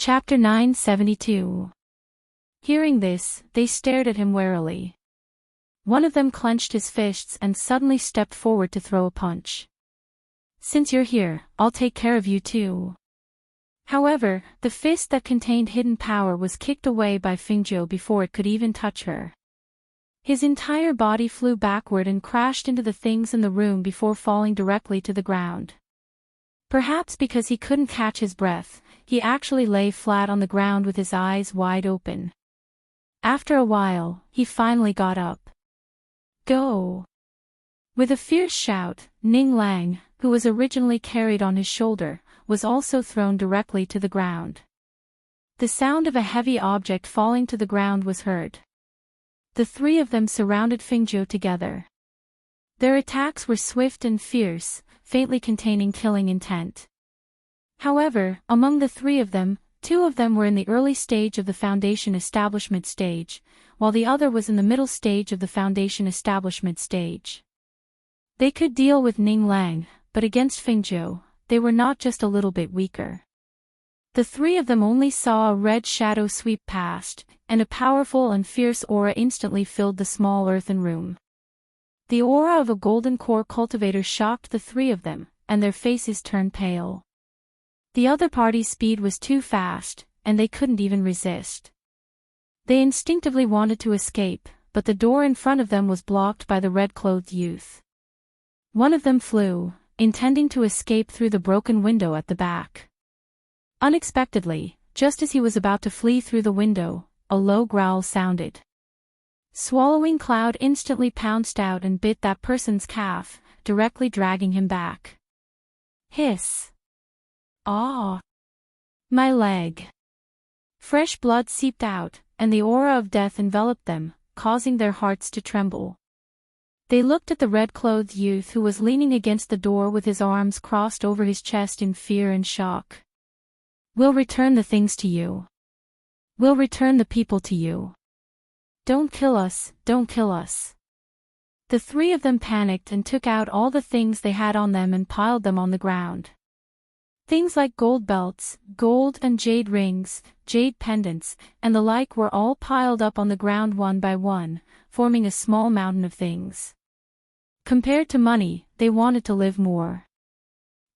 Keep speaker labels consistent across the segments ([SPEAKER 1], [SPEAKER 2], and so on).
[SPEAKER 1] Chapter 972. Hearing this, they stared at him warily. One of them clenched his fists and suddenly stepped forward to throw a punch. "Since you're here, I'll take care of you too." However, the fist that contained hidden power was kicked away by Fingzhou before it could even touch her. His entire body flew backward and crashed into the things in the room before falling directly to the ground. Perhaps because he couldn't catch his breath, he actually lay flat on the ground with his eyes wide open. After a while, he finally got up. "Go!" With a fierce shout, Ning Lang, who was originally carried on his shoulder, was also thrown directly to the ground. The sound of a heavy object falling to the ground was heard. The three of them surrounded Fingzhou together. Their attacks were swift and fierce, faintly containing killing intent. However, among the three of them, two of them were in the early stage of the Foundation Establishment stage, while the other was in the middle stage of the Foundation Establishment stage. They could deal with Ning Lang, but against Fingzhou, they were not just a little bit weaker. The three of them only saw a red shadow sweep past, and a powerful and fierce aura instantly filled the small earthen room. The aura of a golden core cultivator shocked the three of them, and their faces turned pale. The other party's speed was too fast, and they couldn't even resist. They instinctively wanted to escape, but the door in front of them was blocked by the red-clothed youth. One of them flew, intending to escape through the broken window at the back. Unexpectedly, just as he was about to flee through the window, a low growl sounded. Swallowing Cloud instantly pounced out and bit that person's calf, directly dragging him back. Hiss! "Ah! My leg!" Fresh blood seeped out, and the aura of death enveloped them, causing their hearts to tremble. They looked at the red-clothed youth who was leaning against the door with his arms crossed over his chest in fear and shock. "We'll return the things to you. We'll return the people to you. Don't kill us, don't kill us." The three of them panicked and took out all the things they had on them and piled them on the ground. Things like gold belts, gold and jade rings, jade pendants, and the like were all piled up on the ground one by one, forming a small mountain of things. Compared to money, they wanted to live more.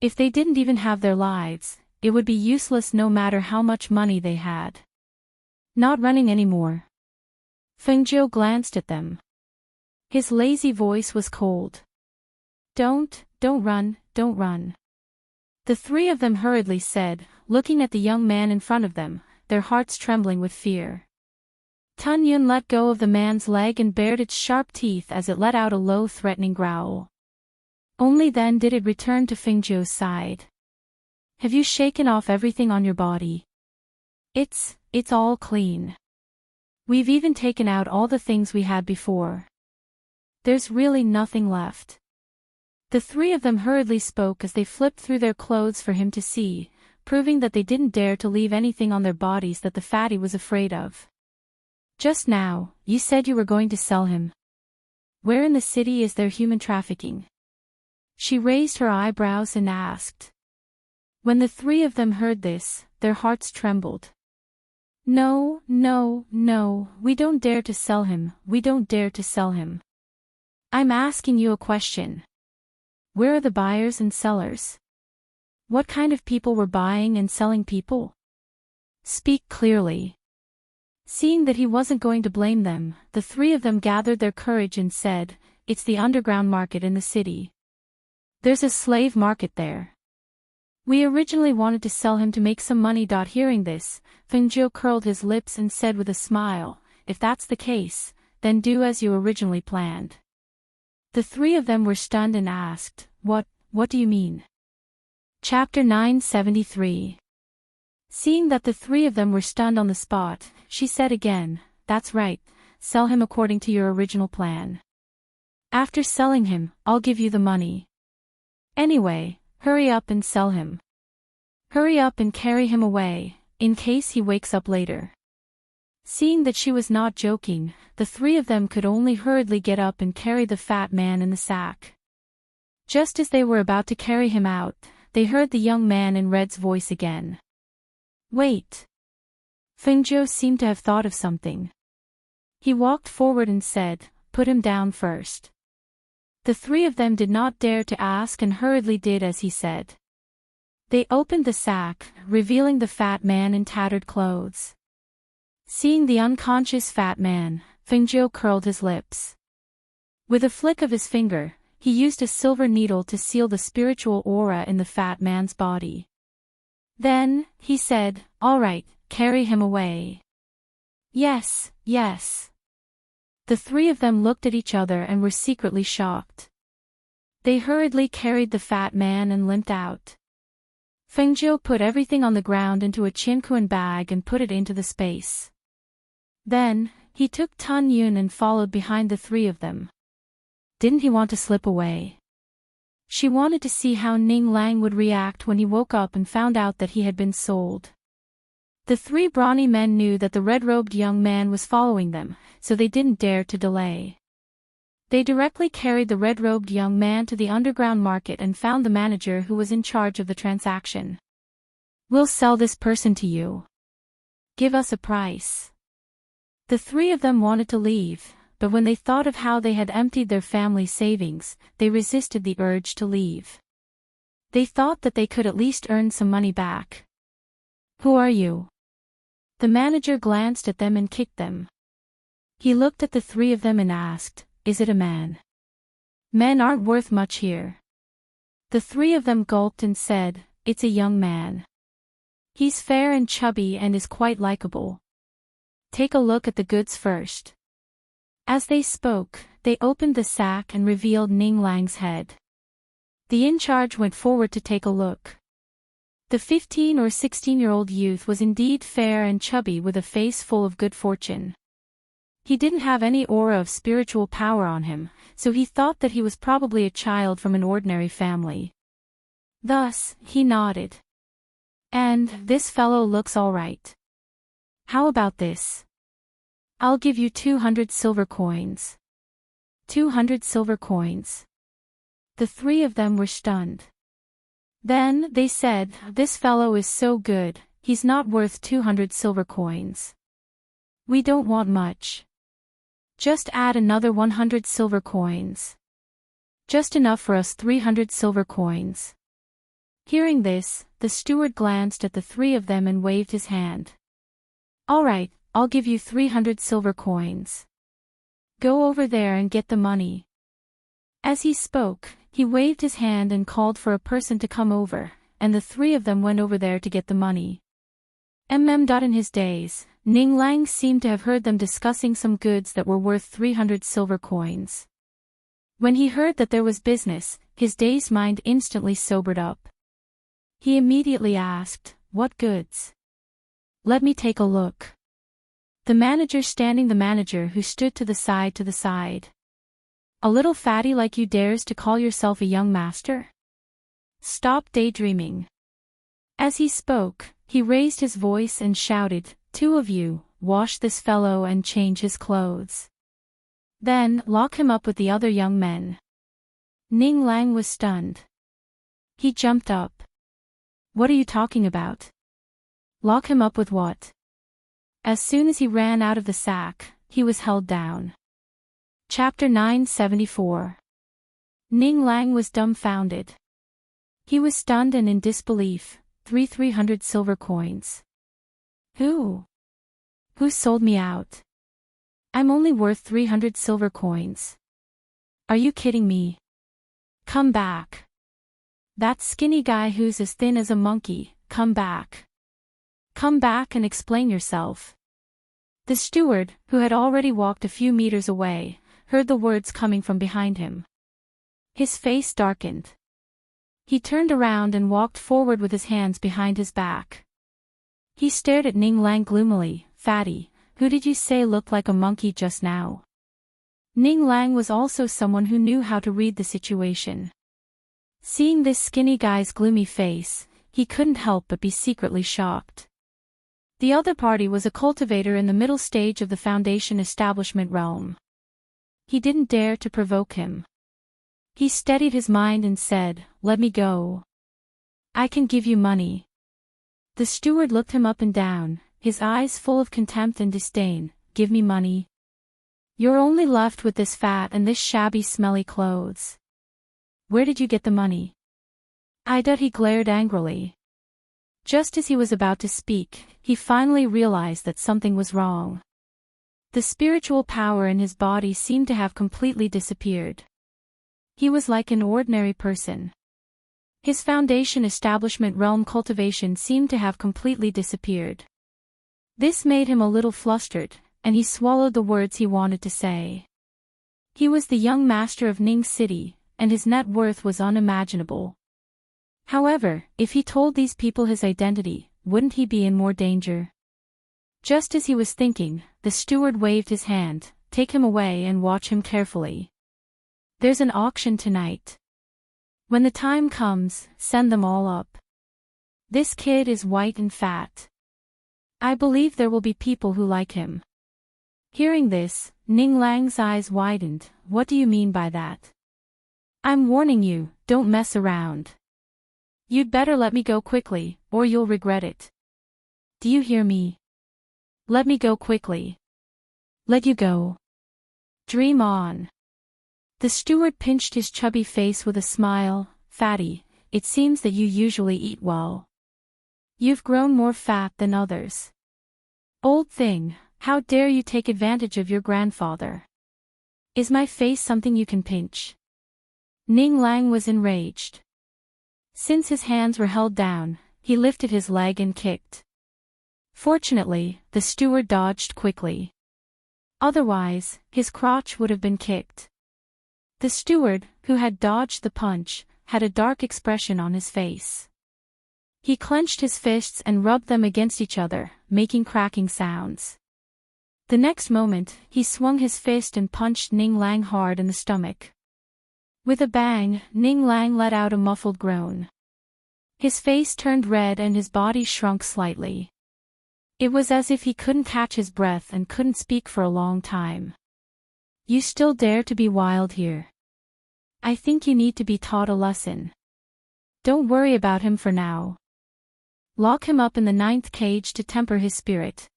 [SPEAKER 1] If they didn't even have their lives, it would be useless no matter how much money they had. "Not running anymore." Fengzhou glanced at them. His lazy voice was cold. Don't run, don't run." The three of them hurriedly said, looking at the young man in front of them, their hearts trembling with fear. Tun Yun let go of the man's leg and bared its sharp teeth as it let out a low threatening growl. Only then did it return to Fengzhou's side. "Have you shaken off everything on your body?" It's all clean. We've even taken out all the things we had before. There's really nothing left." The three of them hurriedly spoke as they flipped through their clothes for him to see, proving that they didn't dare to leave anything on their bodies that the fatty was afraid of. "Just now, you said you were going to sell him. Where in the city is there human trafficking?" She raised her eyebrows and asked. When the three of them heard this, their hearts trembled. No, we don't dare to sell him, we don't dare to sell him. I'm asking you a question. Where are the buyers and sellers? What kind of people were buying and selling people? Speak clearly." Seeing that he wasn't going to blame them, the three of them gathered their courage and said, "It's the underground market in the city. There's a slave market there. We originally wanted to sell him to make some money." Hearing this, Fengzhou curled his lips and said with a smile, "If that's the case, then do as you originally planned." The three of them were stunned and asked, What do you mean?" Chapter 973. Seeing that the three of them were stunned on the spot, she said again, "That's right, sell him according to your original plan. After selling him, I'll give you the money. Anyway, hurry up and sell him. Hurry up and carry him away, in case he wakes up later." Seeing that she was not joking, the three of them could only hurriedly get up and carry the fat man in the sack. Just as they were about to carry him out, they heard the young man in red's voice again. "Wait. Fengzhou seemed to have thought of something. He walked forward and said, "Put him down first." The three of them did not dare to ask and hurriedly did as he said. They opened the sack, revealing the fat man in tattered clothes. Seeing the unconscious fat man, Fengzhou curled his lips. With a flick of his finger, he used a silver needle to seal the spiritual aura in the fat man's body. Then, he said, "All right, carry him away." "Yes, yes." The three of them looked at each other and were secretly shocked. They hurriedly carried the fat man and limped out. Fengzhou put everything on the ground into a chinquan bag and put it into the space. Then, he took Tun Yun and followed behind the three of them. Didn't he want to slip away? She wanted to see how Ning Lang would react when he woke up and found out that he had been sold. The three brawny men knew that the red-robed young man was following them, so they didn't dare to delay. They directly carried the red-robed young man to the underground market and found the manager who was in charge of the transaction. "We'll sell this person to you. Give us a price." The three of them wanted to leave, but when they thought of how they had emptied their family savings, they resisted the urge to leave. They thought that they could at least earn some money back. "Who are you?" The manager glanced at them and kicked them. He looked at the three of them and asked, "Is it a man?" "Men aren't worth much here." The three of them gulped and said, "It's a young man. He's fair and chubby and is quite likable. Take a look at the goods first." As they spoke, they opened the sack and revealed Ning Lang's head. The in-charge went forward to take a look. The 15 or 16-year-old youth was indeed fair and chubby with a face full of good fortune. He didn't have any aura of spiritual power on him, so he thought that he was probably a child from an ordinary family. Thus, he nodded. "And this fellow looks all right. How about this? I'll give you 200 silver coins." 200 silver coins. The three of them were stunned. Then, they said, "This fellow is so good, he's not worth 200 silver coins. We don't want much. Just add another 100 silver coins. Just enough for us 300 silver coins." Hearing this, the steward glanced at the three of them and waved his hand. "All right, I'll give you 300 silver coins. Go over there and get the money." As he spoke, he waved his hand and called for a person to come over, and the three of them went over there to get the money. In his days, Ning Lang seemed to have heard them discussing some goods that were worth 300 silver coins. When he heard that there was business, his dazed mind instantly sobered up. He immediately asked, "What goods? Let me take a look." The manager who stood to the side. "A little fatty like you dares to call yourself a young master? Stop daydreaming." As he spoke, he raised his voice and shouted, "Two of you, wash this fellow and change his clothes. Then, lock him up with the other young men." Ning Lang was stunned. He jumped up. "What are you talking about? Lock him up with what?" As soon as he ran out of the sack, he was held down. Chapter 974. Ning Lang was dumbfounded. He was stunned and in disbelief. 300 silver coins. Who sold me out? I'm only worth 300 silver coins. Are you kidding me? Come back. That skinny guy who's as thin as a monkey, come back. Come back and explain yourself." The steward, who had already walked a few meters away, heard the words coming from behind him. His face darkened. He turned around and walked forward with his hands behind his back. He stared at Ning Lang gloomily. "Fatty, who did you say looked like a monkey just now?" Ning Lang was also someone who knew how to read the situation. Seeing this skinny guy's gloomy face, he couldn't help but be secretly shocked. The other party was a cultivator in the middle stage of the foundation establishment realm. He didn't dare to provoke him. He steadied his mind and said, "Let me go. I can give you money." The steward looked him up and down, his eyes full of contempt and disdain. Give me money. You're only left with this fat and this shabby smelly clothes. Where did you get the money? He glared angrily. Just as he was about to speak, he finally realized that something was wrong. The spiritual power in his body seemed to have completely disappeared. He was like an ordinary person. His foundation establishment realm cultivation seemed to have completely disappeared. This made him a little flustered, and he swallowed the words he wanted to say. He was the young master of Ning City, and his net worth was unimaginable. However, if he told these people his identity, wouldn't he be in more danger? Just as he was thinking, the steward waved his hand. Take him away and watch him carefully. There's an auction tonight. When the time comes, send them all up. This kid is white and fat. I believe there will be people who like him. Hearing this, Ning Lang's eyes widened. What do you mean by that? I'm warning you, don't mess around. You'd better let me go quickly, or you'll regret it. Do you hear me? Let me go quickly. Let you go. Dream on. The steward pinched his chubby face with a smile. Fatty, it seems that you usually eat well. You've grown more fat than others. Old thing, how dare you take advantage of your grandfather? Is my face something you can pinch? Ning Lang was enraged. Since his hands were held down, he lifted his leg and kicked. Fortunately, the steward dodged quickly. Otherwise, his crotch would have been kicked. The steward, who had dodged the punch, had a dark expression on his face. He clenched his fists and rubbed them against each other, making cracking sounds. The next moment, he swung his fist and punched Ning Lang hard in the stomach. With a bang, Ning Lang let out a muffled groan. His face turned red and his body shrunk slightly. It was as if he couldn't catch his breath and couldn't speak for a long time. You still dare to be wild here. I think you need to be taught a lesson. Don't worry about him for now. Lock him up in the 9th cage to temper his spirit.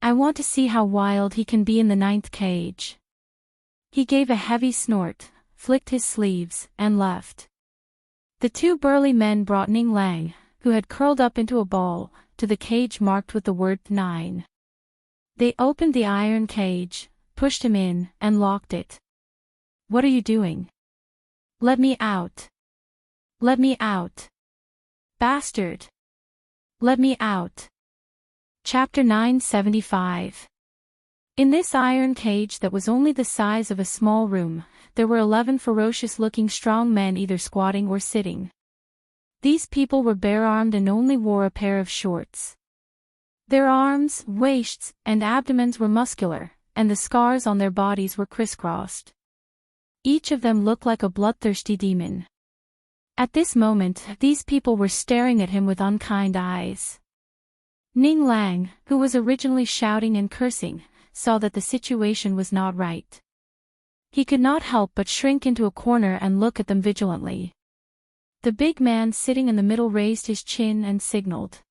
[SPEAKER 1] I want to see how wild he can be in the 9th cage. He gave a heavy snort, flicked his sleeves, and left. The two burly men brought Ning Lang, who had curled up into a ball, to the cage marked with the word 9. They opened the iron cage, pushed him in, and locked it. What are you doing? Let me out. Let me out. Bastard. Let me out. Chapter 975. In this iron cage that was only the size of a small room, there were 11 ferocious-looking strong men either squatting or sitting. These people were bare-armed and only wore a pair of shorts. Their arms, waists, and abdomens were muscular, and the scars on their bodies were crisscrossed. Each of them looked like a bloodthirsty demon. At this moment, these people were staring at him with unkind eyes. Ning Lang, who was originally shouting and cursing, saw that the situation was not right. He could not help but shrink into a corner and look at them vigilantly. The big man sitting in the middle raised his chin and signaled.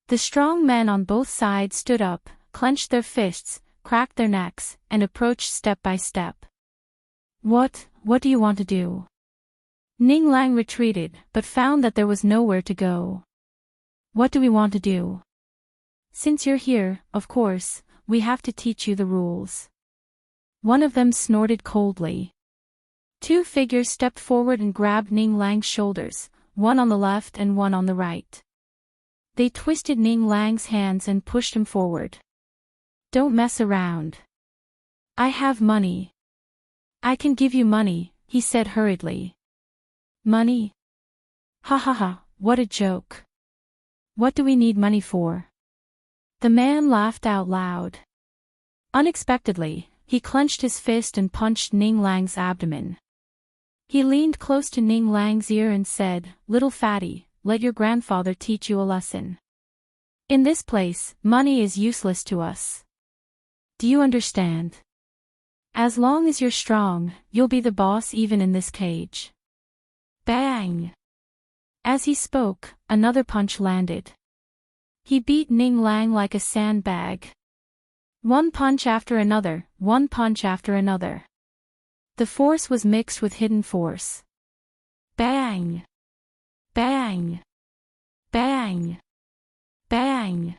[SPEAKER 1] The strong men on both sides stood up, clenched their fists, cracked their necks, and approached step by step. What do you want to do? Ning Lang retreated, but found that there was nowhere to go. What do we want to do? Since you're here, of course, we have to teach you the rules. One of them snorted coldly. Two figures stepped forward and grabbed Ning Lang's shoulders, one on the left and one on the right. They twisted Ning Lang's hands and pushed him forward. Don't mess around. I have money. I can give you money, he said hurriedly. Money? Ha ha ha, what a joke. What do we need money for? The man laughed out loud. Unexpectedly, he clenched his fist and punched Ning Lang's abdomen. He leaned close to Ning Lang's ear and said, "Little fatty, let your grandfather teach you a lesson. In this place, money is useless to us. Do you understand? As long as you're strong, you'll be the boss even in this cage." Bang! As he spoke, another punch landed. He beat Ning Lang like a sandbag. One punch after another, one punch after another. The force was mixed with hidden force. Bang! Bang! Bang! Bang!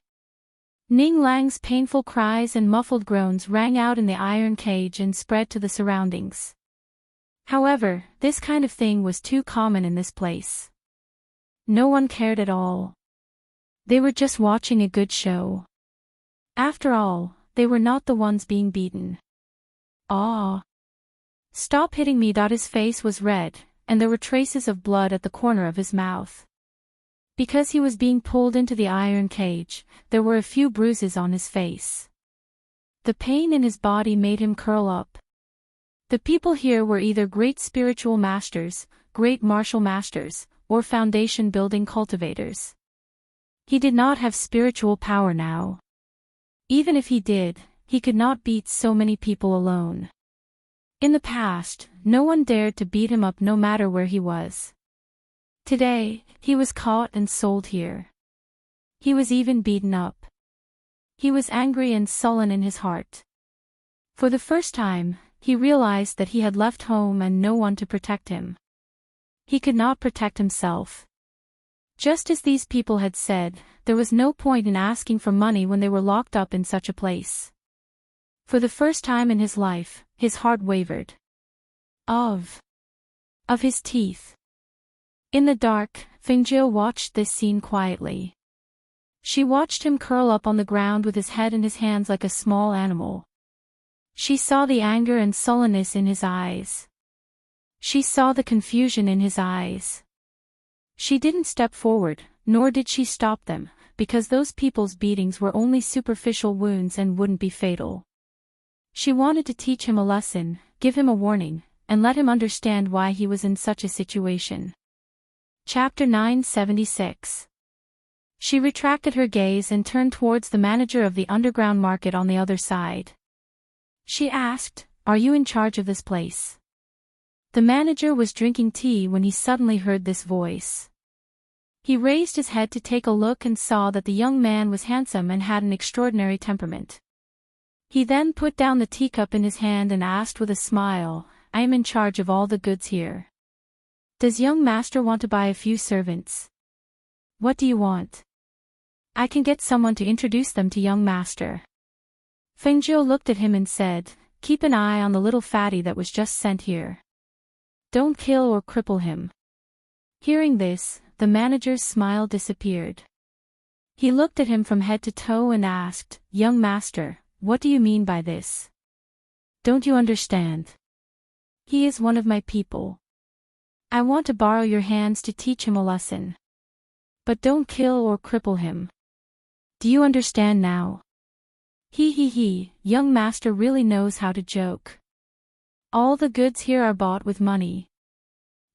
[SPEAKER 1] Ning Lang's painful cries and muffled groans rang out in the iron cage and spread to the surroundings. However, this kind of thing was too common in this place. No one cared at all. They were just watching a good show. After all, they were not the ones being beaten. Ah! Stop hitting me! His face was red, and there were traces of blood at the corner of his mouth. Because he was being pulled into the iron cage, there were a few bruises on his face. The pain in his body made him curl up. The people here were either great spiritual masters, great martial masters, or foundation building cultivators. He did not have spiritual power now. Even if he did, he could not beat so many people alone. In the past, no one dared to beat him up no matter where he was. Today, he was caught and sold here. He was even beaten up. He was angry and sullen in his heart. For the first time, he realized that he had left home and no one to protect him. He could not protect himself. Just as these people had said, there was no point in asking for money when they were locked up in such a place. For the first time in his life, his heart wavered. Of his teeth. In the dark, Fengjiu watched this scene quietly. She watched him curl up on the ground with his head in his hands like a small animal. She saw the anger and sullenness in his eyes. She saw the confusion in his eyes. She didn't step forward, nor did she stop them, because those people's beatings were only superficial wounds and wouldn't be fatal. She wanted to teach him a lesson, give him a warning, and let him understand why he was in such a situation. Chapter 976. She retracted her gaze and turned towards the manager of the underground market on the other side. She asked, "Are you in charge of this place?" The manager was drinking tea when he suddenly heard this voice. He raised his head to take a look and saw that the young man was handsome and had an extraordinary temperament. He then put down the teacup in his hand and asked with a smile, "I am in charge of all the goods here. Does young master want to buy a few servants? What do you want? I can get someone to introduce them to young master." Fengjiu looked at him and said, "Keep an eye on the little fatty that was just sent here. Don't kill or cripple him." Hearing this, the manager's smile disappeared. He looked at him from head to toe and asked, "Young master, what do you mean by this? Don't you understand? He is one of my people. I want to borrow your hands to teach him a lesson. But don't kill or cripple him. Do you understand now?" He, young master really knows how to joke. All the goods here are bought with money.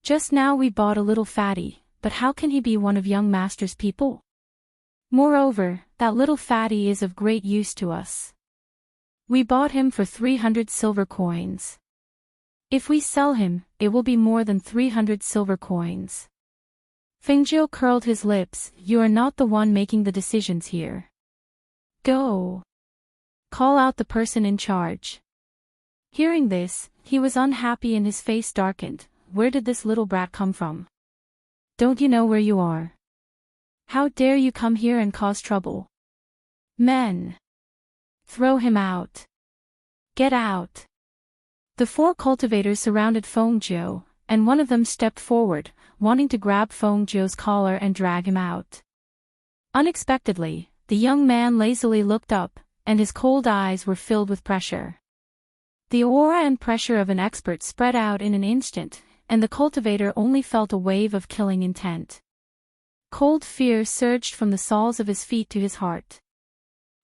[SPEAKER 1] Just now we bought a little fatty, but how can he be one of young master's people? Moreover, that little fatty is of great use to us. We bought him for 300 silver coins. If we sell him, it will be more than 300 silver coins. Fengjiu curled his lips. "You are not the one making the decisions here. Go. Call out the person in charge." Hearing this, he was unhappy and his face darkened. Where did this little brat come from? Don't you know where you are? How dare you come here and cause trouble? Men! Throw him out. Get out. The 4 cultivators surrounded Fengjiu, and one of them stepped forward, wanting to grab Fengjiu's collar and drag him out. Unexpectedly, the young man lazily looked up, and his cold eyes were filled with pressure. The aura and pressure of an expert spread out in an instant, and the cultivator only felt a wave of killing intent. Cold fear surged from the soles of his feet to his heart.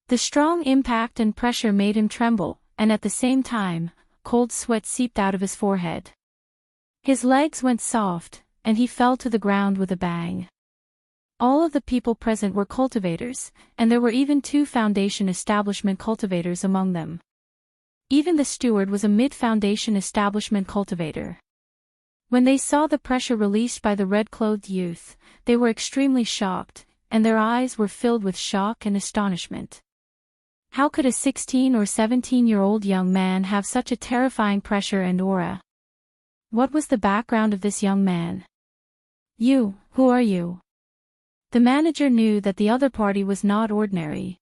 [SPEAKER 1] The strong impact and pressure made him tremble, and at the same time, cold sweat seeped out of his forehead. His legs went soft, and he fell to the ground with a bang. All of the people present were cultivators, and there were even 2 foundation establishment cultivators among them. Even the steward was a mid-foundation establishment cultivator. When they saw the pressure released by the red-clothed youth, they were extremely shocked, and their eyes were filled with shock and astonishment. How could a 16 or 17-year-old young man have such a terrifying pressure and aura? What was the background of this young man? You, who are you? The manager knew that the other party was not ordinary.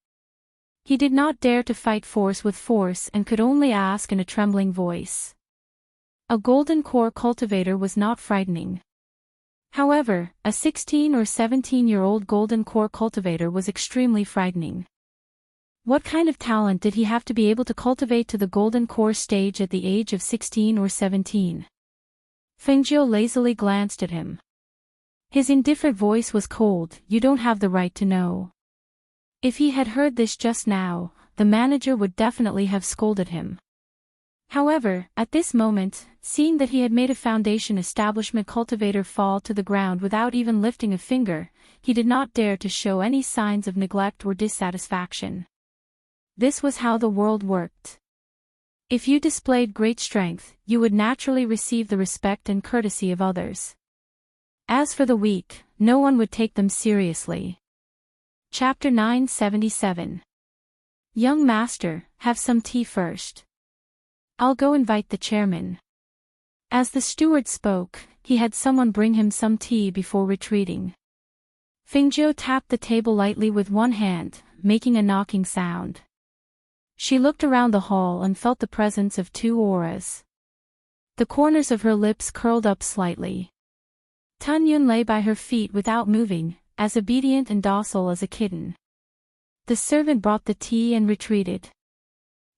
[SPEAKER 1] He did not dare to fight force with force and could only ask in a trembling voice. A golden core cultivator was not frightening. However, a 16 or 17-year-old golden core cultivator was extremely frightening. What kind of talent did he have to be able to cultivate to the golden core stage at the age of 16 or 17? Fengjiu lazily glanced at him. His indifferent voice was cold. You don't have the right to know. If he had heard this just now, the manager would definitely have scolded him. However, at this moment, seeing that he had made a foundation establishment cultivator fall to the ground without even lifting a finger, he did not dare to show any signs of neglect or dissatisfaction. This was how the world worked. If you displayed great strength, you would naturally receive the respect and courtesy of others. As for the weak, no one would take them seriously. Chapter 977. Young master, have some tea first. I'll go invite the chairman. As the steward spoke, he had someone bring him some tea before retreating. Fengjiu tapped the table lightly with one hand, making a knocking sound. She looked around the hall and felt the presence of two auras. The corners of her lips curled up slightly. Tun Yun lay by her feet without moving, as obedient and docile as a kitten. The servant brought the tea and retreated.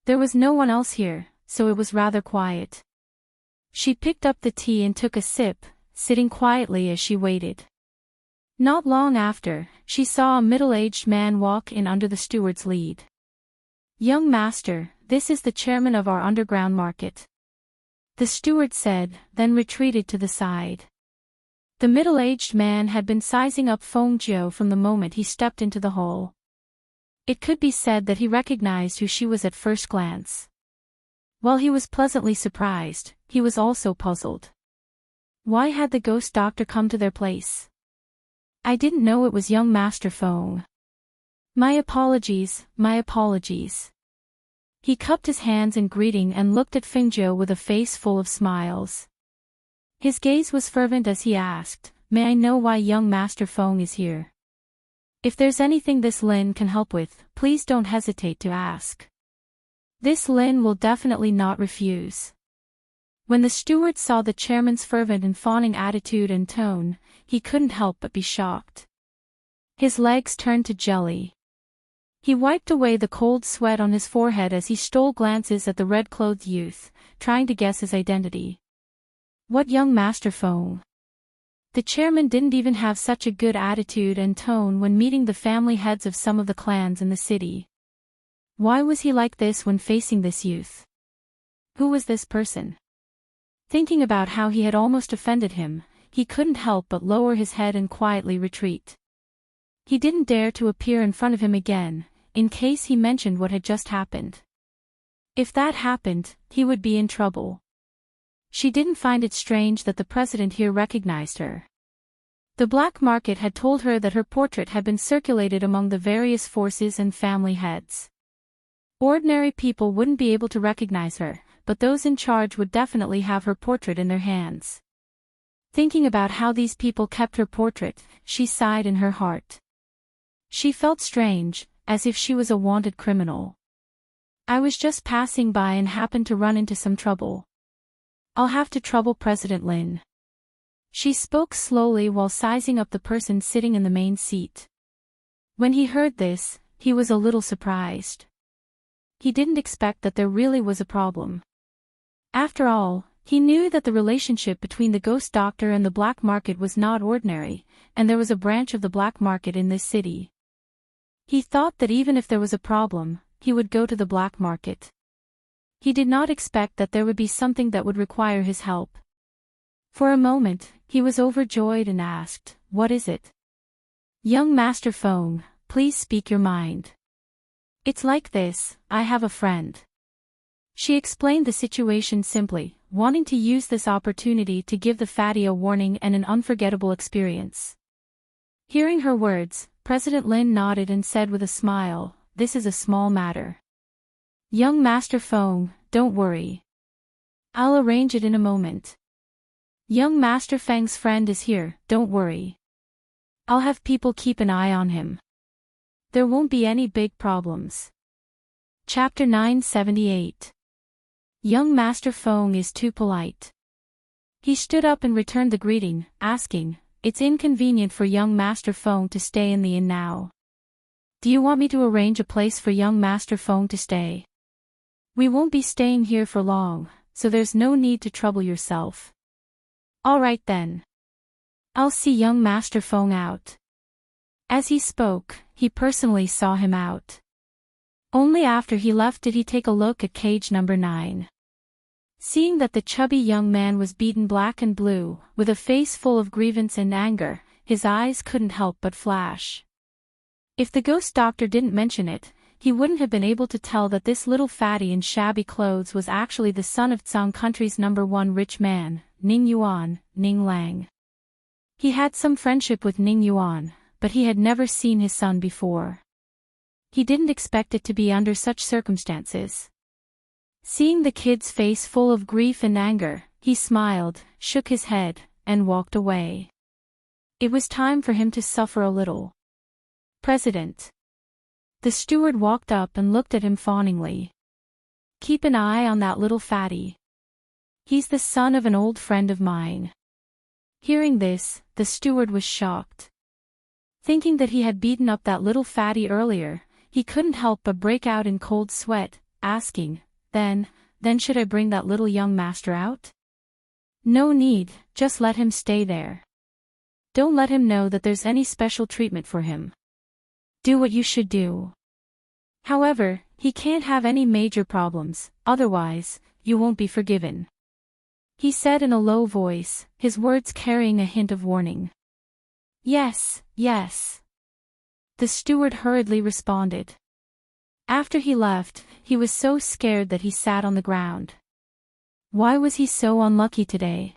[SPEAKER 1] There was no one else here, so it was rather quiet. She picked up the tea and took a sip, sitting quietly as she waited. Not long after, she saw a middle-aged man walk in under the steward's lead. Young master, this is the chairman of our underground market. The steward said, then retreated to the side. The middle-aged man had been sizing up Fengjiu from the moment he stepped into the hall. It could be said that he recognized who she was at first glance. While he was pleasantly surprised, he was also puzzled. Why had the ghost doctor come to their place? I didn't know it was young Master Feng. My apologies, my apologies. He cupped his hands in greeting and looked at Fengjiu with a face full of smiles. His gaze was fervent as he asked, may I know why young Master Feng is here? If there's anything this Lin can help with, please don't hesitate to ask. This Lin will definitely not refuse. When the steward saw the chairman's fervent and fawning attitude and tone, he couldn't help but be shocked. His legs turned to jelly. He wiped away the cold sweat on his forehead as he stole glances at the red-clothed youth, trying to guess his identity. What young Master Feng? The chairman didn't even have such a good attitude and tone when meeting the family heads of some of the clans in the city. Why was he like this when facing this youth? Who was this person? Thinking about how he had almost offended him, he couldn't help but lower his head and quietly retreat. He didn't dare to appear in front of him again, in case he mentioned what had just happened. If that happened, he would be in trouble. She didn't find it strange that the president here recognized her. The black market had told her that her portrait had been circulated among the various forces and family heads. Ordinary people wouldn't be able to recognize her, but those in charge would definitely have her portrait in their hands. Thinking about how these people kept her portrait, she sighed in her heart. She felt strange, as if she was a wanted criminal. I was just passing by and happened to run into some trouble. I'll have to trouble President Lin. She spoke slowly while sizing up the person sitting in the main seat. When he heard this, he was a little surprised. He didn't expect that there really was a problem. After all, he knew that the relationship between the ghost doctor and the black market was not ordinary, and there was a branch of the black market in this city. He thought that even if there was a problem, he would go to the black market. He did not expect that there would be something that would require his help. For a moment, he was overjoyed and asked, "What is it?" "Young Master Feng, please speak your mind." "It's like this, I have a friend." She explained the situation simply, wanting to use this opportunity to give the fatty a warning and an unforgettable experience. Hearing her words, President Lin nodded and said with a smile, "This is a small matter. Young Master Feng, don't worry. I'll arrange it in a moment. Young Master Feng's friend is here, don't worry. I'll have people keep an eye on him. There won't be any big problems." Chapter 978. Young Master Feng is too polite. He stood up and returned the greeting, asking, "It's inconvenient for young Master Feng to stay in the inn now. Do you want me to arrange a place for young Master Feng to stay? We won't be staying here for long, so there's no need to trouble yourself." "All right then. I'll see young Master Feng out." As he spoke, he personally saw him out. Only after he left did he take a look at cage number 9. Seeing that the chubby young man was beaten black and blue, with a face full of grievance and anger, his eyes couldn't help but flash. If the ghost doctor didn't mention it, he wouldn't have been able to tell that this little fatty in shabby clothes was actually the son of Tsang country's #1 rich man, Ning Yuan, Ning Lang. He had some friendship with Ning Yuan, but he had never seen his son before. He didn't expect it to be under such circumstances. Seeing the kid's face full of grief and anger, he smiled, shook his head, and walked away. It was time for him to suffer a little. "President." The steward walked up and looked at him fawningly. "Keep an eye on that little fatty. He's the son of an old friend of mine." Hearing this, the steward was shocked. Thinking that he had beaten up that little fatty earlier, he couldn't help but break out in cold sweat, asking, Then should I bring that little young master out?" "No need, just let him stay there. Don't let him know that there's any special treatment for him. Do what you should do. However, he can't have any major problems, otherwise, you won't be forgiven," he said in a low voice, his words carrying a hint of warning. Yes. The steward hurriedly responded. After he left, he was so scared that he sat on the ground. Why was he so unlucky today?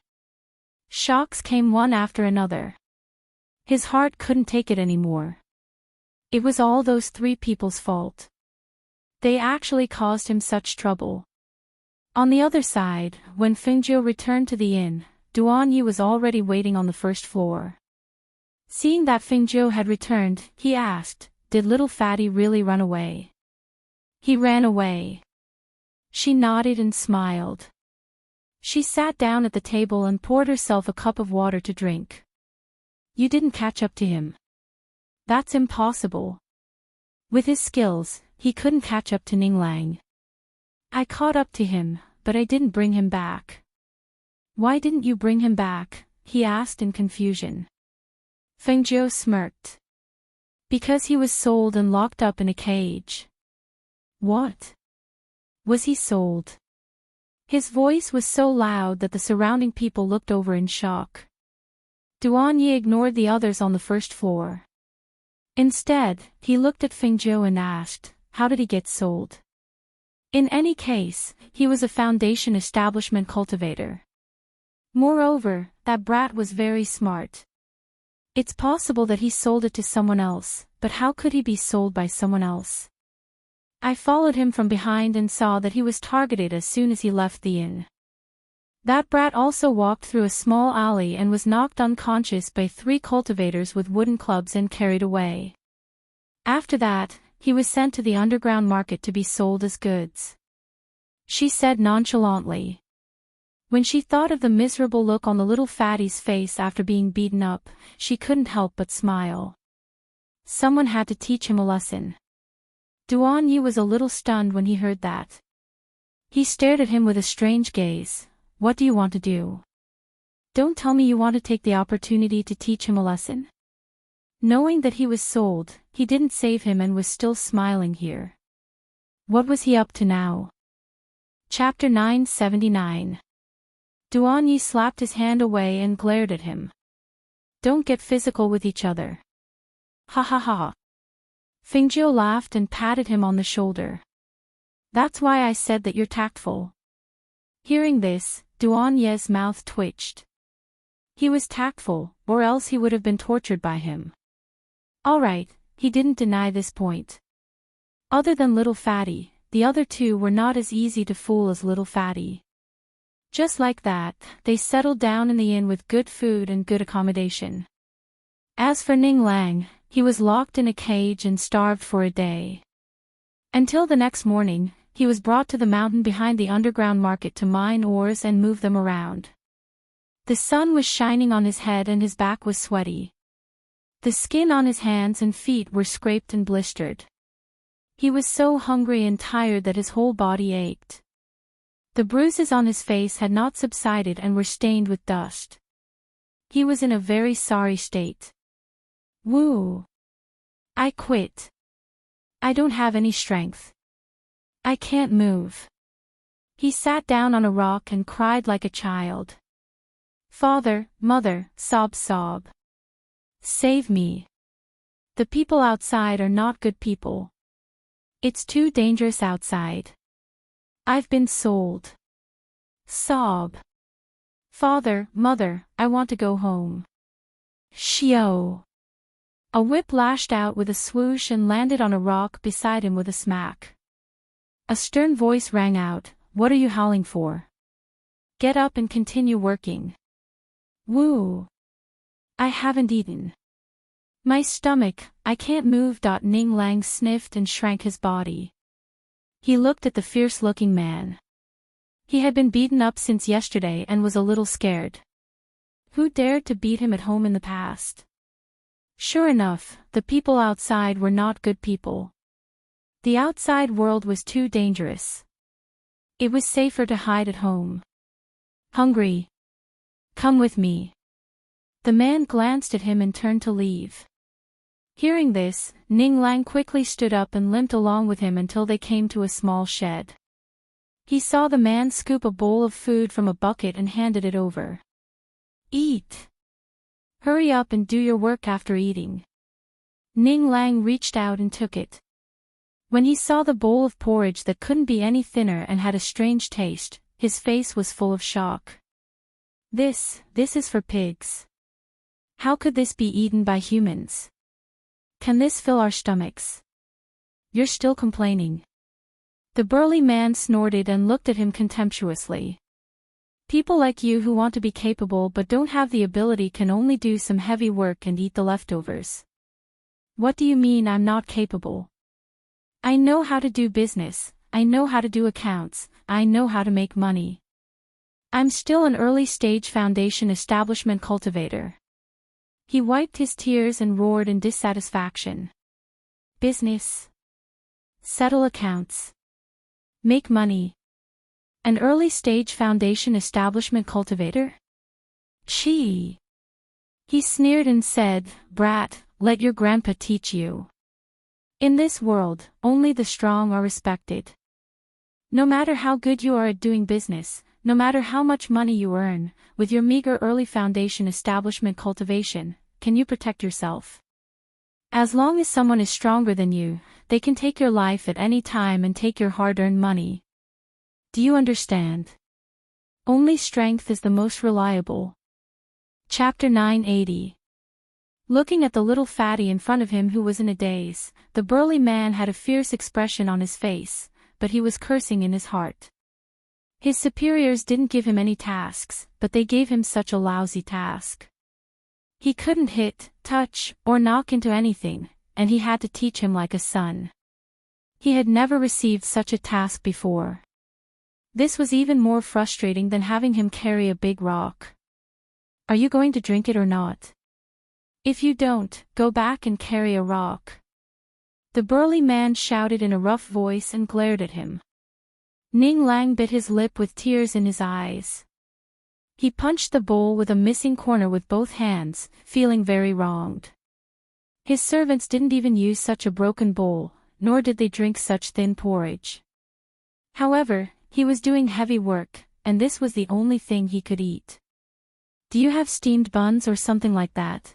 [SPEAKER 1] Shocks came one after another. His heart couldn't take it anymore. It was all those 3 people's fault. They actually caused him such trouble. On the other side, when Fengjiu returned to the inn, Duan Yi was already waiting on the first floor. Seeing that Fengjiu had returned, he asked, "Did little fatty really run away?" "He ran away." She nodded and smiled. She sat down at the table and poured herself a cup of water to drink. "You didn't catch up to him?" "That's impossible. With his skills, he couldn't catch up to Ning Lang." "I caught up to him, but I didn't bring him back." "Why didn't you bring him back?" he asked in confusion. Fengjiu smirked. "Because he was sold and locked up in a cage." "What? Was he sold?" His voice was so loud that the surrounding people looked over in shock. Duan Yi ignored the others on the first floor. Instead, he looked at Fengjiu and asked, "How did he get sold?" In any case, he was a foundation establishment cultivator. Moreover, that brat was very smart. It's possible that he sold it to someone else, but how could he be sold by someone else? I followed him from behind and saw that he was targeted as soon as he left the inn. That brat also walked through a small alley and was knocked unconscious by 3 cultivators with wooden clubs and carried away. After that, he was sent to the underground market to be sold as goods," she said nonchalantly. When she thought of the miserable look on the little fatty's face after being beaten up, she couldn't help but smile. Someone had to teach him a lesson. Duan Yi was a little stunned when he heard that. He stared at him with a strange gaze. "What do you want to do? Don't tell me you want to take the opportunity to teach him a lesson?" Knowing that he was sold, he didn't save him and was still smiling here. What was he up to now? Chapter 979. Duan Yi slapped his hand away and glared at him. "Don't get physical with each other." "Ha ha ha." Fengjiu laughed and patted him on the shoulder. "That's why I said that you're tactful." Hearing this, Duan Yi's mouth twitched. He was tactful, or else he would have been tortured by him. Alright, he didn't deny this point. Other than Little Fatty, the other two were not as easy to fool as Little Fatty. Just like that, they settled down in the inn with good food and good accommodation. As for Ning Lang, he was locked in a cage and starved for a day. Until the next morning, he was brought to the mountain behind the underground market to mine ores and move them around. The sun was shining on his head and his back was sweaty. The skin on his hands and feet were scraped and blistered. He was so hungry and tired that his whole body ached. The bruises on his face had not subsided and were stained with dust. He was in a very sorry state. Woo! I quit. I don't have any strength. I can't move. He sat down on a rock and cried like a child. Father, mother, sob sob. Save me. The people outside are not good people. It's too dangerous outside. I've been sold. Sob. Father, mother, I want to go home. Shio. A whip lashed out with a swoosh and landed on a rock beside him with a smack. A stern voice rang out, "What are you howling for? Get up and continue working." Woo. I haven't eaten. My stomach, I can't move. Ning Lang sniffed and shrank his body. He looked at the fierce-looking man. He had been beaten up since yesterday and was a little scared. Who dared to beat him at home in the past? Sure enough, the people outside were not good people. The outside world was too dangerous. It was safer to hide at home. Hungry? Come with me. The man glanced at him and turned to leave. Hearing this, Ning Lang quickly stood up and limped along with him until they came to a small shed. He saw the man scoop a bowl of food from a bucket and handed it over. Eat. Hurry up and do your work after eating. Ning Lang reached out and took it. When he saw the bowl of porridge that couldn't be any thinner and had a strange taste, his face was full of shock. This is for pigs. How could this be eaten by humans? Can this fill our stomachs? You're still complaining. The burly man snorted and looked at him contemptuously. People like you who want to be capable but don't have the ability can only do some heavy work and eat the leftovers. What do you mean I'm not capable? I know how to do business, I know how to do accounts, I know how to make money. I'm still an early-stage foundation establishment cultivator. He wiped his tears and roared in dissatisfaction. Business. Settle accounts. Make money. An early-stage foundation establishment cultivator? Gee. He sneered and said, "Brat, let your grandpa teach you. In this world, only the strong are respected. No matter how good you are at doing business, no matter how much money you earn, with your meager early foundation establishment cultivation, can you protect yourself? As long as someone is stronger than you, they can take your life at any time and take your hard-earned money. Do you understand? Only strength is the most reliable." Chapter 980. Looking at the little fatty in front of him who was in a daze, the burly man had a fierce expression on his face, but he was cursing in his heart. His superiors didn't give him any tasks, but they gave him such a lousy task. He couldn't hit, touch, or knock into anything, and he had to teach him like a son. He had never received such a task before. This was even more frustrating than having him carry a big rock. Are you going to drink it or not? If you don't, go back and carry a rock. The burly man shouted in a rough voice and glared at him. Ning Lang bit his lip with tears in his eyes. He punched the bowl with a missing corner with both hands, feeling very wronged. His servants didn't even use such a broken bowl, nor did they drink such thin porridge. However, he was doing heavy work, and this was the only thing he could eat. Do you have steamed buns or something like that?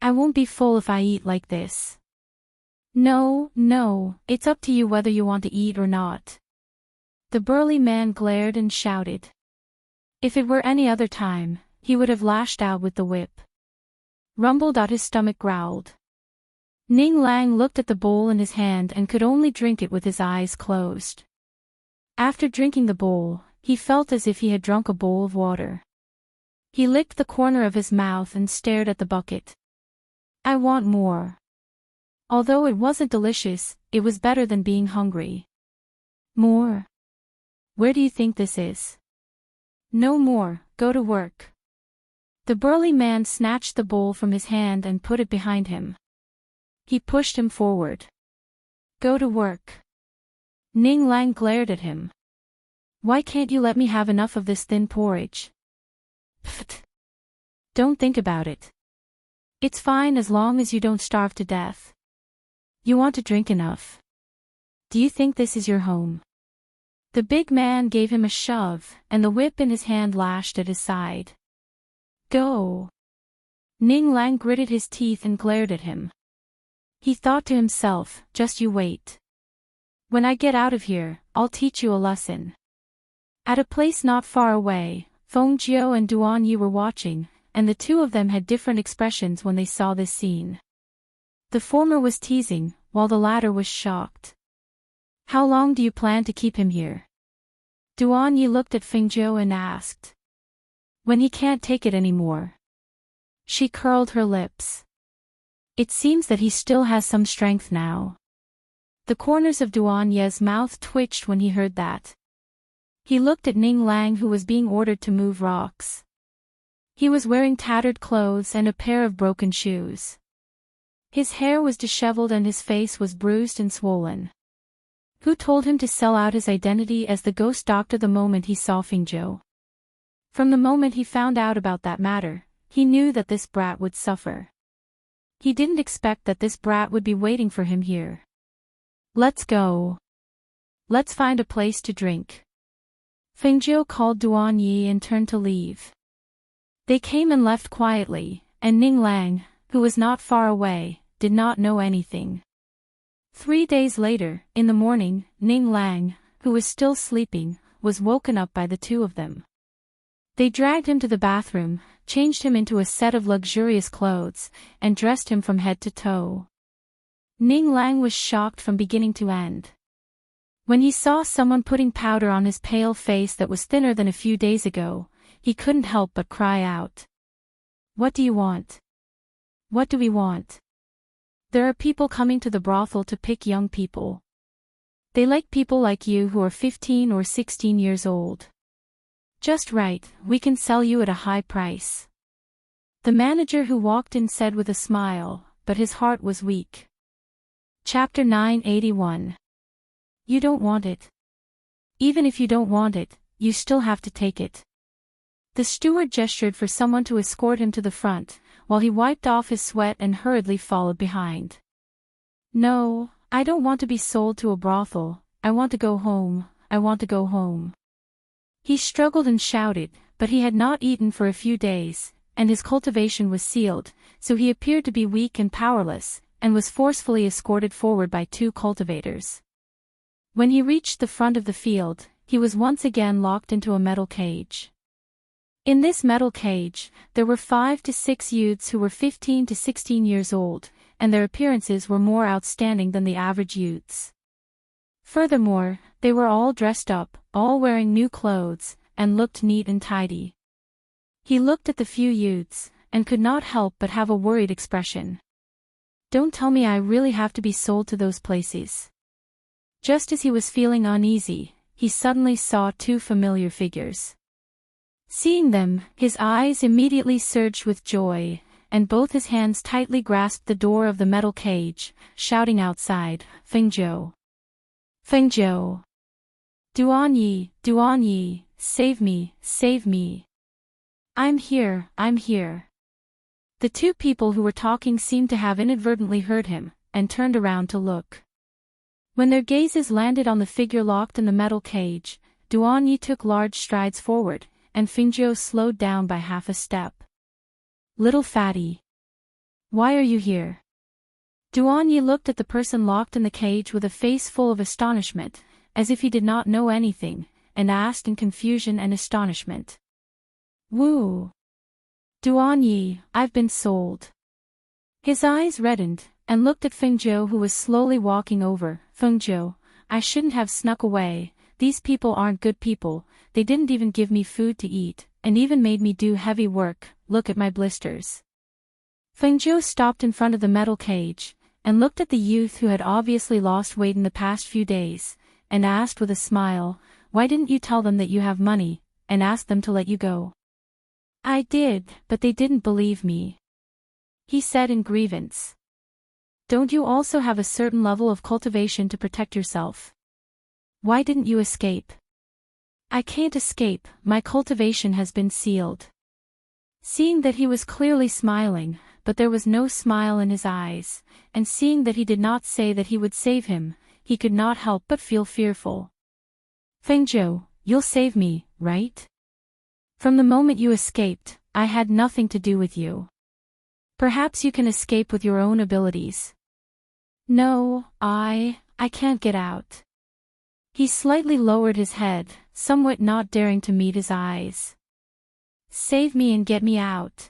[SPEAKER 1] I won't be full if I eat like this. No, it's up to you whether you want to eat or not. The burly man glared and shouted. If it were any other time, he would have lashed out with the whip. Rumbled out his stomach growled. Ning Lang looked at the bowl in his hand and could only drink it with his eyes closed. After drinking the bowl, he felt as if he had drunk a bowl of water. He licked the corner of his mouth and stared at the bucket. I want more. Although it wasn't delicious, it was better than being hungry. More? Where do you think this is? No more, go to work. The burly man snatched the bowl from his hand and put it behind him. He pushed him forward. Go to work. Ning Lang glared at him. Why can't you let me have enough of this thin porridge? Pfft. Don't think about it. It's fine as long as you don't starve to death. You want to drink enough. Do you think this is your home? The big man gave him a shove, and the whip in his hand lashed at his side. Go. Ning Lang gritted his teeth and glared at him. He thought to himself, just you wait. When I get out of here, I'll teach you a lesson. At a place not far away, Feng Jiu and Duan Yi were watching, and the two of them had different expressions when they saw this scene. The former was teasing, while the latter was shocked. How long do you plan to keep him here? Duan Yi looked at Feng Jiu and asked. When he can't take it anymore. She curled her lips. It seems that he still has some strength now. The corners of Duan Yi's mouth twitched when he heard that. He looked at Ning Lang, who was being ordered to move rocks. He was wearing tattered clothes and a pair of broken shoes. His hair was disheveled and his face was bruised and swollen. Who told him to sell out his identity as the ghost doctor the moment he saw Feng Jiu? From the moment he found out about that matter, he knew that this brat would suffer. He didn't expect that this brat would be waiting for him here. Let's go. Let's find a place to drink. Feng Jiu called Duan Yi and turned to leave. They came and left quietly, and Ning Lang, who was not far away, did not know anything. 3 days later, in the morning, Ning Lang, who was still sleeping, was woken up by the two of them. They dragged him to the bathroom, changed him into a set of luxurious clothes, and dressed him from head to toe. Ning Lang was shocked from beginning to end. When he saw someone putting powder on his pale face that was thinner than a few days ago, he couldn't help but cry out. What do you want? What do we want? There are people coming to the brothel to pick young people. They like people like you who are 15 or 16 years old. Just right, we can sell you at a high price. The manager who walked in said with a smile, but his heart was weak. Chapter 981. You don't want it. Even if you don't want it, you still have to take it. The steward gestured for someone to escort him to the front, while he wiped off his sweat and hurriedly followed behind. No, I don't want to be sold to a brothel, I want to go home, I want to go home. He struggled and shouted, but he had not eaten for a few days, and his cultivation was sealed, so he appeared to be weak and powerless, and was forcefully escorted forward by 2 cultivators. When he reached the front of the field, he was once again locked into a metal cage. In this metal cage, there were 5 to 6 youths who were 15 to 16 years old, and their appearances were more outstanding than the average youths. Furthermore, they were all dressed up, all wearing new clothes, and looked neat and tidy. He looked at the few youths, and could not help but have a worried expression. Don't tell me I really have to be sold to those places. Just as he was feeling uneasy, he suddenly saw 2 familiar figures. Seeing them, his eyes immediately surged with joy, and both his hands tightly grasped the door of the metal cage, shouting outside, Feng Jiu! Feng Jiu! Duan Yi, save me, save me! I'm here, I'm here! The 2 people who were talking seemed to have inadvertently heard him, and turned around to look. When their gazes landed on the figure locked in the metal cage, Duan Yi took large strides forward, and Feng Jiu slowed down by half a step. Little fatty. Why are you here? Duan Yi looked at the person locked in the cage with a face full of astonishment, as if he did not know anything, and asked in confusion and astonishment. Woo! Duan Yi, I've been sold. His eyes reddened, and looked at Feng Zhou, who was slowly walking over. Feng Zhou, I shouldn't have snuck away. These people aren't good people. They didn't even give me food to eat, and even made me do heavy work. Look at my blisters. Feng Zhou stopped in front of the metal cage, and looked at the youth who had obviously lost weight in the past few days, and asked with a smile, why didn't you tell them that you have money, and ask them to let you go? I did, but they didn't believe me, he said in grievance. Don't you also have a certain level of cultivation to protect yourself? Why didn't you escape? I can't escape, my cultivation has been sealed. Seeing that he was clearly smiling, but there was no smile in his eyes, and seeing that he did not say that he would save him, he could not help but feel fearful. Feng Zhou, you'll save me, right? From the moment you escaped, I had nothing to do with you. Perhaps you can escape with your own abilities. No, I can't get out. He slightly lowered his head, somewhat not daring to meet his eyes. Save me and get me out.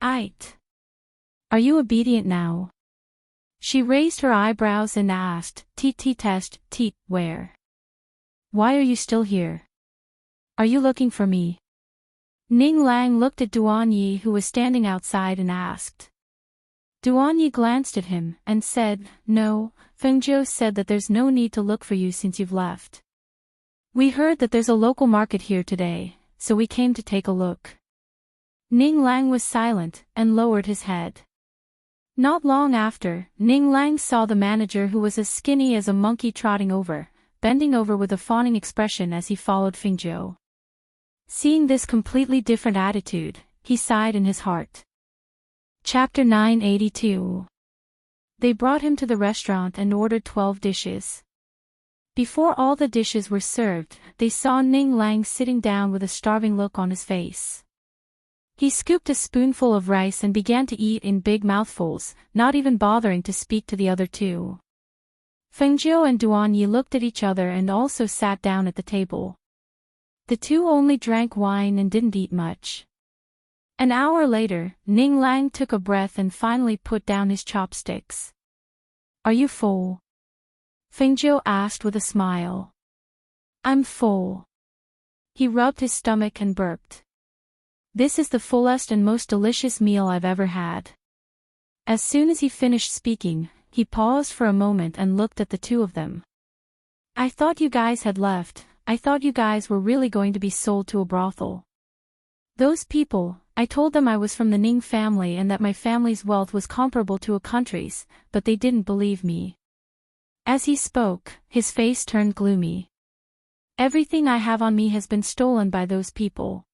[SPEAKER 1] Are you obedient now? She raised her eyebrows and asked, test, where? Why are you still here? Are you looking for me? Ning Lang looked at Duan Yi, who was standing outside, and asked. Duan Yi glanced at him, and said, no, Feng Zhou said that there's no need to look for you since you've left. We heard that there's a local market here today, so we came to take a look. Ning Lang was silent, and lowered his head. Not long after, Ning Lang saw the manager, who was as skinny as a monkey, bending over with a fawning expression as he followed Feng Zhou. Seeing this completely different attitude, he sighed in his heart. Chapter 982. They brought him to the restaurant and ordered 12 dishes. Before all the dishes were served, they saw Ning Lang sitting down with a starving look on his face. He scooped a spoonful of rice and began to eat in big mouthfuls, not even bothering to speak to the other two. Feng Zhou and Duan Yi looked at each other and also sat down at the table. The two only drank wine and didn't eat much. An hour later, Ning Lang took a breath and finally put down his chopsticks. Are you full? Feng Zhou asked with a smile. I'm full. He rubbed his stomach and burped. This is the fullest and most delicious meal I've ever had. As soon as he finished speaking, he paused for a moment and looked at the two of them. I thought you guys had left. I thought you guys were really going to be sold to a brothel. Those people, I told them I was from the Ning family and that my family's wealth was comparable to a country's, but they didn't believe me. As he spoke, his face turned gloomy. Everything I have on me has been stolen by those people.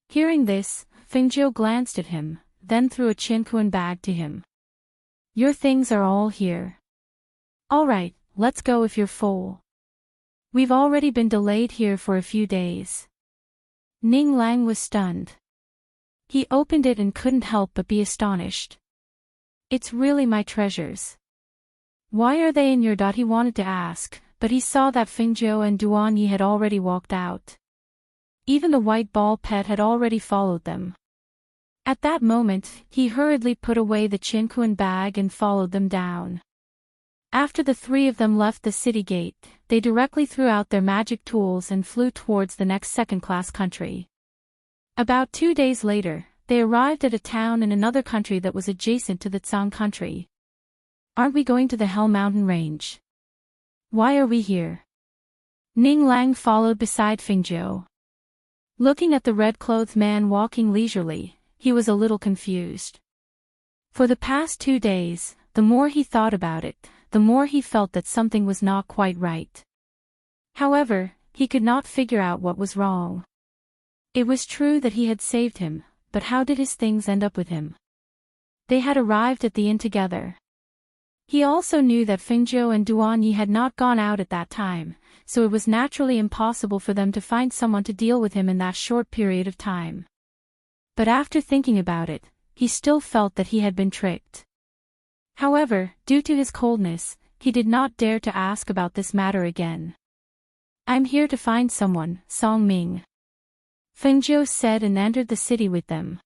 [SPEAKER 1] Hearing this, Feng Zhou glanced at him, then threw a chinquan bag to him. Your things are all here. All right, let's go if you're full. We've already been delayed here for a few days. Ning Lang was stunned. He opened it and couldn't help but be astonished. It's really my treasures. Why are they in your? He wanted to ask, but he saw that Feng Zhou and Duan Yi had already walked out. Even the white ball pet had already followed them. At that moment, he hurriedly put away the chinquan bag and followed them down. After the three of them left the city gate, they directly threw out their magic tools and flew towards the next second-class country. About 2 days later, they arrived at a town in another country that was adjacent to the Tsang country. Aren't we going to the Hell Mountain Range? Why are we here? Ning Lang followed beside Feng Zhou. Looking at the red-clothed man walking leisurely, he was a little confused. For the past 2 days, the more he thought about it, the more he felt that something was not quite right. However, he could not figure out what was wrong. It was true that he had saved him, but how did his things end up with him? They had arrived at the inn together. He also knew that Feng Zhou and Duan Yi had not gone out at that time, so it was naturally impossible for them to find someone to deal with him in that short period of time. But after thinking about it, he still felt that he had been tricked. However, due to his coldness, he did not dare to ask about this matter again. I'm here to find someone, Song Ming. Feng Zhou said and entered the city with them.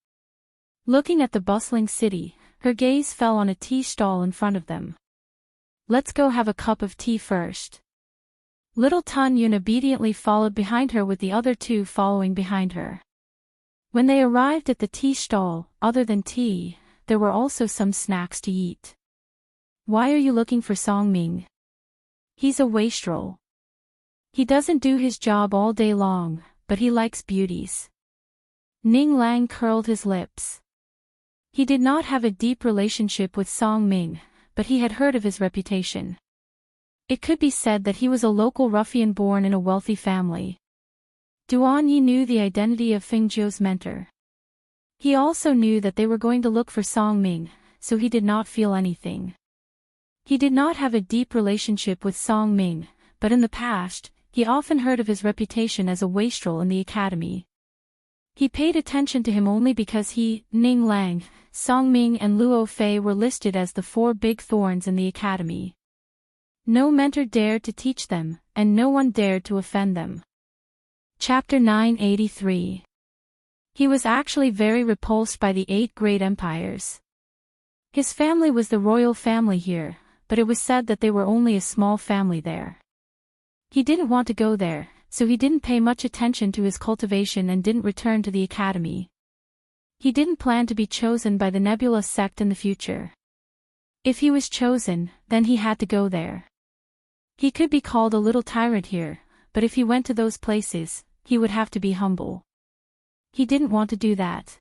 [SPEAKER 1] Looking at the bustling city, Her gaze fell on a tea stall in front of them. Let's go have a cup of tea first. Little Tun Yun obediently followed behind her with the other two following behind her. When they arrived at the tea stall, other than tea, there were also some snacks to eat. Why are you looking for Song Ming? He's a wastrel. He doesn't do his job all day long, but he likes beauties. Ning Lang curled his lips. He did not have a deep relationship with Song Ming, but he had heard of his reputation. It could be said that he was a local ruffian born in a wealthy family. Duan Yi knew the identity of Feng Jiu's mentor. He also knew that they were going to look for Song Ming, so he did not feel anything. He did not have a deep relationship with Song Ming, but in the past, he often heard of his reputation as a wastrel in the academy. He paid attention to him only because he, Ning Lang, Song Ming and Luo Fei were listed as the 4 big thorns in the academy. No mentor dared to teach them, and no one dared to offend them. Chapter 983. He was actually very repulsed by the 8 great empires. His family was the royal family here, but it was said that they were only a small family there. He didn't want to go there, so he didn't pay much attention to his cultivation and didn't return to the academy. He didn't plan to be chosen by the Nebula sect in the future. If he was chosen, then he had to go there. He could be called a little tyrant here, but if he went to those places, he would have to be humble. He didn't want to do that.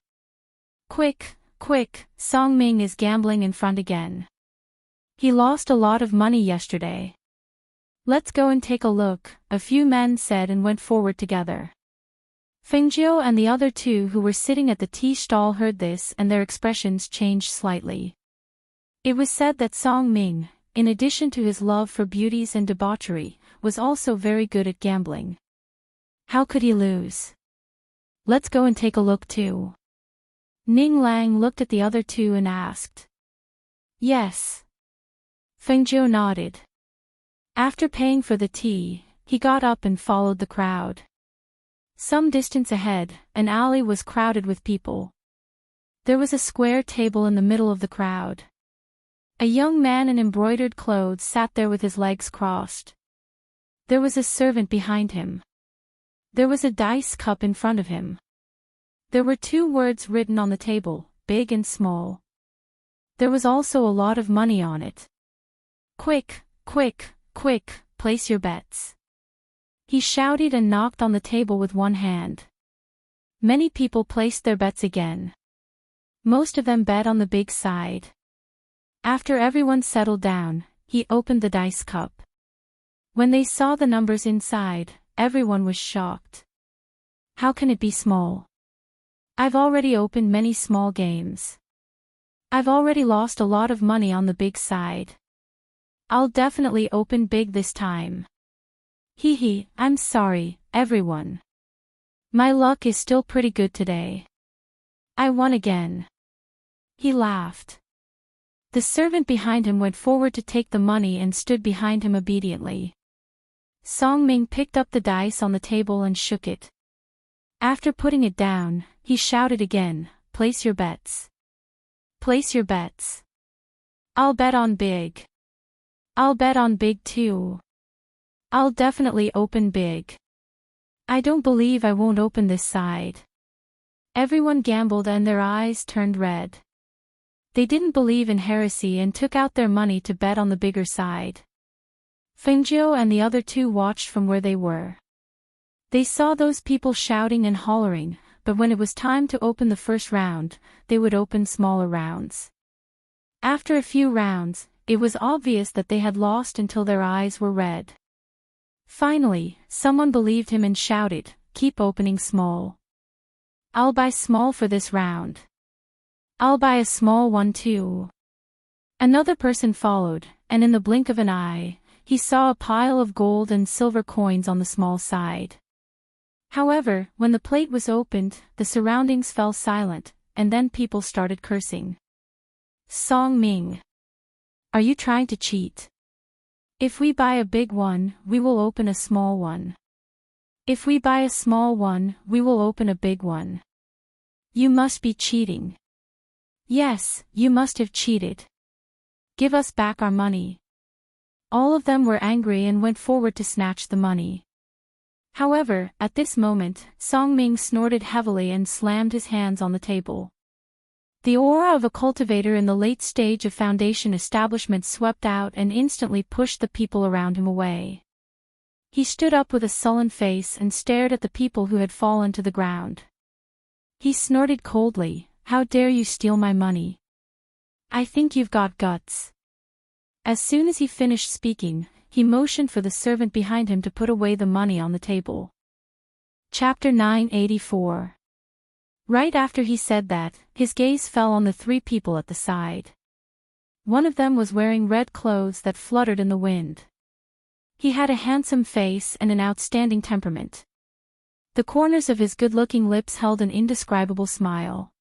[SPEAKER 1] Quick, Song Ming is gambling in front again. He lost a lot of money yesterday. Let's go and take a look, a few men said and went forward together. Feng Jiu and the other 2 who were sitting at the tea stall heard this and their expressions changed slightly. It was said that Song Ming, in addition to his love for beauties and debauchery, was also very good at gambling. How could he lose? Let's go and take a look too. Ning Lang looked at the other 2 and asked. Yes. Feng Jiu nodded. After paying for the tea, he got up and followed the crowd. Some distance ahead, an alley was crowded with people. There was a square table in the middle of the crowd. A young man in embroidered clothes sat there with his legs crossed. There was a servant behind him. There was a dice cup in front of him. There were 2 words written on the table, big and small. There was also a lot of money on it. Quick, place your bets. He shouted and knocked on the table with one hand. Many people placed their bets again. Most of them bet on the big side. After everyone settled down, he opened the dice cup. When they saw the numbers inside, everyone was shocked. How can it be small? I've already opened many small games. I've already lost a lot of money on the big side. I'll definitely open big this time. I'm sorry, everyone. My luck is still pretty good today. I won again. He laughed. The servant behind him went forward to take the money and stood behind him obediently. Song Ming picked up the dice on the table and shook it. After putting it down, he shouted again, place your bets. Place your bets. I'll bet on big. I'll bet on big too. I'll definitely open big. I don't believe I won't open this side. Everyone gambled and their eyes turned red. They didn't believe in heresy and took out their money to bet on the bigger side. Feng Jiu and the other 2 watched from where they were. They saw those people shouting and hollering, but when it was time to open the first round, they would open smaller rounds. After a few rounds, it was obvious that they had lost until their eyes were red. Finally, someone believed him and shouted, keep opening small. I'll buy small for this round. I'll buy a small one too. Another person followed, and in the blink of an eye, he saw a pile of gold and silver coins on the small side. However, when the plate was opened, the surroundings fell silent, and then people started cursing. Song Ming. Are you trying to cheat? If we buy a big one, we will open a small one. If we buy a small one, we will open a big one. You must be cheating. Yes, you must have cheated. Give us back our money. All of them were angry and went forward to snatch the money. However, at this moment, Song Ming snorted heavily and slammed his hands on the table. The aura of a cultivator in the late stage of foundation establishment swept out and instantly pushed the people around him away. He stood up with a sullen face and stared at the people who had fallen to the ground. He snorted coldly, "How dare you steal my money? I think you've got guts." As soon as he finished speaking, he motioned for the servant behind him to put away the money on the table. Chapter 984. Right after he said that, his gaze fell on the three people at the side. One of them was wearing red clothes that fluttered in the wind. He had a handsome face and an outstanding temperament. The corners of his good-looking lips held an indescribable smile.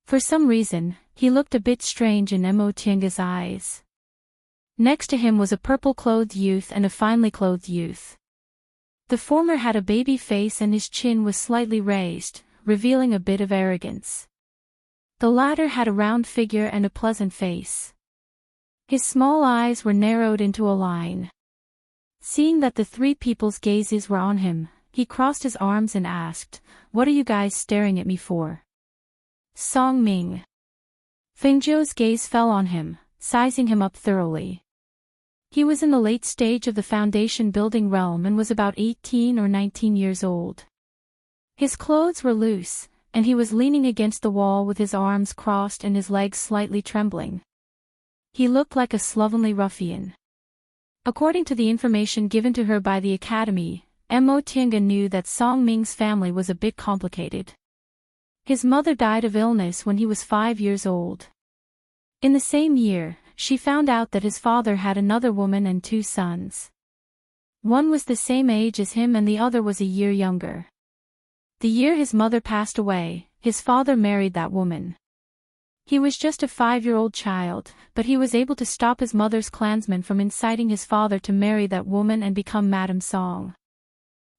[SPEAKER 1] For some reason, he looked a bit strange in Mo Tianga's eyes. Next to him was a purple-clothed youth and a finely clothed youth. The former had a baby face and his chin was slightly raised, revealing a bit of arrogance. The latter had a round figure and a pleasant face. His small eyes were narrowed into a line. Seeing that the three people's gazes were on him, he crossed his arms and asked, "What are you guys staring at me for?" Song Ming. Feng Zhou's gaze fell on him, sizing him up thoroughly. He was in the late stage of the foundation building realm and was about 18 or 19 years old. His clothes were loose, and he was leaning against the wall with his arms crossed and his legs slightly trembling. He looked like a slovenly ruffian. According to the information given to her by the academy, Mo Tianga knew that Song Ming's family was a bit complicated. His mother died of illness when he was 5 years old. In the same year, she found out that his father had another woman and 2 sons. One was the same age as him and the other was a year younger. The year his mother passed away, his father married that woman. He was just a 5-year-old child, but he was able to stop his mother's clansmen from inciting his father to marry that woman and become Madame Song.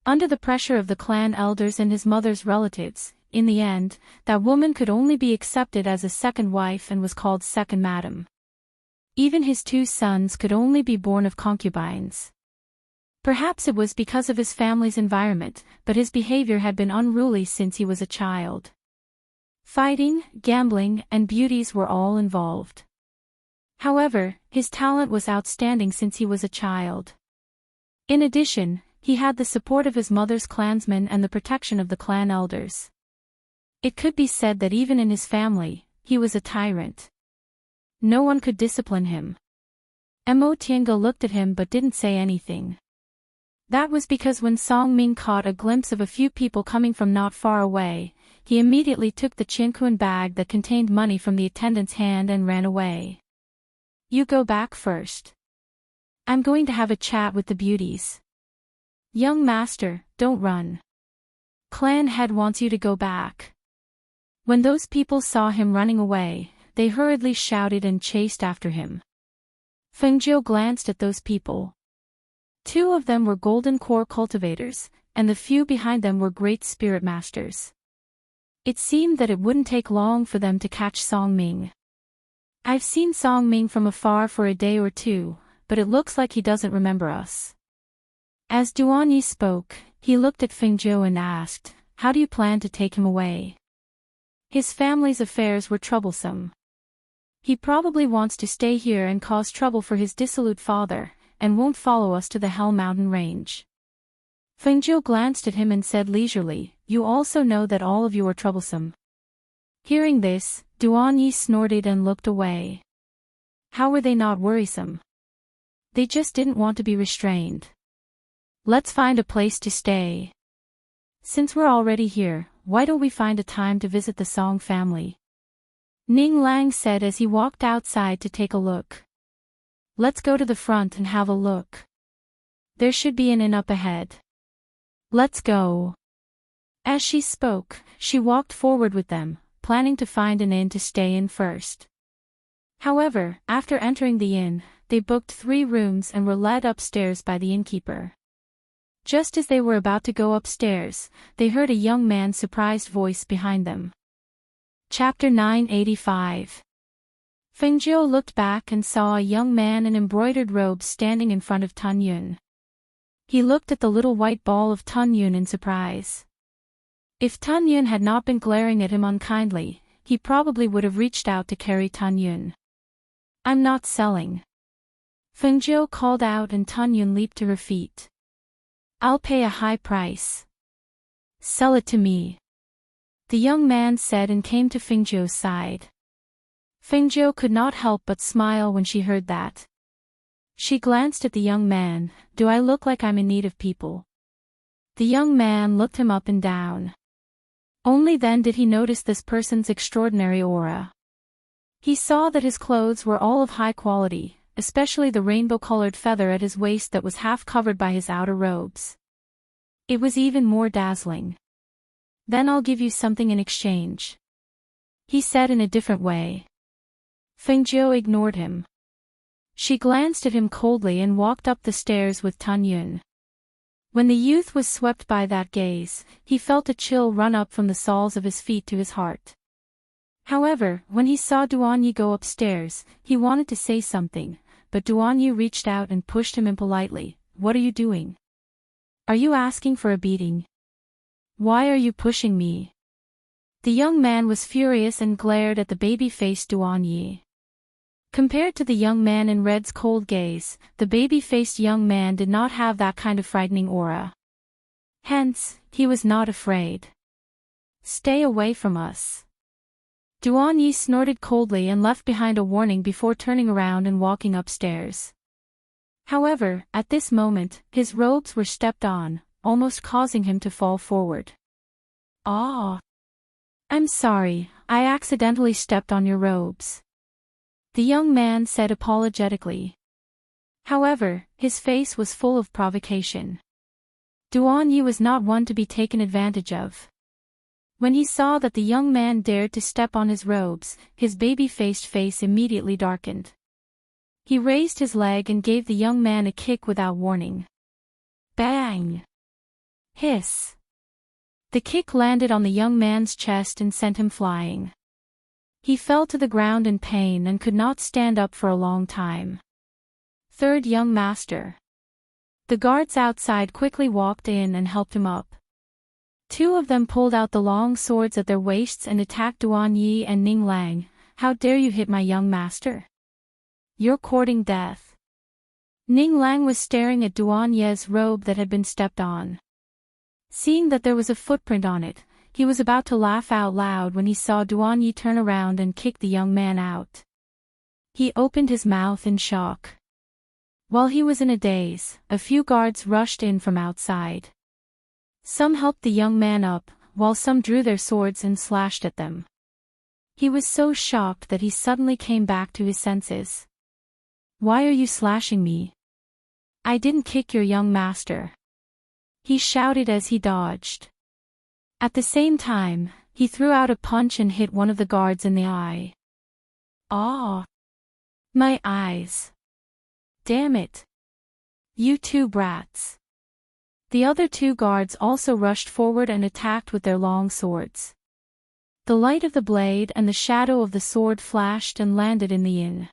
[SPEAKER 1] Under the pressure of the clan elders and his mother's relatives, in the end, that woman could only be accepted as a second wife and was called Second Madam. Even his 2 sons could only be born of concubines. Perhaps it was because of his family's environment, but his behavior had been unruly since he was a child. Fighting, gambling, and beauties were all involved. However, his talent was outstanding since he was a child. In addition, he had the support of his mother's clansmen and the protection of the clan elders. It could be said that even in his family, he was a tyrant. No one could discipline him. Mo Tianga looked at him but didn't say anything. That was because when Song Ming caught a glimpse of a few people coming from not far away, he immediately took the Qinquan bag that contained money from the attendant's hand and ran away. "You go back first. I'm going to have a chat with the beauties." "Young master, don't run. Clan head wants you to go back." When those people saw him running away, they hurriedly shouted and chased after him. Feng Zhou glanced at those people. 2 of them were golden core cultivators, and the few behind them were great spirit masters. It seemed that it wouldn't take long for them to catch Song Ming. "I've seen Song Ming from afar for a day or 2, but it looks like he doesn't remember us." As Duan Yi spoke, he looked at Feng Zhou and asked, "How do you plan to take him away?" "His family's affairs were troublesome. He probably wants to stay here and cause trouble for his dissolute father, and won't follow us to the Hell Mountain Range." Feng Zhou glanced at him and said leisurely, "You also know that all of you are troublesome." Hearing this, Duan Yi snorted and looked away. How were they not worrisome? They just didn't want to be restrained. "Let's find a place to stay. Since we're already here, why don't we find a time to visit the Song family?" Ning Lang said as he walked outside to take a look. "Let's go to the front and have a look. There should be an inn up ahead. Let's go." As she spoke, she walked forward with them, planning to find an inn to stay in first. However, after entering the inn, they booked 3 rooms and were led upstairs by the innkeeper. Just as they were about to go upstairs, they heard a young man's surprised voice behind them. Chapter 985. Fengjiu looked back and saw a young man in embroidered robes standing in front of Tun Yun. He looked at the little white ball of Tun Yun in surprise. If Tun Yun had not been glaring at him unkindly, he probably would have reached out to carry Tun Yun. "I'm not selling." Fengjiu called out and Tun Yun leaped to her feet. "I'll pay a high price." "Sell it to me," the young man said and came to Fengjiu's side. Fengjiu could not help but smile when she heard that. She glanced at the young man. "Do I look like I'm in need of people?" The young man looked him up and down. Only then did he notice this person's extraordinary aura. He saw that his clothes were all of high quality, especially the rainbow-colored feather at his waist that was half covered by his outer robes. It was even more dazzling. "Then I'll give you something in exchange," he said in a different way. Fengjiu ignored him. She glanced at him coldly and walked up the stairs with Tun Yun. When the youth was swept by that gaze, he felt a chill run up from the soles of his feet to his heart. However, when he saw Duan Yi go upstairs, he wanted to say something, but Duan Yi reached out and pushed him impolitely. "What are you doing? Are you asking for a beating? Why are you pushing me?" The young man was furious and glared at the baby-faced Duan Yi. Compared to the young man in red's cold gaze, the baby-faced young man did not have that kind of frightening aura. Hence, he was not afraid. "Stay away from us." Duan Yi snorted coldly and left behind a warning before turning around and walking upstairs. However, at this moment, his robes were stepped on, almost causing him to fall forward. "Ah! I'm sorry, I accidentally stepped on your robes," the young man said apologetically. However, his face was full of provocation. Duan Yi was not one to be taken advantage of. When he saw that the young man dared to step on his robes, his baby-faced face immediately darkened. He raised his leg and gave the young man a kick without warning. Bang! Hiss! The kick landed on the young man's chest and sent him flying. He fell to the ground in pain and could not stand up for a long time. Third young master. The guards outside quickly walked in and helped him up. Two of them pulled out the long swords at their waists and attacked Duan Yi and Ning Lang. "How dare you hit my young master? You're courting death." Ning Lang was staring at Duan Yi's robe that had been stepped on. Seeing that there was a footprint on it, he was about to laugh out loud when he saw Duan Yi turn around and kick the young man out. He opened his mouth in shock. While he was in a daze, a few guards rushed in from outside. Some helped the young man up, while some drew their swords and slashed at them. He was so shocked that he suddenly came back to his senses. "Why are you slashing me? I didn't kick your young master," he shouted as he dodged. At the same time, he threw out a punch and hit one of the guards in the eye. "Ah! My eyes! Damn it! You two brats!" The other two guards also rushed forward and attacked with their long swords. The light of the blade and the shadow of the sword flashed and landed in the inn.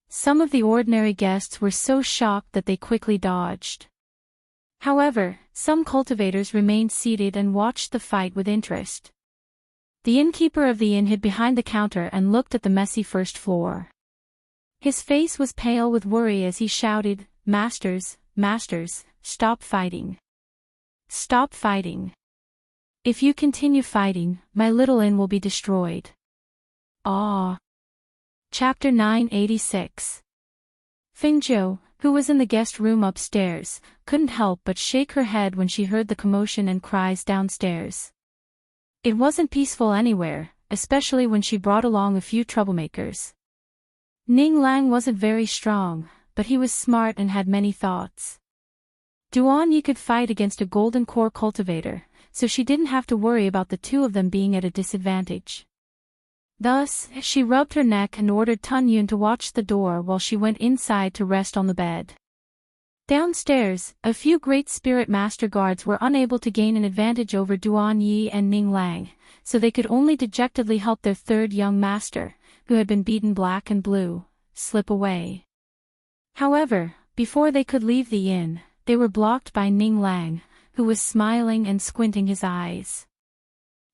[SPEAKER 1] Some of the ordinary guests were so shocked that they quickly dodged. However, some cultivators remained seated and watched the fight with interest. The innkeeper of the inn hid behind the counter and looked at the messy first floor. His face was pale with worry as he shouted, "Masters, masters, stop fighting. Stop fighting. If you continue fighting, my little inn will be destroyed." Ah! Chapter 986. Fengjiu, who was in the guest room upstairs, couldn't help but shake her head when she heard the commotion and cries downstairs. It wasn't peaceful anywhere, especially when she brought along a few troublemakers. Ning Lang wasn't very strong, but he was smart and had many thoughts. Duan Yi could fight against a golden core cultivator, so she didn't have to worry about the two of them being at a disadvantage. Thus, she rubbed her neck and ordered Tun Yun to watch the door while she went inside to rest on the bed. Downstairs, a few great spirit master guards were unable to gain an advantage over Duan Yi and Ning Lang, so they could only dejectedly help their third young master, who had been beaten black and blue, slip away. However, before they could leave the inn, they were blocked by Ning Lang, who was smiling and squinting his eyes.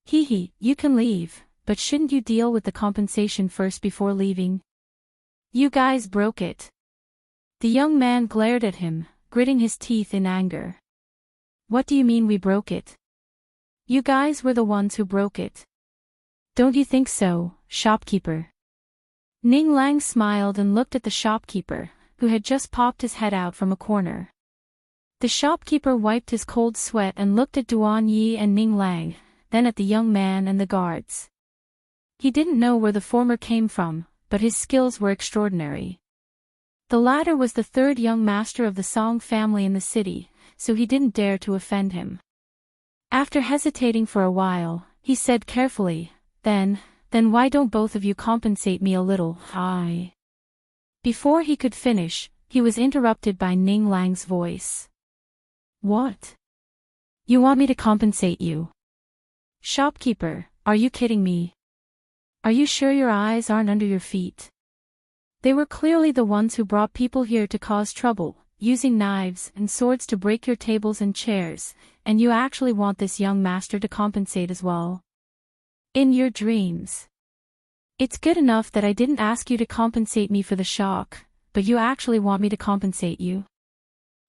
[SPEAKER 1] "Hee, you can leave, but shouldn't you deal with the compensation first before leaving? You guys broke it." The young man glared at him, gritting his teeth in anger. "What do you mean we broke it? You guys were the ones who broke it. Don't you think so, shopkeeper?" Ning Lang smiled and looked at the shopkeeper, who had just popped his head out from a corner. The shopkeeper wiped his cold sweat and looked at Duan Yi and Ning Lang, then at the young man and the guards. He didn't know where the former came from, but his skills were extraordinary. The latter was the third young master of the Song family in the city, so he didn't dare to offend him. After hesitating for a while, he said carefully, Then why don't both of you compensate me a little, aye?" Before he could finish, he was interrupted by Ning Lang's voice. "What? You want me to compensate you? Shopkeeper, are you kidding me? Are you sure your eyes aren't under your feet? They were clearly the ones who brought people here to cause trouble, using knives and swords to break your tables and chairs, and you actually want this young master to compensate as well? In your dreams. It's good enough that I didn't ask you to compensate me for the shock, but you actually want me to compensate you?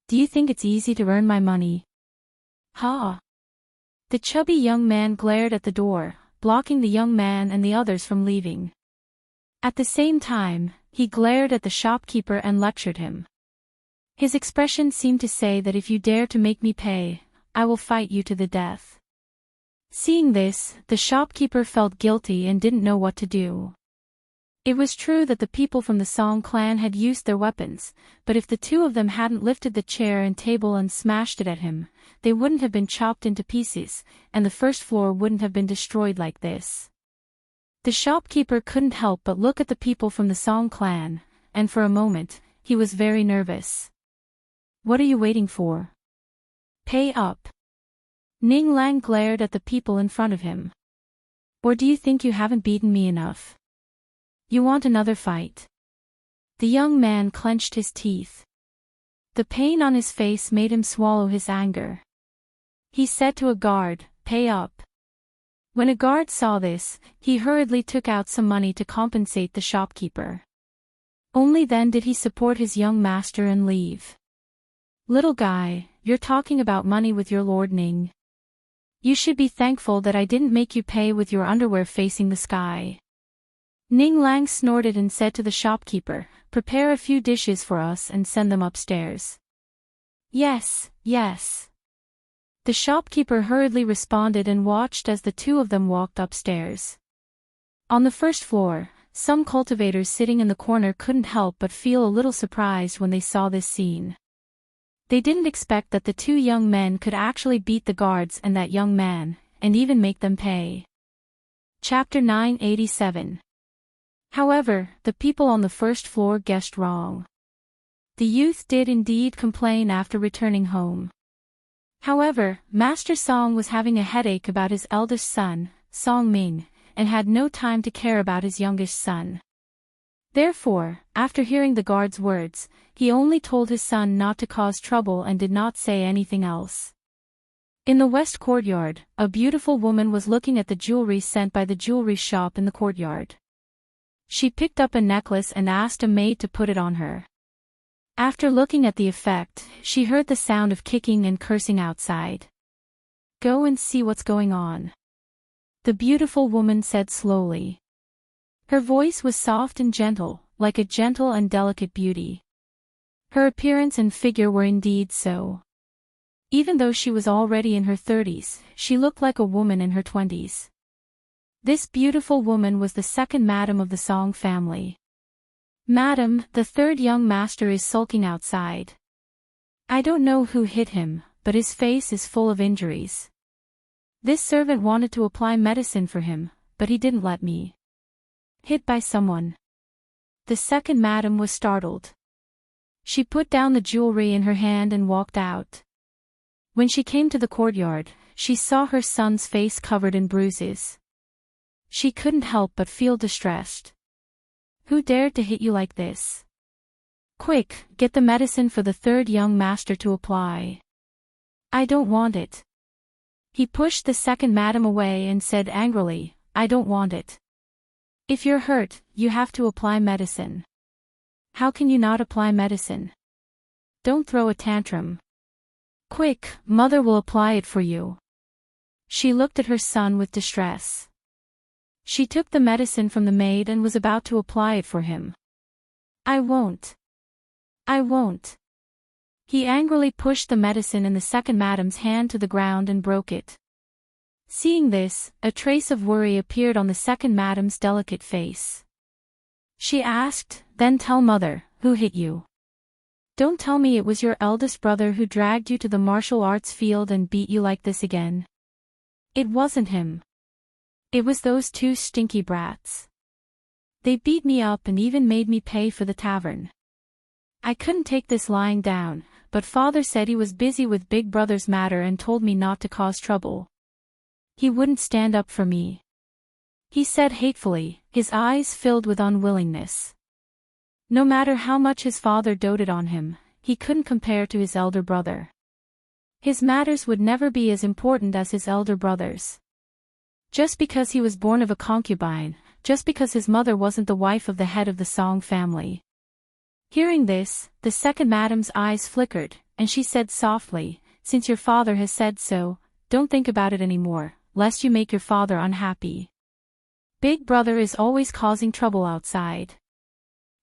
[SPEAKER 1] Do you think it's easy to earn my money? Ha!" The chubby young man glared at the door, blocking the young man and the others from leaving. At the same time, he glared at the shopkeeper and lectured him. His expression seemed to say that if you dare to make me pay, I will fight you to the death. Seeing this, the shopkeeper felt guilty and didn't know what to do. It was true that the people from the Song clan had used their weapons, but if the two of them hadn't lifted the chair and table and smashed it at him, they wouldn't have been chopped into pieces, and the first floor wouldn't have been destroyed like this. The shopkeeper couldn't help but look at the people from the Song clan, and for a moment, he was very nervous. "What are you waiting for? Pay up." Ning Lang glared at the people in front of him. "Or do you think you haven't beaten me enough? You want another fight?" The young man clenched his teeth. The pain on his face made him swallow his anger. He said to a guard, "Pay up." When a guard saw this, he hurriedly took out some money to compensate the shopkeeper. Only then did he support his young master and leave. "Little guy, you're talking about money with your Lord Ning. You should be thankful that I didn't make you pay with your underwear facing the sky." Ning Lang snorted and said to the shopkeeper, "Prepare a few dishes for us and send them upstairs." "Yes, yes." The shopkeeper hurriedly responded and watched as the two of them walked upstairs. On the first floor, some cultivators sitting in the corner couldn't help but feel a little surprised when they saw this scene. They didn't expect that the two young men could actually beat the guards and that young man, and even make them pay. Chapter 987. However, the people on the first floor guessed wrong. The youth did indeed complain after returning home. However, Master Song was having a headache about his eldest son, Song Ming, and had no time to care about his youngest son. Therefore, after hearing the guard's words, he only told his son not to cause trouble and did not say anything else. In the west courtyard, a beautiful woman was looking at the jewelry sent by the jewelry shop in the courtyard. She picked up a necklace and asked a maid to put it on her. After looking at the effect, she heard the sound of kicking and cursing outside. "Go and see what's going on," the beautiful woman said slowly. Her voice was soft and gentle, like a gentle and delicate beauty. Her appearance and figure were indeed so. Even though she was already in her 30s, she looked like a woman in her 20s. This beautiful woman was the second madam of the Song family. "Madam, the third young master is sulking outside. I don't know who hit him, but his face is full of injuries. This servant wanted to apply medicine for him, but he didn't let me." "Hit by someone?" The second madam was startled. She put down the jewelry in her hand and walked out. When she came to the courtyard, she saw her son's face covered in bruises. She couldn't help but feel distressed. Who dared to hit you like this? Quick, get the medicine for the third young master to apply. I don't want it. He pushed the second madam away and said angrily, I don't want it. If you're hurt, you have to apply medicine. How can you not apply medicine? Don't throw a tantrum. Quick, mother will apply it for you. She looked at her son with distress. She took the medicine from the maid and was about to apply it for him. I won't. I won't. He angrily pushed the medicine in the second madam's hand to the ground and broke it. Seeing this, a trace of worry appeared on the second madam's delicate face. She asked, then tell mother, who hit you? Don't tell me it was your eldest brother who dragged you to the martial arts field and beat you like this again. It wasn't him. It was those two stinky brats. They beat me up and even made me pay for the tavern. I couldn't take this lying down, but father said he was busy with big brother's matter and told me not to cause trouble. He wouldn't stand up for me. He said hatefully, his eyes filled with unwillingness. No matter how much his father doted on him, he couldn't compare to his elder brother. His matters would never be as important as his elder brother's. Just because he was born of a concubine, just because his mother wasn't the wife of the head of the Song family. Hearing this, the second madam's eyes flickered, and she said softly, since your father has said so, don't think about it anymore, lest you make your father unhappy. Big brother is always causing trouble outside.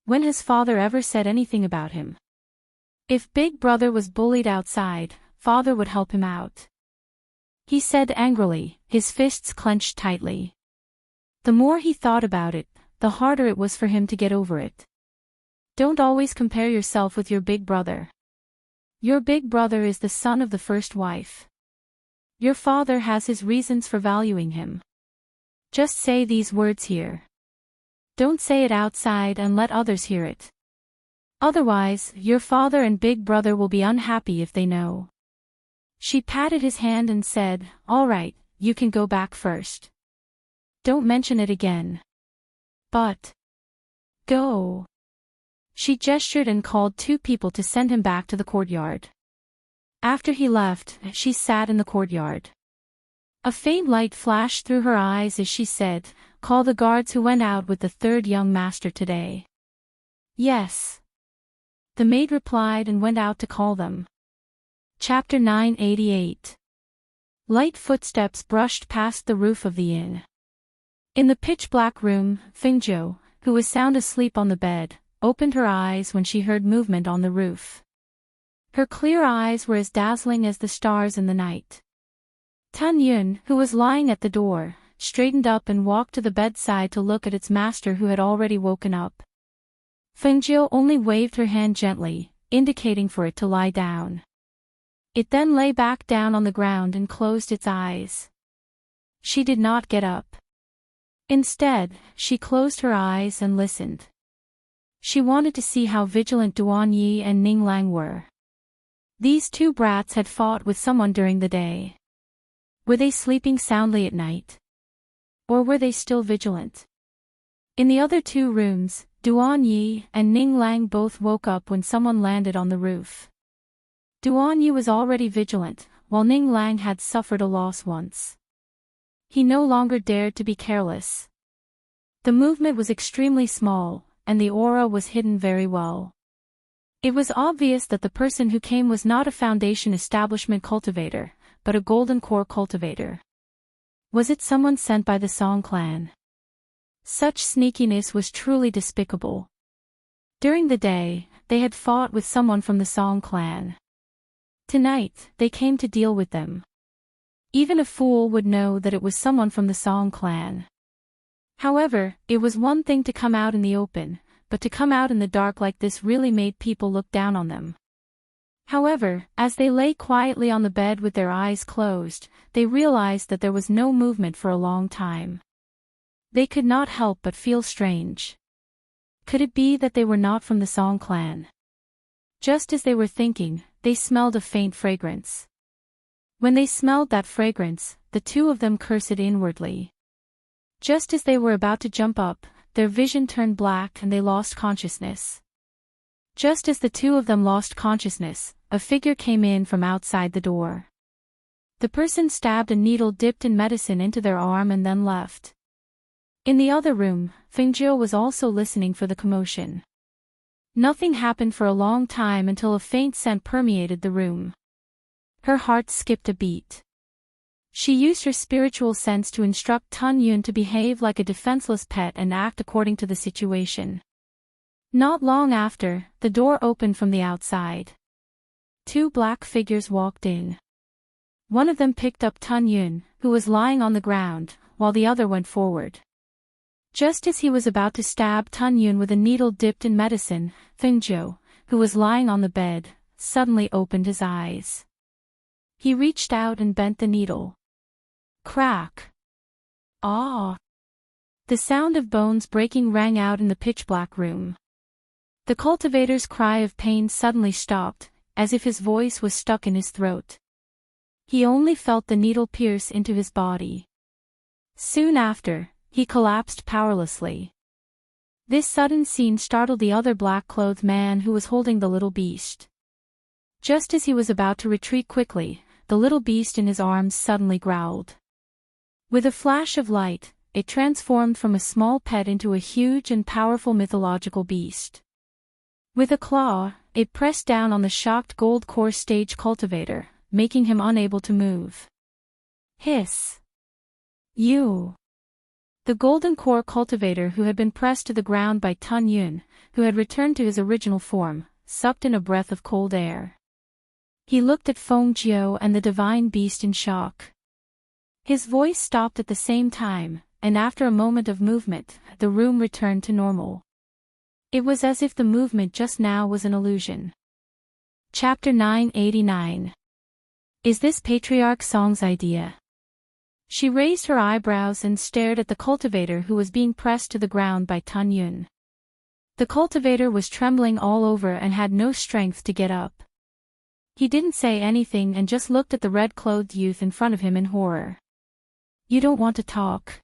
[SPEAKER 1] When has father ever said anything about him? If big brother was bullied outside, father would help him out. He said angrily, his fists clenched tightly. The more he thought about it, the harder it was for him to get over it. Don't always compare yourself with your big brother. Your big brother is the son of the first wife. Your father has his reasons for valuing him. Just say these words here. Don't say it outside and let others hear it. Otherwise, your father and big brother will be unhappy if they know. She patted his hand and said, all right, you can go back first. Don't mention it again. But go. She gestured and called two people to send him back to the courtyard. After he left, she sat in the courtyard. A faint light flashed through her eyes as she said, call the guards who went out with the third young master today. Yes. The maid replied and went out to call them. Chapter 988. Light footsteps brushed past the roof of the inn. In the pitch-black room, Fingzhou, who was sound asleep on the bed, opened her eyes when she heard movement on the roof. Her clear eyes were as dazzling as the stars in the night. Tan Yun, who was lying at the door, straightened up and walked to the bedside to look at its master who had already woken up. Fengjiu only waved her hand gently, indicating for it to lie down. It then lay back down on the ground and closed its eyes. She did not get up. Instead, she closed her eyes and listened. She wanted to see how vigilant Duan Yi and Ning Lang were. These two brats had fought with someone during the day. Were they sleeping soundly at night? Or were they still vigilant? In the other two rooms, Duan Yi and Ning Lang both woke up when someone landed on the roof. Duan Yi was already vigilant, while Ning Lang had suffered a loss once. He no longer dared to be careless. The movement was extremely small, and the aura was hidden very well. It was obvious that the person who came was not a Foundation establishment cultivator, but a Golden Core cultivator. Was it someone sent by the Song clan? Such sneakiness was truly despicable. During the day, they had fought with someone from the Song clan. Tonight, they came to deal with them. Even a fool would know that it was someone from the Song clan. However, it was one thing to come out in the open, but to come out in the dark like this really made people look down on them. However, as they lay quietly on the bed with their eyes closed, they realized that there was no movement for a long time. They could not help but feel strange. Could it be that they were not from the Song clan? Just as they were thinking, they smelled a faint fragrance. When they smelled that fragrance, the two of them cursed inwardly. Just as they were about to jump up, their vision turned black and they lost consciousness. Just as the two of them lost consciousness, a figure came in from outside the door. The person stabbed a needle dipped in medicine into their arm and then left. In the other room, Fengjiu was also listening for the commotion. Nothing happened for a long time until a faint scent permeated the room. Her heart skipped a beat. She used her spiritual sense to instruct Tun Yun to behave like a defenseless pet and act according to the situation. Not long after, the door opened from the outside. Two black figures walked in. One of them picked up Tun Yun, who was lying on the ground, while the other went forward. Just as he was about to stab Tun Yun with a needle dipped in medicine, Fengjiu, who was lying on the bed, suddenly opened his eyes. He reached out and bent the needle. Crack! Ah! The sound of bones breaking rang out in the pitch-black room. The cultivator's cry of pain suddenly stopped, as if his voice was stuck in his throat. He only felt the needle pierce into his body. Soon after, he collapsed powerlessly. This sudden scene startled the other black-clothed man who was holding the little beast. Just as he was about to retreat quickly, the little beast in his arms suddenly growled. With a flash of light, it transformed from a small pet into a huge and powerful mythological beast. With a claw, it pressed down on the shocked gold core stage cultivator, making him unable to move. Hiss! You! The golden core cultivator who had been pressed to the ground by Tun Yun, who had returned to his original form, sucked in a breath of cold air. He looked at Fengjiu and the divine beast in shock. His voice stopped at the same time, and after a moment of movement, the room returned to normal. It was as if the movement just now was an illusion. Chapter 989. Is this Patriarch Song's idea? She raised her eyebrows and stared at the cultivator who was being pressed to the ground by Tun Yun. The cultivator was trembling all over and had no strength to get up. He didn't say anything and just looked at the red-clothed youth in front of him in horror. You don't want to talk?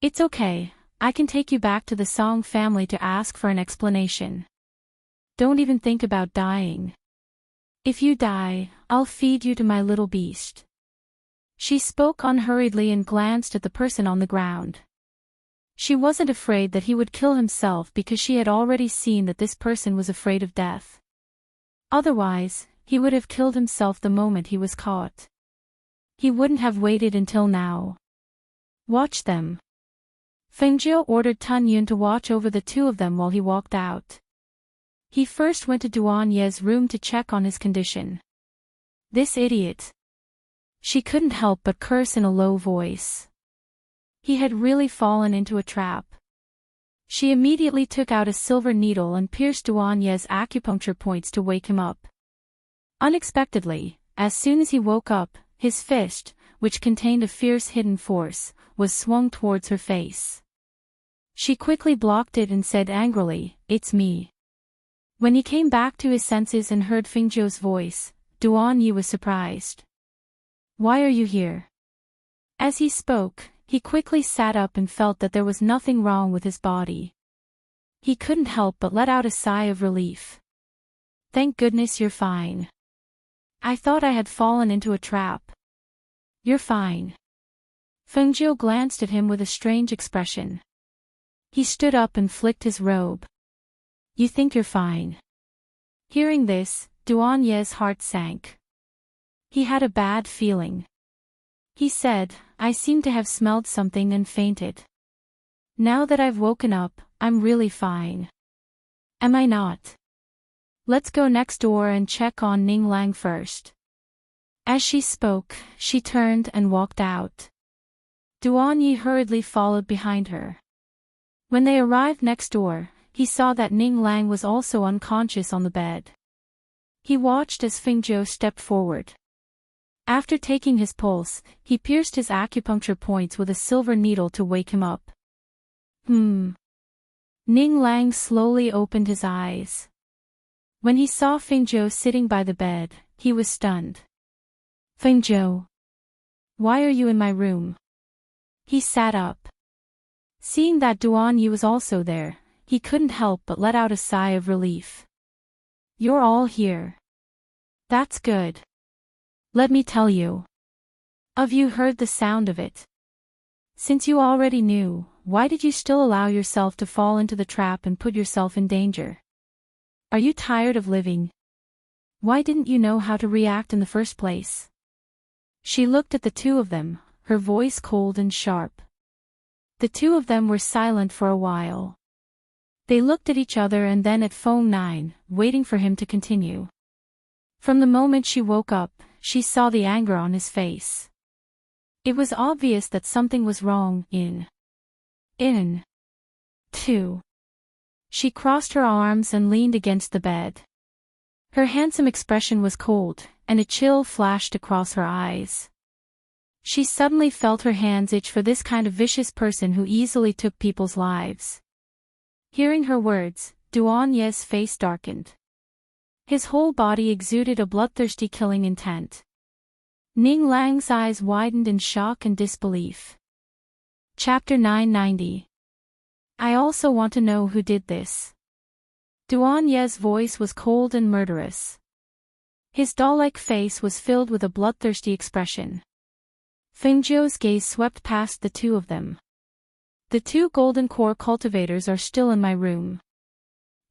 [SPEAKER 1] It's okay, I can take you back to the Song family to ask for an explanation. Don't even think about dying. If you die, I'll feed you to my little beast. She spoke unhurriedly and glanced at the person on the ground. She wasn't afraid that he would kill himself because she had already seen that this person was afraid of death. Otherwise, he would have killed himself the moment he was caught. He wouldn't have waited until now. Watch them. Fengjiu ordered Tun Yun to watch over the two of them while he walked out. He first went to Duan Ye's room to check on his condition. This idiot. She couldn't help but curse in a low voice. He had really fallen into a trap. She immediately took out a silver needle and pierced Duan Ye's acupuncture points to wake him up. Unexpectedly, as soon as he woke up, his fist, which contained a fierce hidden force, was swung towards her face. She quickly blocked it and said angrily, "It's me." When he came back to his senses and heard Fengjiu's voice, Duan Ye was surprised. Why are you here? As he spoke, he quickly sat up and felt that there was nothing wrong with his body. He couldn't help but let out a sigh of relief. Thank goodness you're fine. I thought I had fallen into a trap. You're fine. Fengjiu glanced at him with a strange expression. He stood up and flicked his robe. You think you're fine? Hearing this, Duan Ye's heart sank. He had a bad feeling. He said, I seem to have smelled something and fainted. Now that I've woken up, I'm really fine. Am I not? Let's go next door and check on Ning Lang first. As she spoke, she turned and walked out. Duan Ye hurriedly followed behind her. When they arrived next door, he saw that Ning Lang was also unconscious on the bed. He watched as Fengjiu stepped forward. After taking his pulse, he pierced his acupuncture points with a silver needle to wake him up. Ning Lang slowly opened his eyes. When he saw Fingzhou sitting by the bed, he was stunned. Fingzhou. Why are you in my room? He sat up. Seeing that Duan Yi was also there, he couldn't help but let out a sigh of relief. You're all here. That's good. Let me tell you. Have you heard the sound of it? Since you already knew, why did you still allow yourself to fall into the trap and put yourself in danger? Are you tired of living? Why didn't you know how to react in the first place? She looked at the two of them, her voice cold and sharp. The two of them were silent for a while. They looked at each other and then at Feng Nine, waiting for him to continue. From the moment she woke up, she saw the anger on his face. It was obvious that something was wrong. Two. She crossed her arms and leaned against the bed. Her handsome expression was cold, and a chill flashed across her eyes. She suddenly felt her hands itch for this kind of vicious person who easily took people's lives. Hearing her words, Duan Ye's face darkened. His whole body exuded a bloodthirsty killing intent. Ning Lang's eyes widened in shock and disbelief. Chapter 990. I also want to know who did this. Duan Ye's voice was cold and murderous. His doll-like face was filled with a bloodthirsty expression. Fingzhou's gaze swept past the two of them. The two golden core cultivators are still in my room.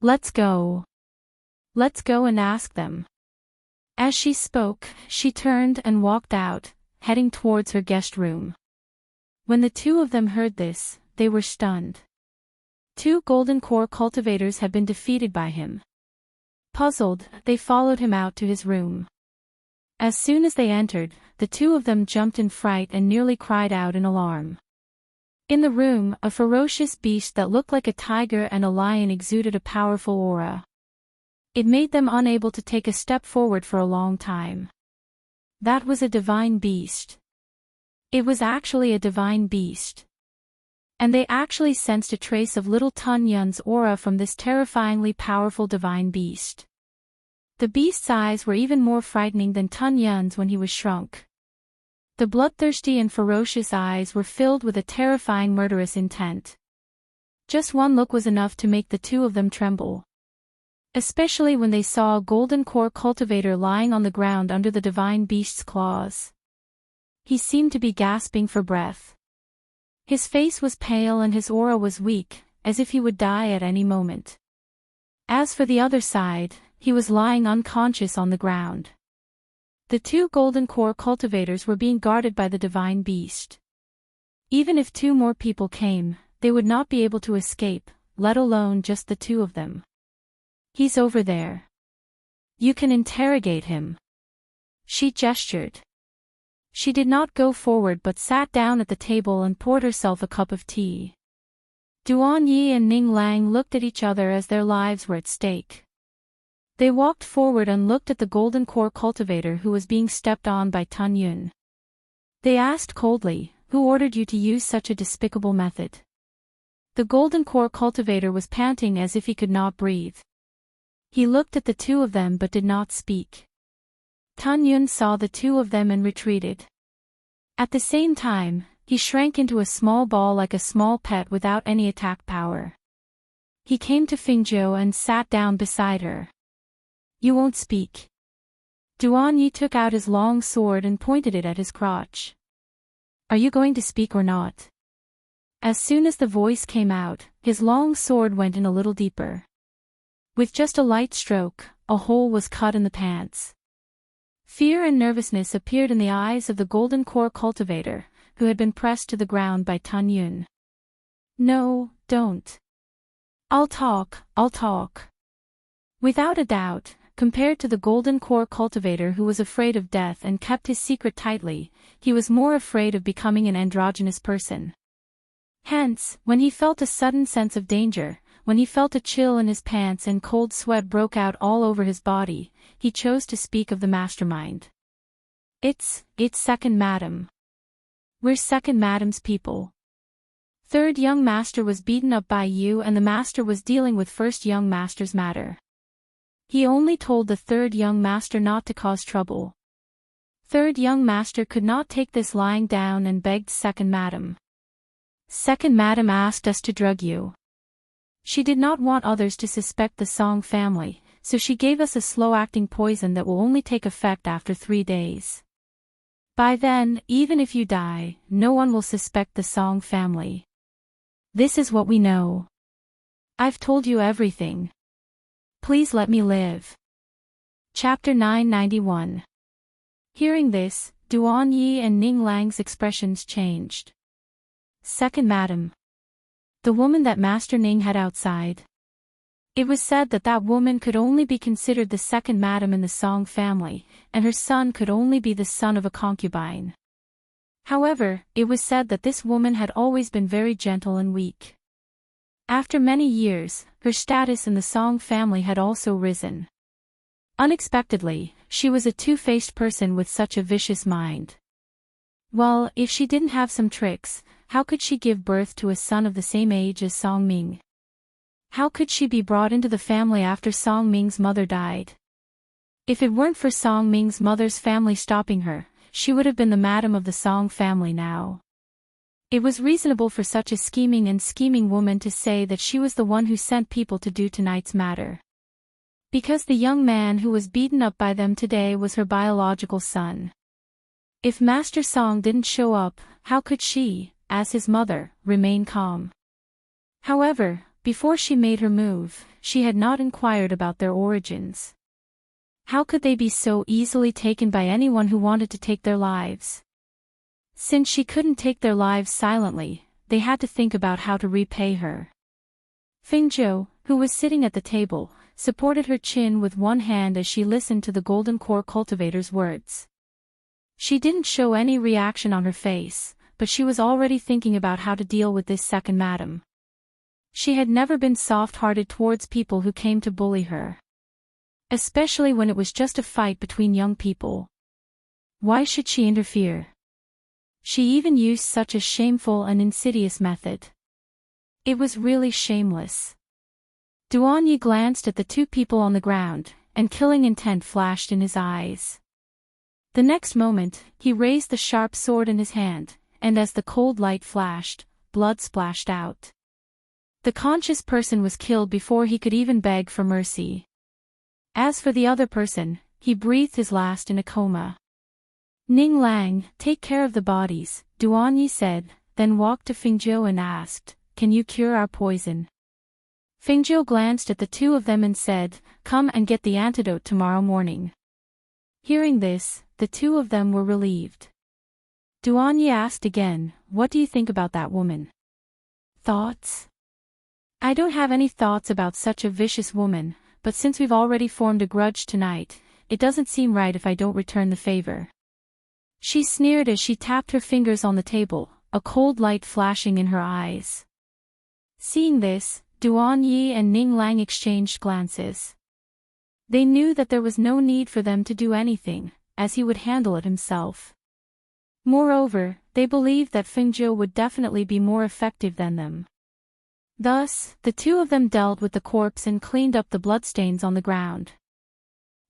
[SPEAKER 1] Let's go. Let's go and ask them. As she spoke, she turned and walked out, heading towards her guest room. When the two of them heard this, they were stunned. Two golden core cultivators had been defeated by him. Puzzled, they followed him out to his room. As soon as they entered, the two of them jumped in fright and nearly cried out in alarm. In the room, a ferocious beast that looked like a tiger and a lion exuded a powerful aura. It made them unable to take a step forward for a long time. That was a divine beast. It was actually a divine beast. And they actually sensed a trace of little Tun Yun's aura from this terrifyingly powerful divine beast. The beast's eyes were even more frightening than Tun Yun's when he was shrunk. The bloodthirsty and ferocious eyes were filled with a terrifying murderous intent. Just one look was enough to make the two of them tremble. Especially when they saw a golden core cultivator lying on the ground under the divine beast's claws. He seemed to be gasping for breath. His face was pale and his aura was weak, as if he would die at any moment. As for the other side, he was lying unconscious on the ground. The two golden core cultivators were being guarded by the divine beast. Even if two more people came, they would not be able to escape, let alone just the two of them. He's over there. You can interrogate him. She gestured. She did not go forward but sat down at the table and poured herself a cup of tea. Duan Yi and Ning Lang looked at each other as their lives were at stake. They walked forward and looked at the golden core cultivator who was being stepped on by Tun Yun. They asked coldly, "Who ordered you to use such a despicable method?" The golden core cultivator was panting as if he could not breathe. He looked at the two of them but did not speak. Tun Yun saw the two of them and retreated. At the same time, he shrank into a small ball like a small pet without any attack power. He came to Fingzhou and sat down beside her. You won't speak. Duan Yi took out his long sword and pointed it at his crotch. Are you going to speak or not? As soon as the voice came out, his long sword went in a little deeper. With just a light stroke, a hole was cut in the pants. Fear and nervousness appeared in the eyes of the golden core cultivator, who had been pressed to the ground by Tun Yun. No, don't. I'll talk. Without a doubt, compared to the golden core cultivator who was afraid of death and kept his secret tightly, he was more afraid of becoming an androgynous person. Hence, when he felt a sudden sense of danger, when he felt a chill in his pants and cold sweat broke out all over his body, he chose to speak of the mastermind. It's second madam. We're second madam's people. Third young master was beaten up by you and the master was dealing with first young master's matter. He only told the third young master not to cause trouble. Third young master could not take this lying down and begged second madam. Second madam asked us to drug you. She did not want others to suspect the Song family, so she gave us a slow-acting poison that will only take effect after 3 days. By then, even if you die, no one will suspect the Song family. This is what we know. I've told you everything. Please let me live. Chapter 991. Hearing this, Duan Yi and Ning Lang's expressions changed. Second madam. The woman that Master Ning had outside. It was said that that woman could only be considered the second madam in the Song family, and her son could only be the son of a concubine. However, it was said that this woman had always been very gentle and weak. After many years, her status in the Song family had also risen. Unexpectedly, she was a two-faced person with such a vicious mind. Well, if she didn't have some tricks, how could she give birth to a son of the same age as Song Ming? How could she be brought into the family after Song Ming's mother died? If it weren't for Song Ming's mother's family stopping her, she would have been the madam of the Song family now. It was reasonable for such a scheming woman to say that she was the one who sent people to do tonight's matter. Because the young man who was beaten up by them today was her biological son. If Master Song didn't show up, how could she, as his mother, remain calm? However, before she made her move, she had not inquired about their origins. How could they be so easily taken by anyone who wanted to take their lives? Since she couldn't take their lives silently, they had to think about how to repay her. Fingzhou, who was sitting at the table, supported her chin with one hand as she listened to the Golden Core cultivator's words. She didn't show any reaction on her face, but she was already thinking about how to deal with this second madam. She had never been soft-hearted towards people who came to bully her. Especially when it was just a fight between young people. Why should she interfere? She even used such a shameful and insidious method. It was really shameless. Duan Yi glanced at the two people on the ground, and killing intent flashed in his eyes. The next moment, he raised the sharp sword in his hand, and as the cold light flashed, blood splashed out. The conscious person was killed before he could even beg for mercy. As for the other person, he breathed his last in a coma. Ning Lang, take care of the bodies, Duan Yi said, then walked to Fingzhou and asked, can you cure our poison? Fingzhou glanced at the two of them and said, come and get the antidote tomorrow morning. Hearing this, the two of them were relieved. Duan Yi asked again, what do you think about that woman? Thoughts? I don't have any thoughts about such a vicious woman, but since we've already formed a grudge tonight, it doesn't seem right if I don't return the favor. She sneered as she tapped her fingers on the table, a cold light flashing in her eyes. Seeing this, Duan Yi and Ning Lang exchanged glances. They knew that there was no need for them to do anything, as he would handle it himself. Moreover, they believed that Fingzhou would definitely be more effective than them. Thus, the two of them dealt with the corpse and cleaned up the bloodstains on the ground.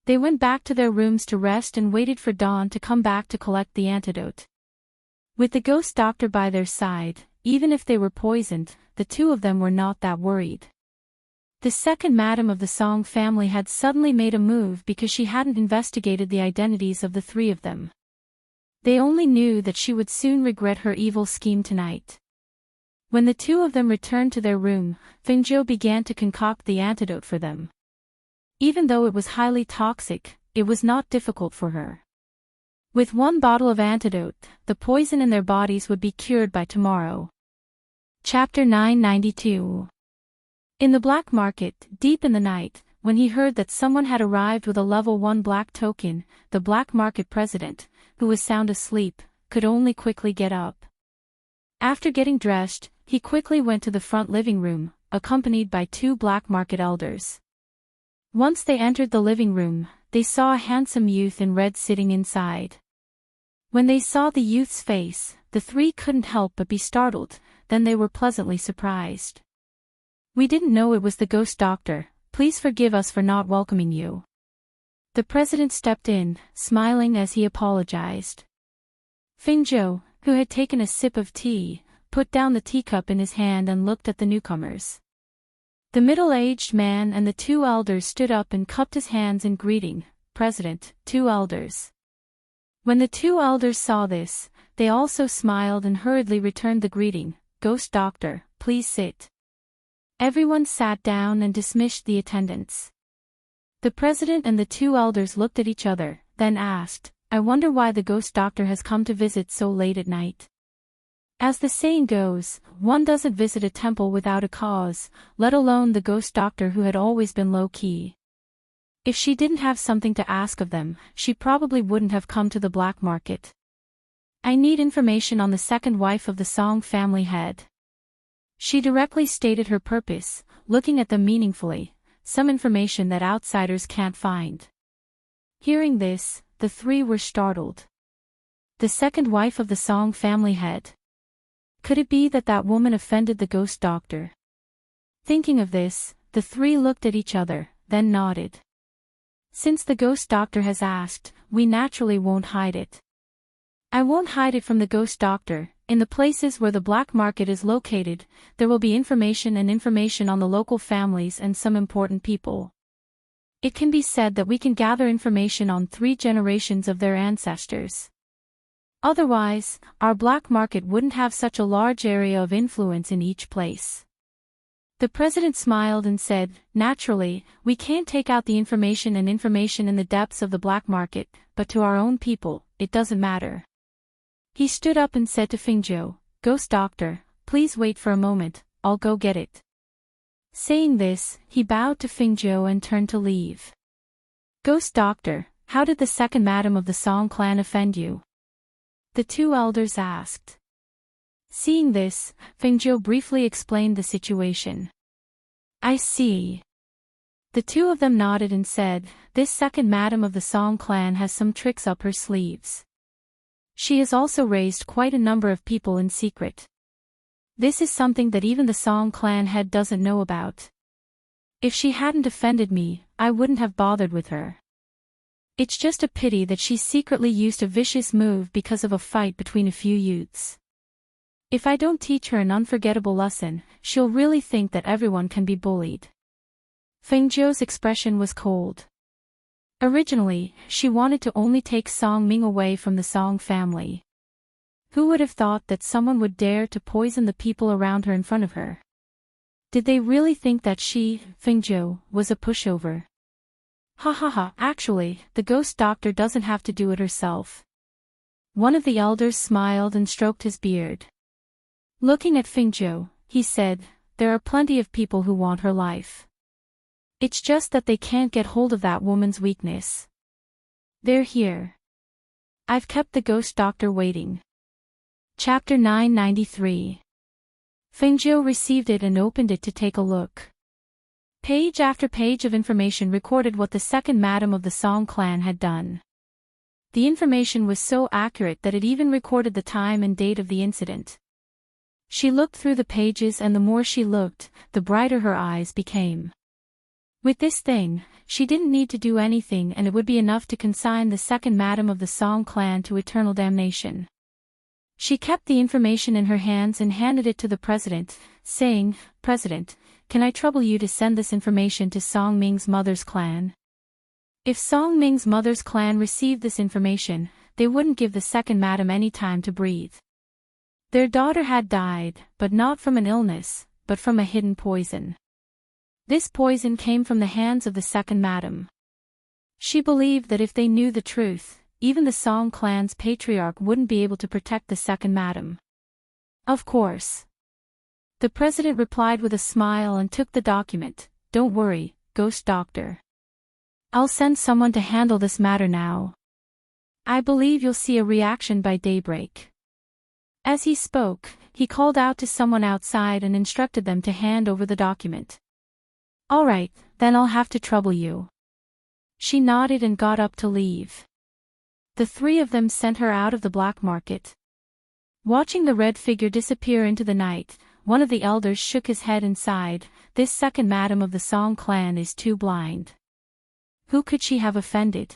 [SPEAKER 1] They went back to their rooms to rest and waited for dawn to come back to collect the antidote. With the ghost doctor by their side, even if they were poisoned, the two of them were not that worried. The second madam of the Song family had suddenly made a move because she hadn't investigated the identities of the three of them. They only knew that she would soon regret her evil scheme tonight. When the two of them returned to their room, Fingzhou began to concoct the antidote for them. Even though it was highly toxic, it was not difficult for her. With one bottle of antidote, the poison in their bodies would be cured by tomorrow. Chapter 992. In the black market, deep in the night, when he heard that someone had arrived with a level 1 black token, the black market president, who was sound asleep, could only quickly get up. After getting dressed, he quickly went to the front living room, accompanied by two black market elders. Once they entered the living room, they saw a handsome youth in red sitting inside. When they saw the youth's face, the three couldn't help but be startled, then they were pleasantly surprised. We didn't know it was the ghost doctor, please forgive us for not welcoming you." The president stepped in, smiling as he apologized. Fingzhou, who had taken a sip of tea, put down the teacup in his hand and looked at the newcomers. The middle-aged man and the two elders stood up and cupped his hands in greeting. "President, two elders." When the two elders saw this, they also smiled and hurriedly returned the greeting. "Ghost Doctor, please sit." Everyone sat down and dismissed the attendants. The president and the two elders looked at each other, then asked, "I wonder why the ghost doctor has come to visit so late at night." As the saying goes, one doesn't visit a temple without a cause, let alone the ghost doctor who had always been low-key. If she didn't have something to ask of them, she probably wouldn't have come to the black market. "I need information on the second wife of the Song family head." She directly stated her purpose, looking at them meaningfully, some information that outsiders can't find. Hearing this, the three were startled. The second wife of the Song family head. Could it be that that woman offended the ghost doctor? Thinking of this, the three looked at each other, then nodded. "Since the ghost doctor has asked, we naturally won't hide it." "I won't hide it from the ghost doctor. In the places where the black market is located, there will be information on the local families and some important people. It can be said that we can gather information on 3 generations of their ancestors. Otherwise, our black market wouldn't have such a large area of influence in each place." The president smiled and said, "Naturally, we can't take out the information in the depths of the black market, but to our own people, it doesn't matter." He stood up and said to Fingzhou, "Ghost Doctor, please wait for a moment, I'll go get it." Saying this, he bowed to Fingzhou and turned to leave. "Ghost Doctor, how did the second madam of the Song clan offend you?" the two elders asked. Seeing this, Fingzhou briefly explained the situation. "I see." The two of them nodded and said, "This second madam of the Song clan has some tricks up her sleeves. She has also raised quite a number of people in secret. This is something that even the Song clan head doesn't know about. If she hadn't offended me, I wouldn't have bothered with her. It's just a pity that she secretly used a vicious move because of a fight between a few youths. If I don't teach her an unforgettable lesson, she'll really think that everyone can be bullied." Fengzhou's expression was cold. Originally, she wanted to only take Song Ming away from the Song family. Who would have thought that someone would dare to poison the people around her in front of her? Did they really think that she, Fengzhou, was a pushover? Ha ha ha, actually, the ghost doctor doesn't have to do it herself. One of the elders smiled and stroked his beard. Looking at Fengzhou, he said, "There are plenty of people who want her life. It's just that they can't get hold of that woman's weakness. They're here. I've kept the ghost doctor waiting." Chapter 993. Fengzhou received it and opened it to take a look. Page after page of information recorded what the second madam of the Song clan had done. The information was so accurate that it even recorded the time and date of the incident. She looked through the pages, and the more she looked, the brighter her eyes became. With this thing, she didn't need to do anything, and it would be enough to consign the second madam of the Song clan to eternal damnation. She kept the information in her hands and handed it to the president, saying, "President, can I trouble you to send this information to Song Ming's mother's clan?" If Song Ming's mother's clan received this information, they wouldn't give the second madam any time to breathe. Their daughter had died, but not from an illness, but from a hidden poison. This poison came from the hands of the second madam. She believed that if they knew the truth, even the Song clan's patriarch wouldn't be able to protect the second madam. "Of course." The president replied with a smile and took the document. "Don't worry, ghost doctor. I'll send someone to handle this matter now. I believe you'll see a reaction by daybreak." As he spoke, he called out to someone outside and instructed them to hand over the document. "All right, then I'll have to trouble you." She nodded and got up to leave. The three of them sent her out of the black market. Watching the red figure disappear into the night, one of the elders shook his head and sighed. This second madam of the Song clan is too blind. Who could she have offended?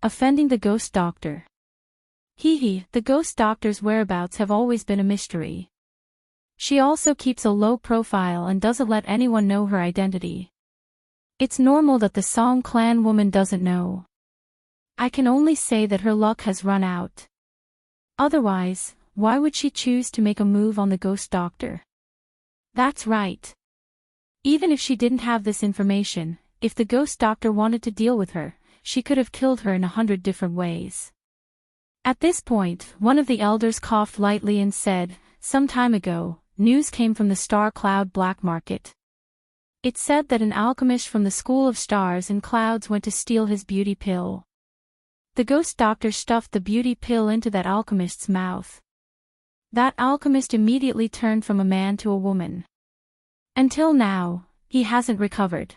[SPEAKER 1] Offending the ghost doctor. The ghost doctor's whereabouts have always been a mystery. She also keeps a low profile and doesn't let anyone know her identity. It's normal that the Song clan woman doesn't know. I can only say that her luck has run out. Otherwise, why would she choose to make a move on the ghost doctor? That's right. Even if she didn't have this information, if the ghost doctor wanted to deal with her, she could have killed her in 100 different ways. At this point, one of the elders coughed lightly and said, "Some time ago, news came from the Star Cloud black market. It said that an alchemist from the School of Stars and Clouds went to steal his beauty pill. The ghost doctor stuffed the beauty pill into that alchemist's mouth. That alchemist immediately turned from a man to a woman. Until now, he hasn't recovered.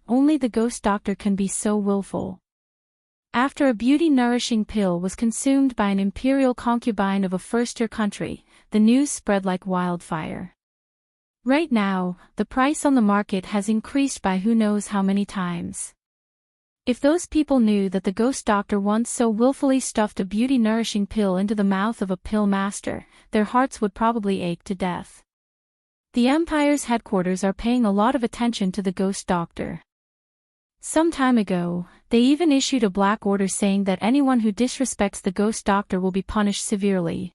[SPEAKER 1] Only the ghost doctor can be so willful." After a beauty-nourishing pill was consumed by an imperial concubine of a first-tier country, the news spread like wildfire. Right now, the price on the market has increased by who knows how many times. If those people knew that the ghost doctor once so willfully stuffed a beauty-nourishing pill into the mouth of a pill master, their hearts would probably ache to death. The Empire's headquarters are paying a lot of attention to the ghost doctor. Some time ago, they even issued a black order saying that anyone who disrespects the ghost doctor will be punished severely.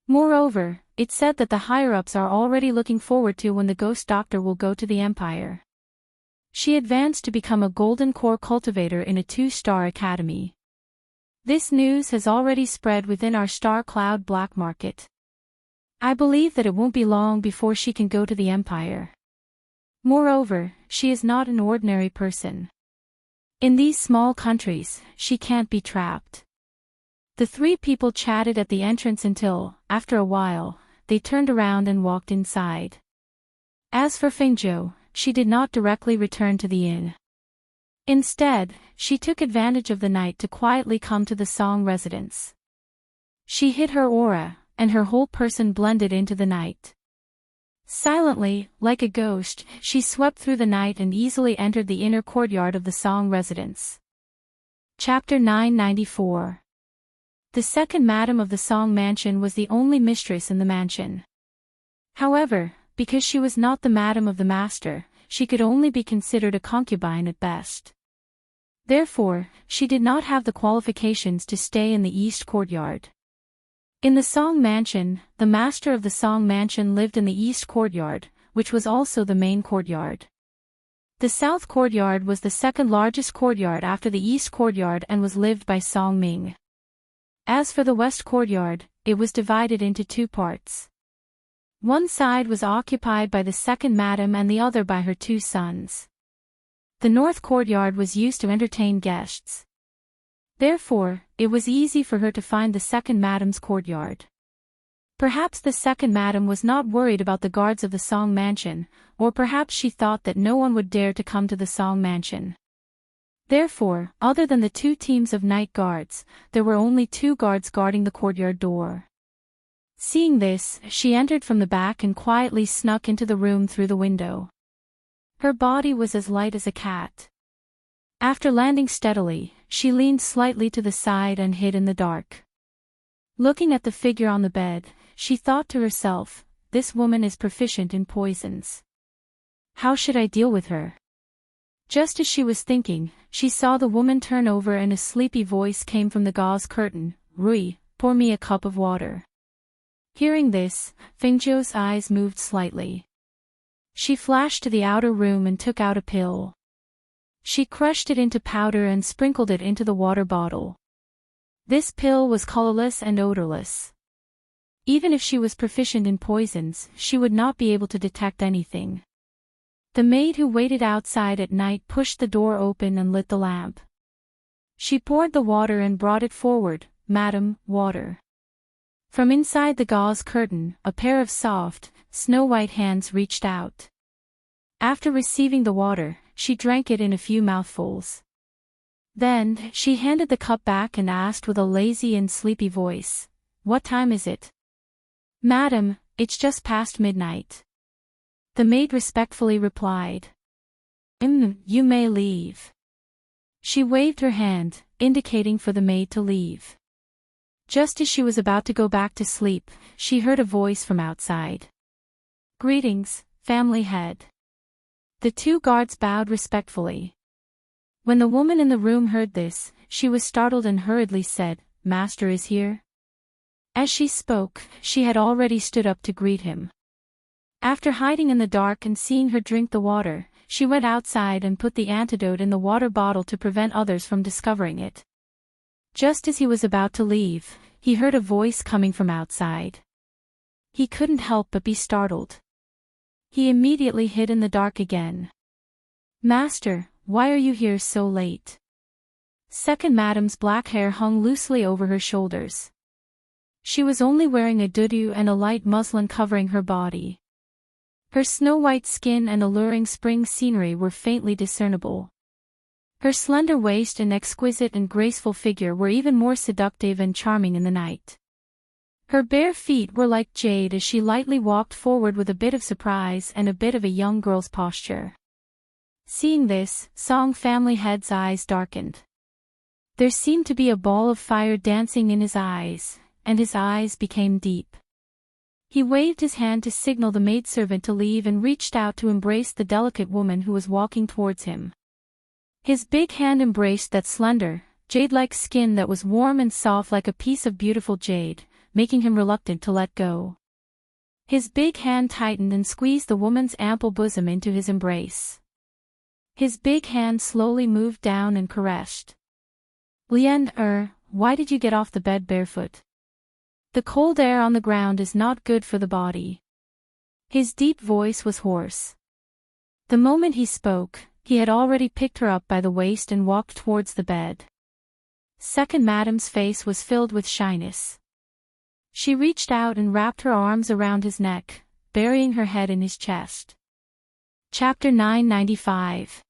[SPEAKER 1] Moreover, it said that the higher-ups are already looking forward to when the ghost doctor will go to the Empire. She advanced to become a golden core cultivator in a 2-star academy. This news has already spread within our Star Cloud black market. I believe that it won't be long before she can go to the Empire. Moreover, she is not an ordinary person. In these small countries, she can't be trapped. The three people chatted at the entrance until, after a while, they turned around and walked inside. As for Fengzhou, she did not directly return to the inn. Instead, she took advantage of the night to quietly come to the Song residence. She hid her aura, and her whole person blended into the night. Silently, like a ghost, she swept through the night and easily entered the inner courtyard of the Song residence. Chapter 994. The second madam of the Song mansion was the only mistress in the mansion. However, because she was not the madam of the master, she could only be considered a concubine at best. Therefore, she did not have the qualifications to stay in the east courtyard. In the Song mansion, the master of the Song mansion lived in the east courtyard, which was also the main courtyard. The south courtyard was the second largest courtyard after the east courtyard and was lived by Song Ming. As for the west courtyard, it was divided into 2 parts. One side was occupied by the second madam and the other by her 2 sons. The north courtyard was used to entertain guests. Therefore, it was easy for her to find the second madam's courtyard. Perhaps the second madam was not worried about the guards of the Song mansion, or perhaps she thought that no one would dare to come to the Song mansion. Therefore, other than the 2 teams of night guards, there were only 2 guards guarding the courtyard door. Seeing this, she entered from the back and quietly snuck into the room through the window. Her body was as light as a cat. After landing steadily, she leaned slightly to the side and hid in the dark. Looking at the figure on the bed, she thought to herself, "This woman is proficient in poisons. How should I deal with her?" Just as she was thinking, she saw the woman turn over and a sleepy voice came from the gauze curtain, "Rui, pour me a cup of water." Hearing this, Fengzhou's eyes moved slightly. She flashed to the outer room and took out a pill. She crushed it into powder and sprinkled it into the water bottle. This pill was colorless and odorless. Even if she was proficient in poisons, she would not be able to detect anything. The maid who waited outside at night pushed the door open and lit the lamp. She poured the water and brought it forward. "Madam, water." From inside the gauze curtain, a pair of soft, snow-white hands reached out. After receiving the water, she drank it in a few mouthfuls. Then, she handed the cup back and asked with a lazy and sleepy voice, "What time is it?" "Madam, it's just past midnight. The maid respectfully replied. You may leave. She waved her hand, indicating for the maid to leave. Just as she was about to go back to sleep, she heard a voice from outside. Greetings, family head. The two guards bowed respectfully. When the woman in the room heard this, she was startled and hurriedly said, Master is here? As she spoke, she had already stood up to greet him. After hiding in the dark and seeing her drink the water, she went outside and put the antidote in the water bottle to prevent others from discovering it. Just as he was about to leave, he heard a voice coming from outside. He couldn't help but be startled. He immediately hid in the dark again. Master, why are you here so late? Second Madam's black hair hung loosely over her shoulders. She was only wearing a doudou and a light muslin covering her body. Her snow-white skin and alluring spring scenery were faintly discernible. Her slender waist and exquisite and graceful figure were even more seductive and charming in the night. Her bare feet were like jade as she lightly walked forward with a bit of surprise and a bit of a young girl's posture. Seeing this, Song family head's eyes darkened. There seemed to be a ball of fire dancing in his eyes, and his eyes became deep. He waved his hand to signal the maidservant to leave and reached out to embrace the delicate woman who was walking towards him. His big hand embraced that slender, jade-like skin that was warm and soft like a piece of beautiful jade, making him reluctant to let go. His big hand tightened and squeezed the woman's ample bosom into his embrace. His big hand slowly moved down and caressed. Why did you get off the bed barefoot? The cold air on the ground is not good for the body. His deep voice was hoarse. The moment he spoke, he had already picked her up by the waist and walked towards the bed. Second Madam's face was filled with shyness. She reached out and wrapped her arms around his neck, burying her head in his chest. Chapter 995.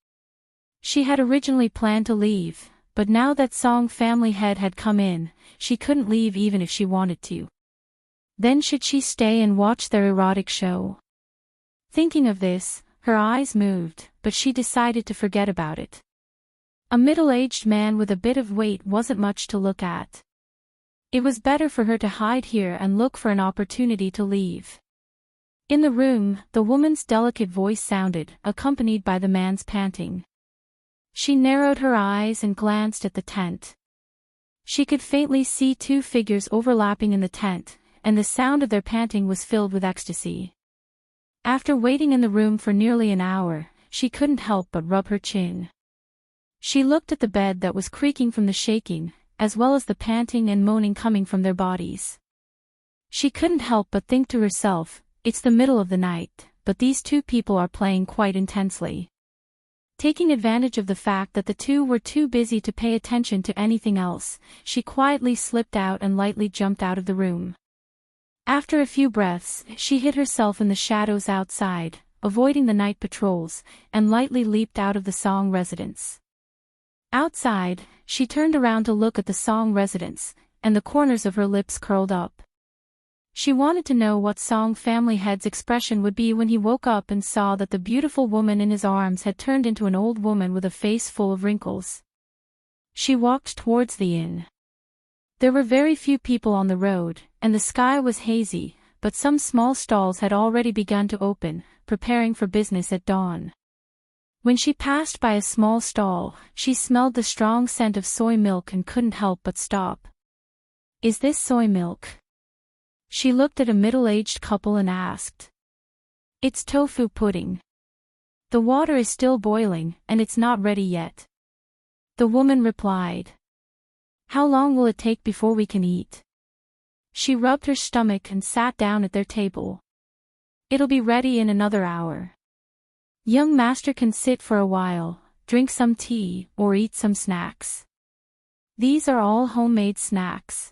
[SPEAKER 1] She had originally planned to leave, but now that Song family head had come in, she couldn't leave even if she wanted to. Then should she stay and watch their erotic show? Thinking of this, her eyes moved, but she decided to forget about it. A middle-aged man with a bit of weight wasn't much to look at. It was better for her to hide here and look for an opportunity to leave. In the room, the woman's delicate voice sounded, accompanied by the man's panting. She narrowed her eyes and glanced at the tent. She could faintly see two figures overlapping in the tent, and the sound of their panting was filled with ecstasy. After waiting in the room for nearly an hour, she couldn't help but rub her chin. She looked at the bed that was creaking from the shaking, as well as the panting and moaning coming from their bodies. She couldn't help but think to herself, it's the middle of the night, but these two people are playing quite intensely. Taking advantage of the fact that the two were too busy to pay attention to anything else, she quietly slipped out and lightly jumped out of the room. After a few breaths, she hid herself in the shadows outside, avoiding the night patrols, and lightly leaped out of the Song residence. Outside, she turned around to look at the Song residence, and the corners of her lips curled up. She wanted to know what Song family head's expression would be when he woke up and saw that the beautiful woman in his arms had turned into an old woman with a face full of wrinkles. She walked towards the inn. There were very few people on the road, and the sky was hazy, but some small stalls had already begun to open, preparing for business at dawn. When she passed by a small stall, she smelled the strong scent of soy milk and couldn't help but stop. Is this soy milk? She looked at a middle-aged couple and asked. It's tofu pudding. The water is still boiling, and it's not ready yet. The woman replied. How long will it take before we can eat? She rubbed her stomach and sat down at their table. It'll be ready in another hour. Young master can sit for a while, drink some tea, or eat some snacks. These are all homemade snacks.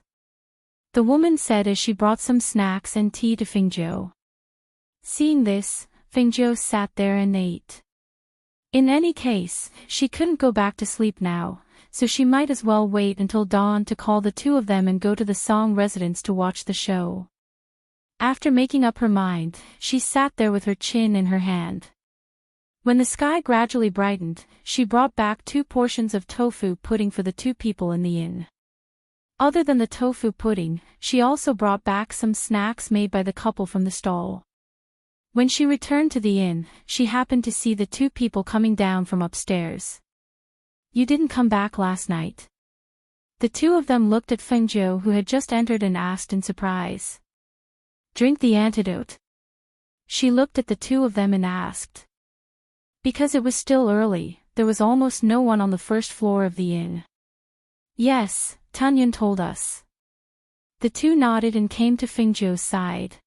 [SPEAKER 1] The woman said as she brought some snacks and tea to Fingzhou. Seeing this, Fingzhou sat there and ate. In any case, she couldn't go back to sleep now, so she might as well wait until dawn to call the two of them and go to the Song residence to watch the show. After making up her mind, she sat there with her chin in her hand. When the sky gradually brightened, she brought back 2 portions of tofu pudding for the 2 people in the inn. Other than the tofu pudding, she also brought back some snacks made by the couple from the stall. When she returned to the inn, she happened to see the 2 people coming down from upstairs. "You didn't come back last night." The 2 of them looked at Fengjiu, who had just entered, and asked in surprise. "Drink the antidote." She looked at the 2 of them and asked. Because it was still early, there was almost no one on the first floor of the inn. "Yes, Tunyun told us." The 2 nodded and came to Fengjiu's side.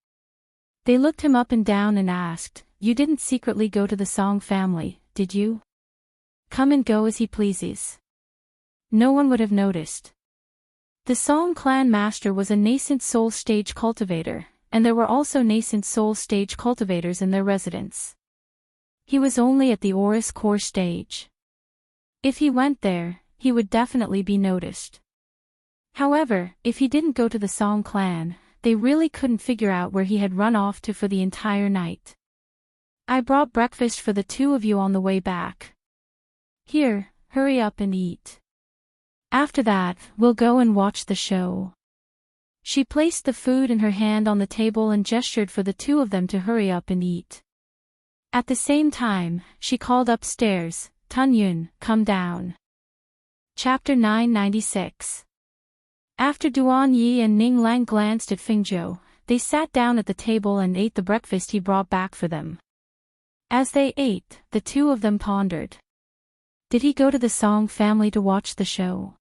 [SPEAKER 1] They looked him up and down and asked, "You didn't secretly go to the Song family, did you? Come and go as he pleases. No one would have noticed." The Song clan master was a nascent soul stage cultivator, and there were also nascent soul stage cultivators in their residence. He was only at the Oris core stage. If he went there, he would definitely be noticed. However, if he didn't go to the Song clan, they really couldn't figure out where he had run off to for the entire night. "I brought breakfast for the 2 of you on the way back. Here, hurry up and eat. After that, we'll go and watch the show." She placed the food in her hand on the table and gestured for the 2 of them to hurry up and eat. At the same time, she called upstairs, "Tunyun, come down." Chapter 996. After Duan Yi and Ning Lang glanced at Fengjiu, they sat down at the table and ate the breakfast he brought back for them. As they ate, the 2 of them pondered. Did he go to the Song family to watch the show?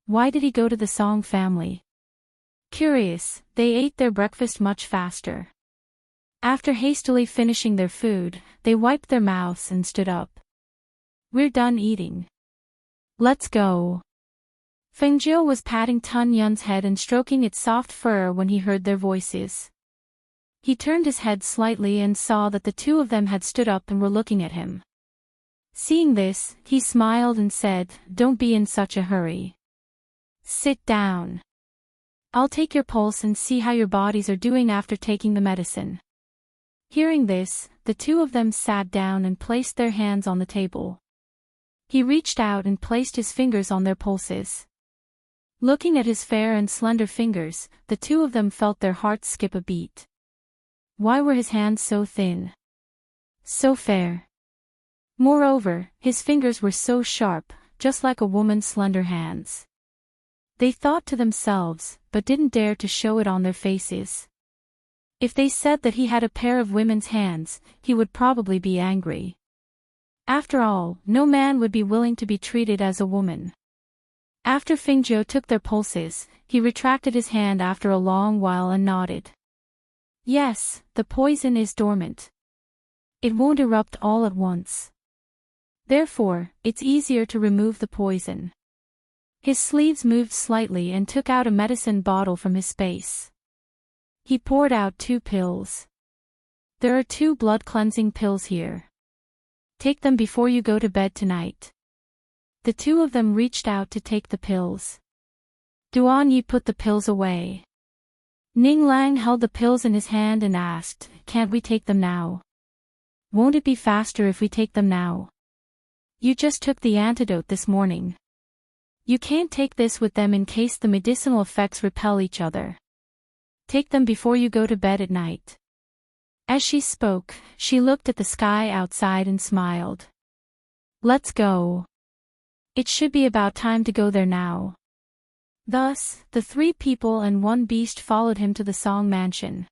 [SPEAKER 1] Why did he go to the Song family? Curious, they ate their breakfast much faster. After hastily finishing their food, they wiped their mouths and stood up. "We're done eating. Let's go." Fengjiu was patting Tun Yun's head and stroking its soft fur when he heard their voices. He turned his head slightly and saw that the 2 of them had stood up and were looking at him. Seeing this, he smiled and said, "Don't be in such a hurry. Sit down. I'll take your pulse and see how your bodies are doing after taking the medicine." Hearing this, the 2 of them sat down and placed their hands on the table. He reached out and placed his fingers on their pulses. Looking at his fair and slender fingers, the 2 of them felt their hearts skip a beat. Why were his hands so thin? So fair. Moreover, his fingers were so sharp, just like a woman's slender hands. They thought to themselves, but didn't dare to show it on their faces. If they said that he had a pair of women's hands, he would probably be angry. After all, no man would be willing to be treated as a woman. After Fengjiu took their pulses, he retracted his hand after a long while and nodded. "Yes, the poison is dormant. It won't erupt all at once. Therefore, it's easier to remove the poison." His sleeves moved slightly and took out a medicine bottle from his space. He poured out 2 pills. "There are 2 blood-cleansing pills here. Take them before you go to bed tonight." The 2 of them reached out to take the pills. Duan Yi put the pills away. Ning Lang held the pills in his hand and asked, "Can't we take them now? Won't it be faster if we take them now? You just took the antidote this morning. You can't take this with them in case the medicinal effects repel each other. Take them before you go to bed at night." As she spoke, she looked at the sky outside and smiled. "Let's go. It should be about time to go there now." Thus, the 3 people and 1 beast followed him to the Song mansion.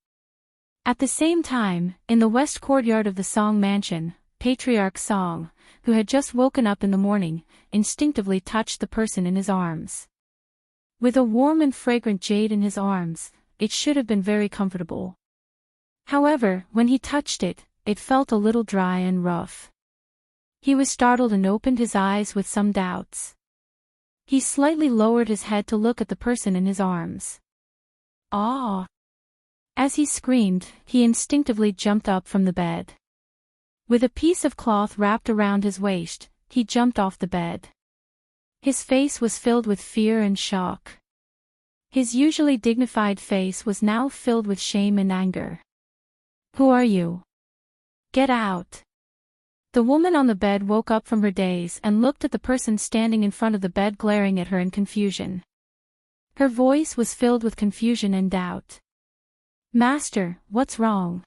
[SPEAKER 1] At the same time, in the west courtyard of the Song mansion, Patriarch Song, who had just woken up in the morning, instinctively touched the person in his arms. With a warm and fragrant jade in his arms, it should have been very comfortable. However, when he touched it, it felt a little dry and rough. He was startled and opened his eyes with some doubts. He slightly lowered his head to look at the person in his arms. "Ah!" As he screamed, he instinctively jumped up from the bed. With a piece of cloth wrapped around his waist, he jumped off the bed. His face was filled with fear and shock. His usually dignified face was now filled with shame and anger. "Who are you? Get out." The woman on the bed woke up from her daze and looked at the person standing in front of the bed glaring at her in confusion. Her voice was filled with confusion and doubt. "Master, what's wrong?"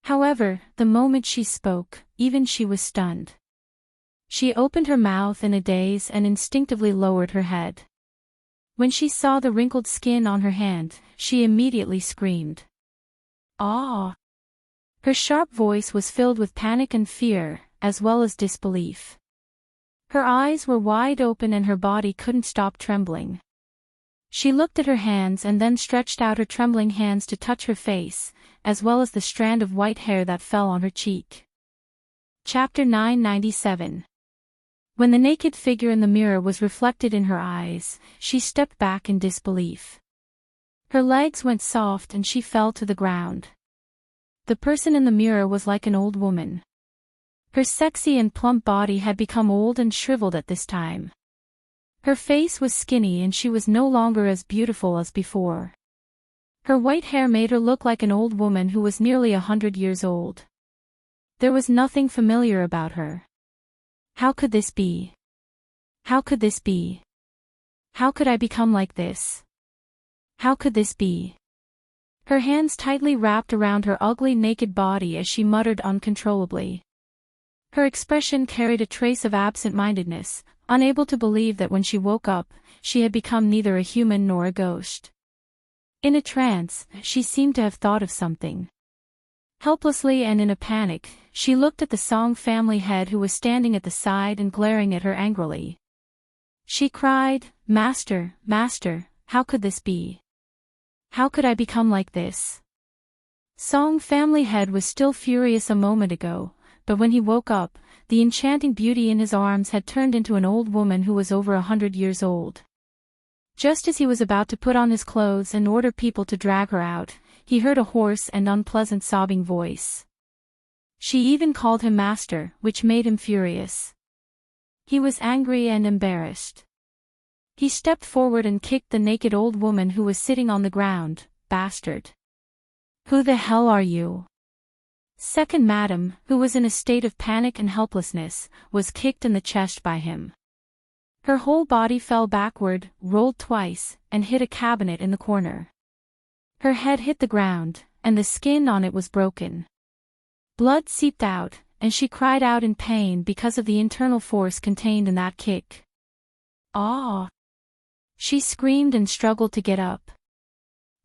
[SPEAKER 1] However, the moment she spoke, even she was stunned. She opened her mouth in a daze and instinctively lowered her head. When she saw the wrinkled skin on her hand, she immediately screamed. "Ah!" Her sharp voice was filled with panic and fear, as well as disbelief. Her eyes were wide open and her body couldn't stop trembling. She looked at her hands and then stretched out her trembling hands to touch her face, as well as the strand of white hair that fell on her cheek. Chapter 997. When the naked figure in the mirror was reflected in her eyes, she stepped back in disbelief. Her legs went soft and she fell to the ground. The person in the mirror was like an old woman. Her sexy and plump body had become old and shriveled at this time. Her face was skinny and she was no longer as beautiful as before. Her white hair made her look like an old woman who was nearly 100 years old. There was nothing familiar about her. How could this be? How could this be? How could I become like this? How could this be? Her hands tightly wrapped around her ugly naked body as she muttered uncontrollably. Her expression carried a trace of absent-mindedness, unable to believe that when she woke up, she had become neither a human nor a ghost. In a trance, she seemed to have thought of something. Helplessly and in a panic, she looked at the Song family head who was standing at the side and glaring at her angrily. She cried, "Master, Master, how could this be? How could I become like this?" Song family head was still furious a moment ago, but when he woke up, the enchanting beauty in his arms had turned into an old woman who was over 100 years old. Just as he was about to put on his clothes and order people to drag her out, he heard a hoarse and unpleasant sobbing voice. She even called him master, which made him furious. He was angry and embarrassed. He stepped forward and kicked the naked old woman who was sitting on the ground. "Bastard! Who the hell are you?" Second Madam, who was in a state of panic and helplessness, was kicked in the chest by him. Her whole body fell backward, rolled twice, and hit a cabinet in the corner. Her head hit the ground, and the skin on it was broken. Blood seeped out, and she cried out in pain because of the internal force contained in that kick. "Ah!" She screamed and struggled to get up.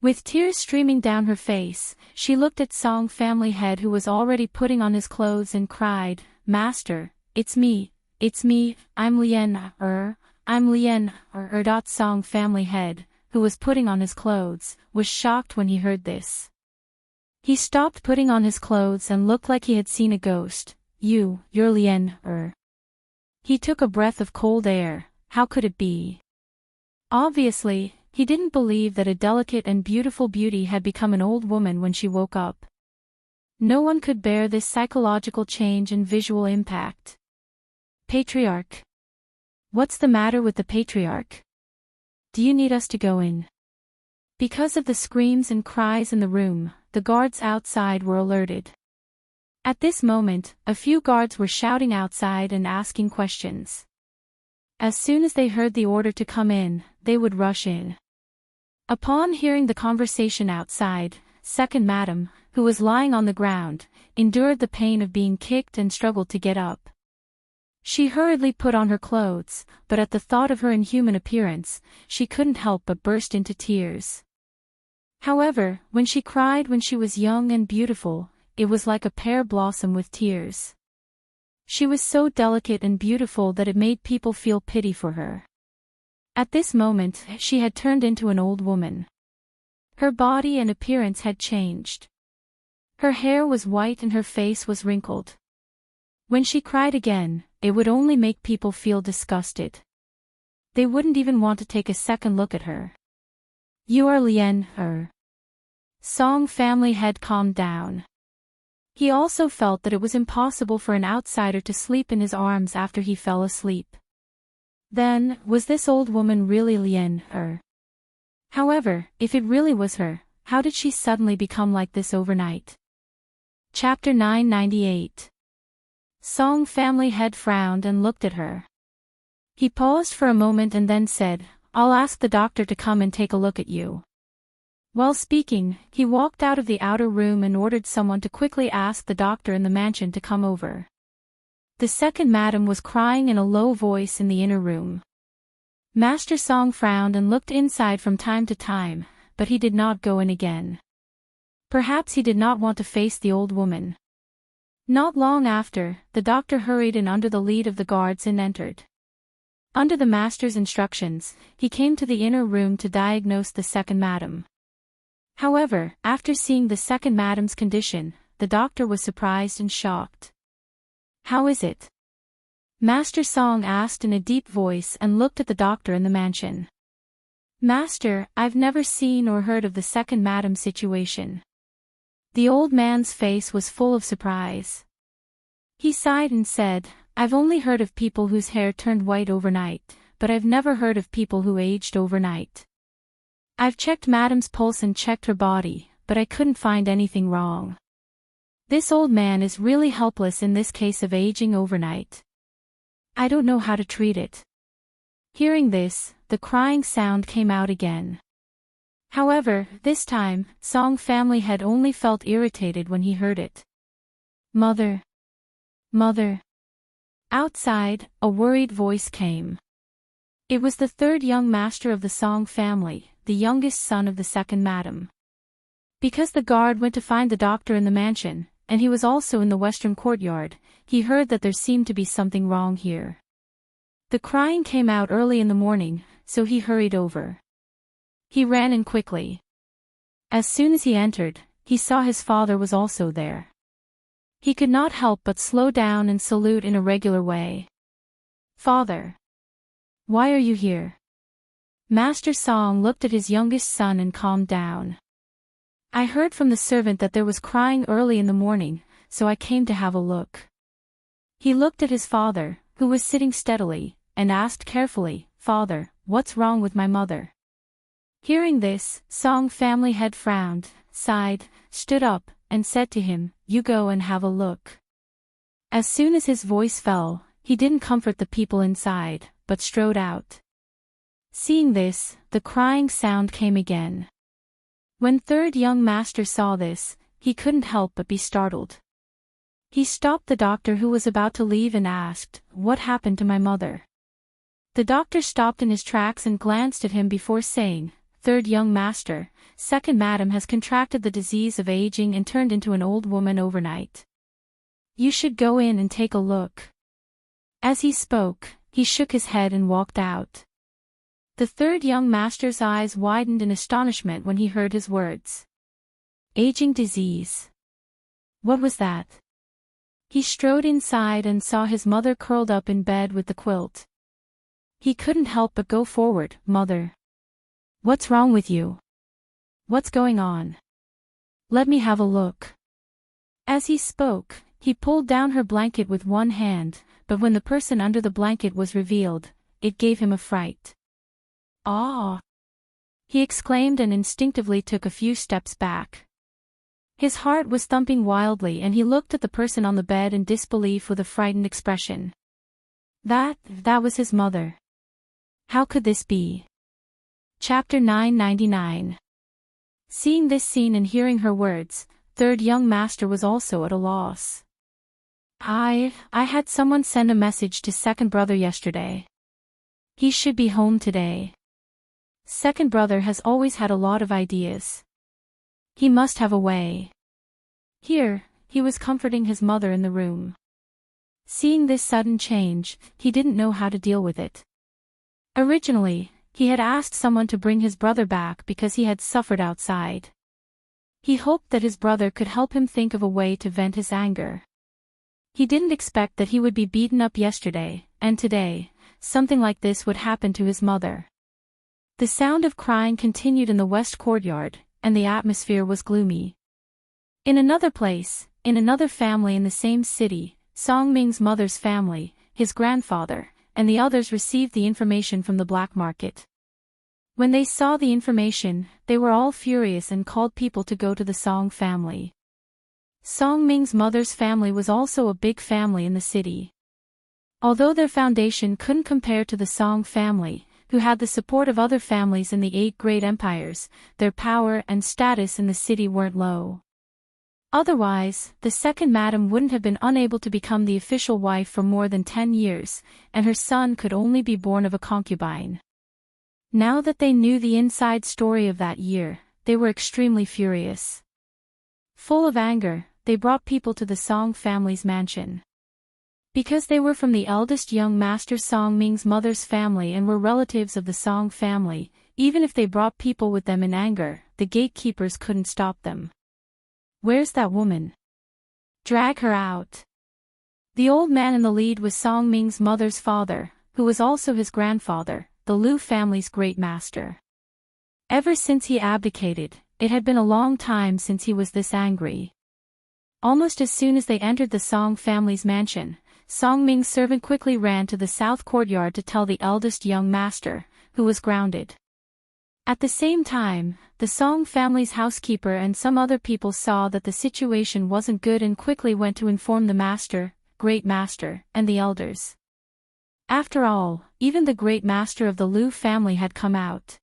[SPEAKER 1] With tears streaming down her face, she looked at Song family head who was already putting on his clothes and cried, "Master, it's me, I'm Lien, I'm Lien, Song family head, who was putting on his clothes, was shocked when he heard this. He stopped putting on his clothes and looked like he had seen a ghost. You're Lien, He took a breath of cold air. How could it be? Obviously, he didn't believe that a delicate and beautiful beauty had become an old woman when she woke up. No one could bear this psychological change and visual impact. "Patriarch. What's the matter with the Patriarch? Do you need us to go in?" Because of the screams and cries in the room, the guards outside were alerted. At this moment, a few guards were shouting outside and asking questions. As soon as they heard the order to come in, they would rush in. Upon hearing the conversation outside, Second Madam, who was lying on the ground, endured the pain of being kicked and struggled to get up. She hurriedly put on her clothes, but at the thought of her inhuman appearance, she couldn't help but burst into tears. However, when she cried when she was young and beautiful, it was like a pear blossom with tears. She was so delicate and beautiful that it made people feel pity for her. At this moment, she had turned into an old woman. Her body and appearance had changed. Her hair was white and her face was wrinkled. When she cried again, it would only make people feel disgusted. They wouldn't even want to take a second look at her. "You are Lien, Song family head calmed down. He also felt that it was impossible for an outsider to sleep in his arms after he fell asleep. Then, was this old woman really Lien, However, if it really was her, how did she suddenly become like this overnight? Chapter 998. Song family head frowned and looked at her. He paused for a moment and then said, "I'll ask the doctor to come and take a look at you." While speaking, he walked out of the outer room and ordered someone to quickly ask the doctor in the mansion to come over. The second madam was crying in a low voice in the inner room. Master Song frowned and looked inside from time to time, but he did not go in again. Perhaps he did not want to face the old woman. Not long after, the doctor hurried in under the lead of the guards and entered. Under the master's instructions, he came to the inner room to diagnose the second madam. However, after seeing the second madam's condition, the doctor was surprised and shocked. "How is it?" Master Song asked in a deep voice and looked at the doctor in the mansion. "Master, I've never seen or heard of the second madam's situation." The old man's face was full of surprise. He sighed and said, "I've only heard of people whose hair turned white overnight, but I've never heard of people who aged overnight. I've checked Madam's pulse and checked her body, but I couldn't find anything wrong. This old man is really helpless in this case of aging overnight. I don't know how to treat it." Hearing this, the crying sound came out again. However, this time, Song family had only felt irritated when he heard it. "Mother! Mother!" Outside, a worried voice came. It was the third young master of the Song family, the youngest son of the second madam. Because the guard went to find the doctor in the mansion, and he was also in the western courtyard, he heard that there seemed to be something wrong here. The crying came out early in the morning, so he hurried over. He ran in quickly. As soon as he entered, he saw his father was also there. He could not help but slow down and salute in a regular way. "Father! Why are you here?" Master Song looked at his youngest son and calmed down. "I heard from the servant that there was crying early in the morning, so I came to have a look." He looked at his father, who was sitting steadily, and asked carefully, "Father, what's wrong with my mother?" Hearing this, Song family head frowned, sighed, stood up, and said to him, "You go and have a look." As soon as his voice fell, he didn't comfort the people inside, but strode out. Seeing this, the crying sound came again. When third young master saw this, he couldn't help but be startled. He stopped the doctor who was about to leave and asked, "What happened to my mother?" The doctor stopped in his tracks and glanced at him before saying, "Third young master, second madam has contracted the disease of aging and turned into an old woman overnight. You should go in and take a look." As he spoke, he shook his head and walked out. The third young master's eyes widened in astonishment when he heard his words. Aging disease. What was that? He strode inside and saw his mother curled up in bed with the quilt. He couldn't help but go forward. "Mother. What's wrong with you? What's going on? Let me have a look." As he spoke, he pulled down her blanket with one hand, but when the person under the blanket was revealed, it gave him a fright. "Ah!" he exclaimed and instinctively took a few steps back. His heart was thumping wildly and he looked at the person on the bed in disbelief with a frightened expression. That was his mother. How could this be? Chapter 999. Seeing this scene and hearing her words, third young master was also at a loss. I had someone send a message to second brother yesterday. He should be home today. Second brother has always had a lot of ideas. He must have a way. Here, he was comforting his mother in the room. Seeing this sudden change, he didn't know how to deal with it. Originally, he had asked someone to bring his brother back because he had suffered outside. He hoped that his brother could help him think of a way to vent his anger. He didn't expect that he would be beaten up yesterday, and today, something like this would happen to his mother. The sound of crying continued in the west courtyard, and the atmosphere was gloomy. In another place, in another family in the same city, Song Ming's mother's family, his grandfather, and the others received the information from the black market. When they saw the information, they were all furious and called people to go to the Song family. Song Ming's mother's family was also a big family in the city. Although their foundation couldn't compare to the Song family, who had the support of other families in the 8 great empires, their power and status in the city weren't low. Otherwise, the second madam wouldn't have been unable to become the official wife for more than 10 years, and her son could only be born of a concubine. Now that they knew the inside story of that year, they were extremely furious. Full of anger, they brought people to the Song family's mansion. Because they were from the eldest young master Song Ming's mother's family and were relatives of the Song family, even if they brought people with them in anger, the gatekeepers couldn't stop them. "Where's that woman? Drag her out." The old man in the lead was Song Ming's mother's father, who was also his grandfather, the Lu family's great master. Ever since he abdicated, it had been a long time since he was this angry. Almost as soon as they entered the Song family's mansion, Song Ming's servant quickly ran to the south courtyard to tell the eldest young master, who was grounded. At the same time, the Song family's housekeeper and some other people saw that the situation wasn't good and quickly went to inform the master, great master, and the elders. After all, even the great master of the Lu family had come out.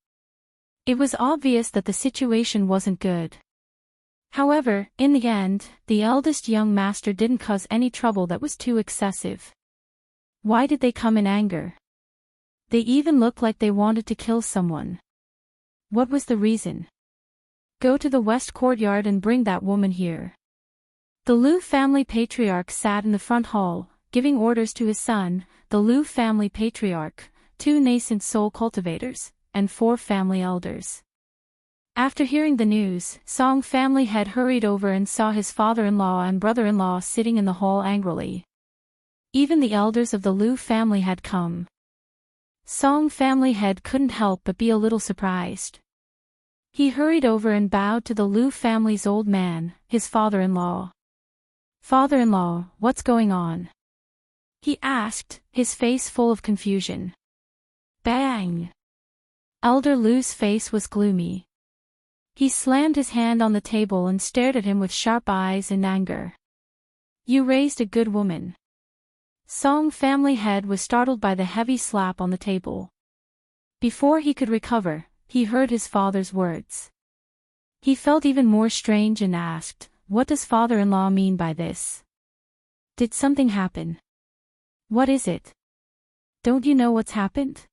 [SPEAKER 1] It was obvious that the situation wasn't good. However, in the end, the eldest young master didn't cause any trouble that was too excessive. Why did they come in anger? They even looked like they wanted to kill someone. What was the reason? "Go to the west courtyard and bring that woman here." The Lu family patriarch sat in the front hall, giving orders to his son, the Lu family patriarch, 2 nascent soul cultivators, and 4 family elders. After hearing the news, Song family head hurried over and saw his father-in-law and brother-in-law sitting in the hall angrily. Even the elders of the Lu family had come. Song family head couldn't help but be a little surprised. He hurried over and bowed to the Lu family's old man, his father-in-law. "Father-in-law, what's going on?" he asked, his face full of confusion. Bang! Elder Lu's face was gloomy. He slammed his hand on the table and stared at him with sharp eyes in anger. "You raised a good woman." Song family head was startled by the heavy slap on the table. Before he could recover, he heard his father's words. He felt even more strange and asked, "What does father-in-law mean by this? Did something happen? What is it? Don't you know what's happened?"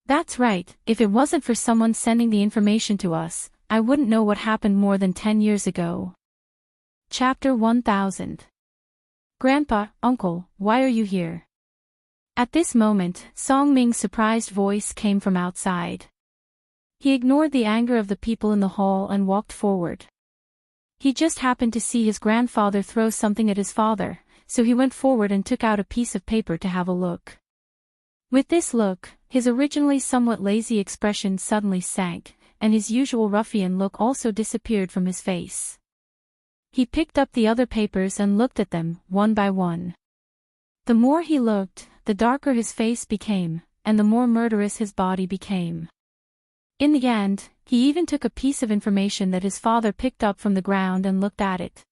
[SPEAKER 1] "That's right, if it wasn't for someone sending the information to us, I wouldn't know what happened more than 10 years ago." Chapter 1000. "Grandpa, Uncle, why are you here?" At this moment, Song Ming's surprised voice came from outside. He ignored the anger of the people in the hall and walked forward. He just happened to see his grandfather throw something at his father, so he went forward and took out a piece of paper to have a look. With this look, his originally somewhat lazy expression suddenly sank, and his usual ruffian look also disappeared from his face. He picked up the other papers and looked at them, one by one. The more he looked, the darker his face became, and the more murderous his body became. In the end, he even took a piece of information that his father picked up from the ground and looked at it.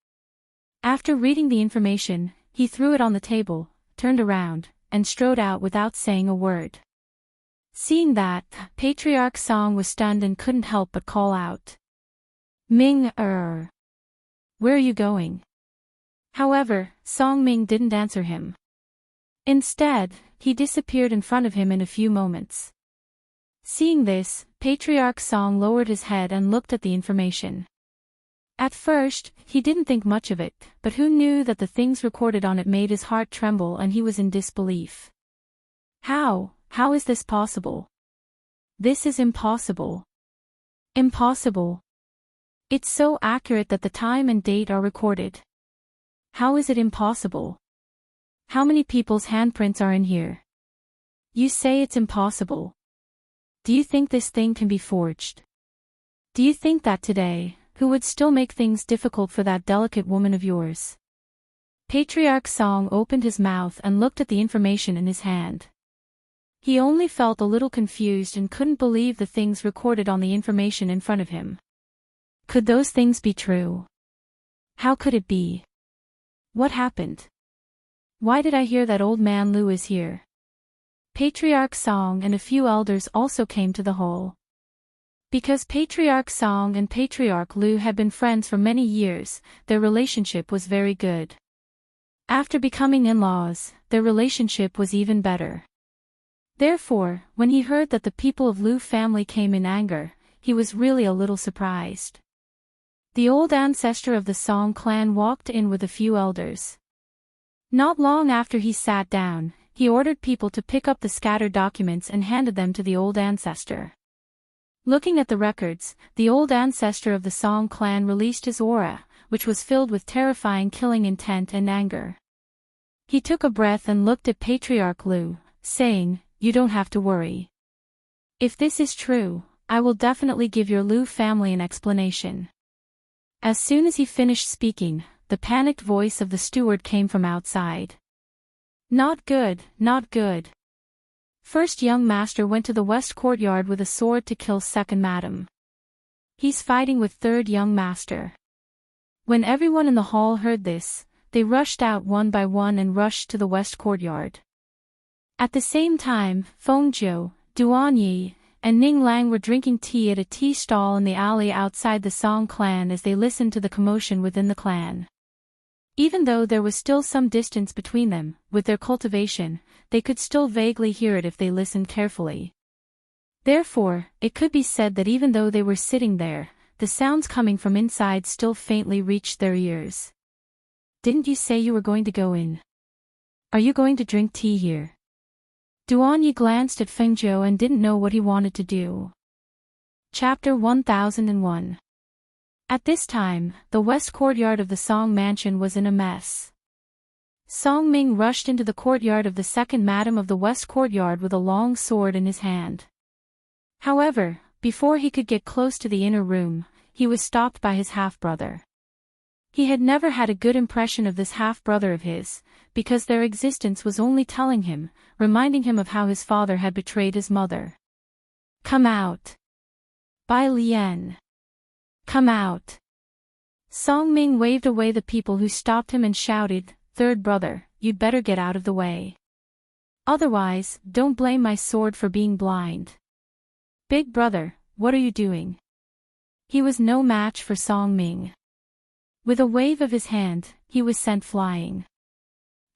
[SPEAKER 1] After reading the information, he threw it on the table, turned around, and strode out without saying a word. Seeing that, Patriarch Song was stunned and couldn't help but call out, "Ming, where are you going?" However, Song Ming didn't answer him. Instead, he disappeared in front of him in a few moments. Seeing this, Patriarch Song lowered his head and looked at the information. At first, he didn't think much of it, but who knew that the things recorded on it made his heart tremble and he was in disbelief. How is this possible? This is impossible. Impossible. It's so accurate that the time and date are recorded. How is it impossible? How many people's handprints are in here? You say it's impossible. Do you think this thing can be forged? Do you think that today, who would still make things difficult for that delicate woman of yours? Patriarch Song opened his mouth and looked at the information in his hand. He only felt a little confused and couldn't believe the things recorded on the information in front of him. Could those things be true? How could it be? What happened? Why did I hear that old man Lou is here? Patriarch Song and a few elders also came to the hall. Because Patriarch Song and Patriarch Lou had been friends for many years, their relationship was very good. After becoming in-laws, their relationship was even better. Therefore, when he heard that the people of Lou family came in anger, he was really a little surprised. The old ancestor of the Song clan walked in with a few elders. Not long after he sat down, he ordered people to pick up the scattered documents and handed them to the old ancestor. Looking at the records, the old ancestor of the Song clan released his aura, which was filled with terrifying killing intent and anger. He took a breath and looked at Patriarch Lou, saying, "You don't have to worry. If this is true, I will definitely give your Lou family an explanation." As soon as he finished speaking, the panicked voice of the steward came from outside. "Not good, not good. First young master went to the west courtyard with a sword to kill second madam. He's fighting with third young master." When everyone in the hall heard this, they rushed out one by one and rushed to the west courtyard. At the same time, Feng Zhou, Duan Yi, and Ning Lang were drinking tea at a tea stall in the alley outside the Song clan as they listened to the commotion within the clan. Even though there was still some distance between them, with their cultivation, they could still vaguely hear it if they listened carefully. Therefore, it could be said that even though they were sitting there, the sounds coming from inside still faintly reached their ears. "Didn't you say you were going to go in? Are you going to drink tea here?" Duan Yi glanced at Feng Zhou and didn't know what he wanted to do. Chapter 1001. At this time, the west courtyard of the Song mansion was in a mess. Song Ming rushed into the courtyard of the second madam of the west courtyard with a long sword in his hand. However, before he could get close to the inner room, he was stopped by his half-brother. He had never had a good impression of this half-brother of his, because their existence was only telling him, reminding him of how his father had betrayed his mother. "Come out. Bai Lian. Come out." Song Ming waved away the people who stopped him and shouted, "Third brother, you'd better get out of the way. Otherwise, don't blame my sword for being blind. Big brother, what are you doing?" He was no match for Song Ming. With a wave of his hand, he was sent flying.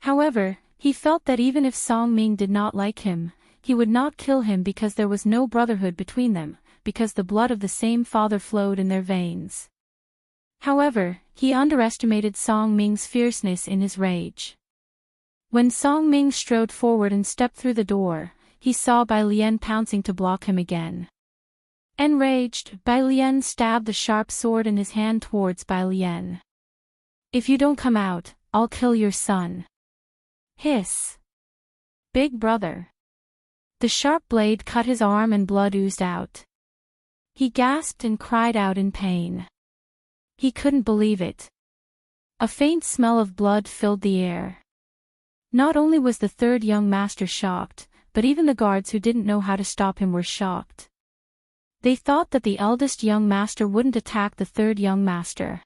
[SPEAKER 1] However, he felt that even if Song Ming did not like him, he would not kill him because there was no brotherhood between them, because the blood of the same father flowed in their veins. However, he underestimated Song Ming's fierceness in his rage. When Song Ming strode forward and stepped through the door, he saw Bai Lian pouncing to block him again. Enraged, Bai Lian stabbed the sharp sword in his hand towards Bai Lian. "If you don't come out, I'll kill your son." Hiss. "Big brother." The sharp blade cut his arm and blood oozed out. He gasped and cried out in pain. He couldn't believe it. A faint smell of blood filled the air. Not only was the third young master shocked, but even the guards who didn't know how to stop him were shocked. They thought that the eldest young master wouldn't attack the third young master.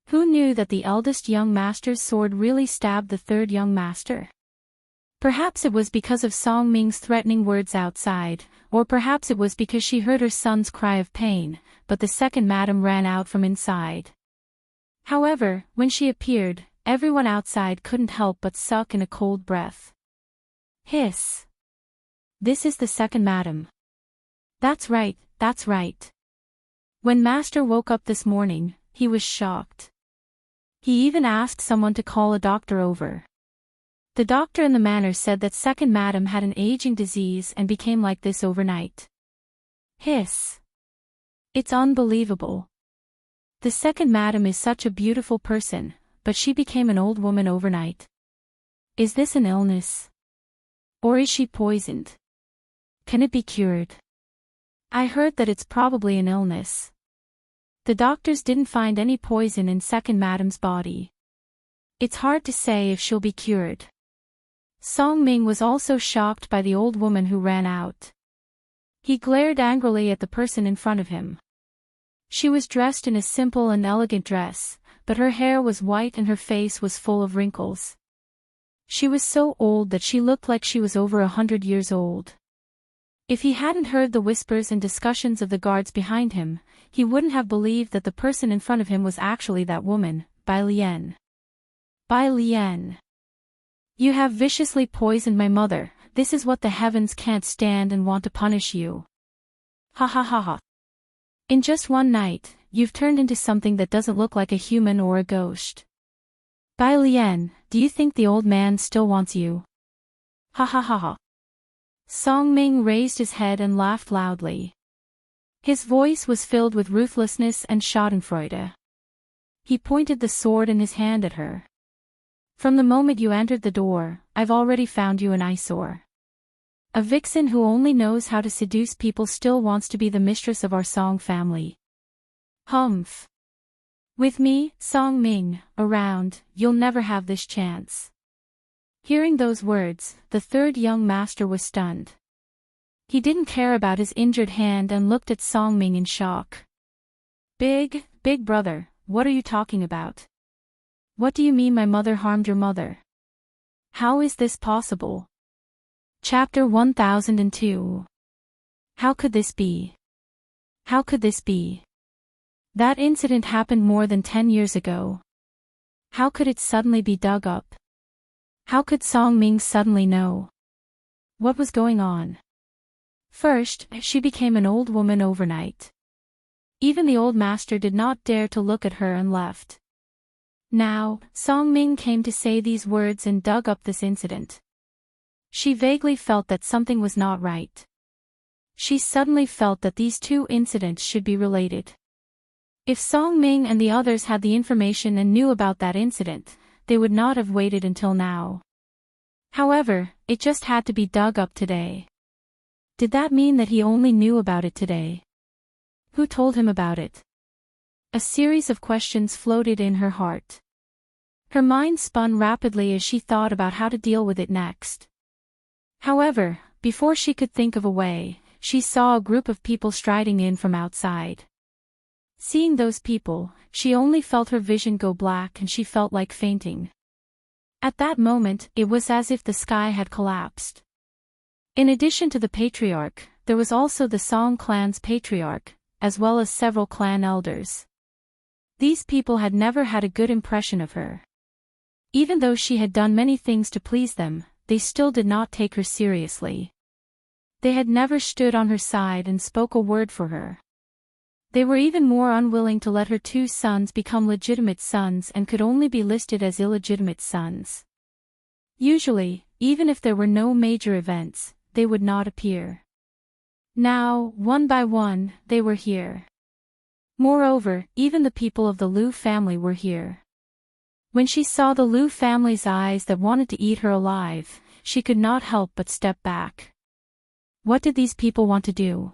[SPEAKER 1] Who knew that the eldest young master's sword really stabbed the third young master? Perhaps it was because of Song Ming's threatening words outside, or perhaps it was because she heard her son's cry of pain, but the second madam ran out from inside. However, when she appeared, everyone outside couldn't help but suck in a cold breath. Hiss. "This is the second madam." That's right, that's right. When Master woke up this morning, he was shocked. He even asked someone to call a doctor over. The doctor in the manor said that second madam had an aging disease and became like this overnight. Hiss. It's unbelievable. The second madam is such a beautiful person, but she became an old woman overnight. Is this an illness? Or is she poisoned? Can it be cured? I heard that it's probably an illness. The doctors didn't find any poison in second madam's body. It's hard to say if she'll be cured. Song Ming was also shocked by the old woman who ran out. He glared angrily at the person in front of him. She was dressed in a simple and elegant dress, but her hair was white and her face was full of wrinkles. She was so old that she looked like she was over 100 years old. If he hadn't heard the whispers and discussions of the guards behind him, he wouldn't have believed that the person in front of him was actually that woman, Bai Lian. Bai Lian. You have viciously poisoned my mother. This is what the heavens can't stand and want to punish you. Ha ha ha ha. In just one night, you've turned into something that doesn't look like a human or a ghost. Bai Lian, do you think the old man still wants you? Ha ha ha ha. Song Ming raised his head and laughed loudly. His voice was filled with ruthlessness and schadenfreude. He pointed the sword in his hand at her. From the moment you entered the door, I've already found you an eyesore. A vixen who only knows how to seduce people still wants to be the mistress of our Song family. Humph. With me, Song Ming, around, you'll never have this chance. Hearing those words, the third young master was stunned. He didn't care about his injured hand and looked at Song Ming in shock. Big brother, what are you talking about? What do you mean my mother harmed your mother? How is this possible? Chapter 1002. How could this be? How could this be? That incident happened more than 10 years ago. How could it suddenly be dug up? How could Song Ming suddenly know? What was going on? First, she became an old woman overnight. Even the old master did not dare to look at her and left. Now, Song Ming came to say these words and dug up this incident. She vaguely felt that something was not right. She suddenly felt that these two incidents should be related. If Song Ming and the others had the information and knew about that incident, they would not have waited until now. However, it just had to be dug up today. Did that mean that he only knew about it today? Who told him about it? A series of questions floated in her heart. Her mind spun rapidly as she thought about how to deal with it next. However, before she could think of a way, she saw a group of people striding in from outside. Seeing those people, she only felt her vision go black and she felt like fainting. At that moment, it was as if the sky had collapsed. In addition to the patriarch, there was also the Song clan's patriarch, as well as several clan elders. These people had never had a good impression of her. Even though she had done many things to please them, they still did not take her seriously. They had never stood on her side and spoke a word for her. They were even more unwilling to let her two sons become legitimate sons and could only be listed as illegitimate sons. Usually, even if there were no major events, they would not appear. Now, one by one, they were here. Moreover, even the people of the Liu family were here. When she saw the Liu family's eyes that wanted to eat her alive, she could not help but step back. What did these people want to do?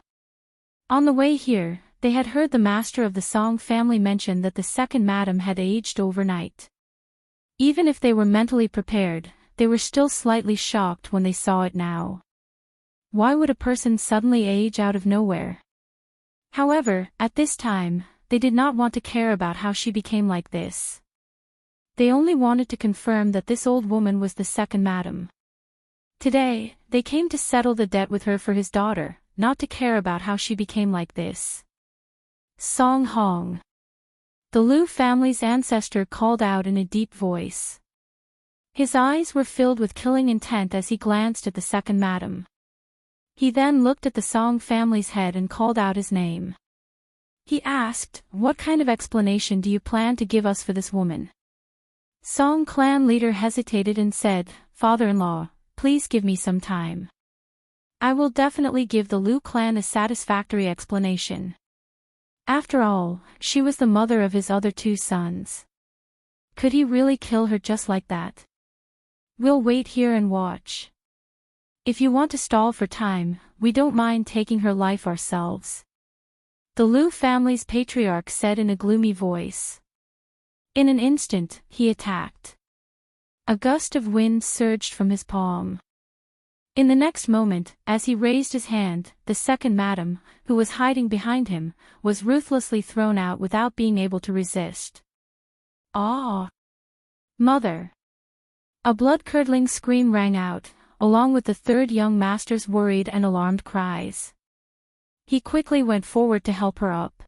[SPEAKER 1] On the way here, they had heard the master of the Song family mention that the second madam had aged overnight. Even if they were mentally prepared, they were still slightly shocked when they saw it now. Why would a person suddenly age out of nowhere? However, at this time, they did not want to care about how she became like this. They only wanted to confirm that this old woman was the second madam. Today, they came to settle the debt with her for his daughter, not to care about how she became like this. Song Hong. The Liu family's ancestor called out in a deep voice. His eyes were filled with killing intent as he glanced at the second madam. He then looked at the Song family's head and called out his name. He asked, "What kind of explanation do you plan to give us for this woman?" Song clan leader hesitated and said, "Father-in-law, please give me some time. I will definitely give the Liu clan a satisfactory explanation. After all, she was the mother of his other two sons. Could he really kill her just like that? We'll wait here and watch. If you want to stall for time, we don't mind taking her life ourselves," the Liu family's patriarch said in a gloomy voice. In an instant, he attacked. A gust of wind surged from his palm. In the next moment, as he raised his hand, the second madam, who was hiding behind him, was ruthlessly thrown out without being able to resist. "Ah! Mother!" A blood-curdling scream rang out, along with the third young master's worried and alarmed cries. He quickly went forward to help her up.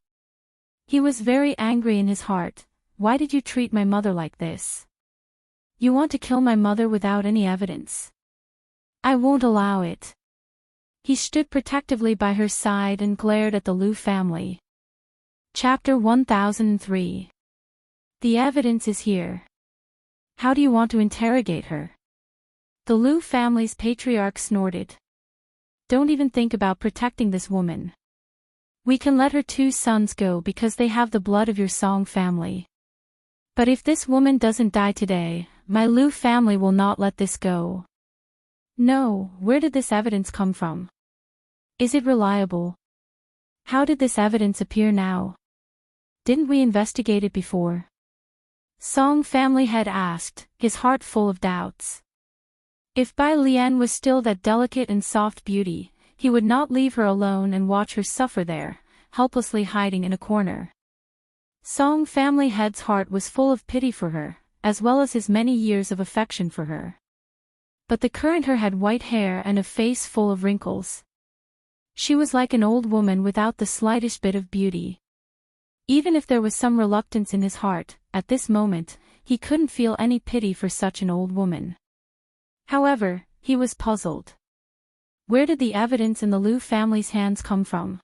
[SPEAKER 1] He was very angry in his heart. "Why did you treat my mother like this? You want to kill my mother without any evidence. I won't allow it." He stood protectively by her side and glared at the Liu family. Chapter 1003. The evidence is here. How do you want to interrogate her? The Liu family's patriarch snorted. "Don't even think about protecting this woman. We can let her 2 sons go because they have the blood of your Song family. But if this woman doesn't die today, my Liu family will not let this go." "No, where did this evidence come from? Is it reliable? How did this evidence appear now? Didn't we investigate it before?" Song family head asked, his heart full of doubts. If Bai Lian was still that delicate and soft beauty, he would not leave her alone and watch her suffer there, helplessly hiding in a corner. Song family head's heart was full of pity for her, as well as his many years of affection for her. But the current her had white hair and a face full of wrinkles. She was like an old woman without the slightest bit of beauty. Even if there was some reluctance in his heart, at this moment, he couldn't feel any pity for such an old woman. However, he was puzzled. Where did the evidence in the Liu family's hands come from?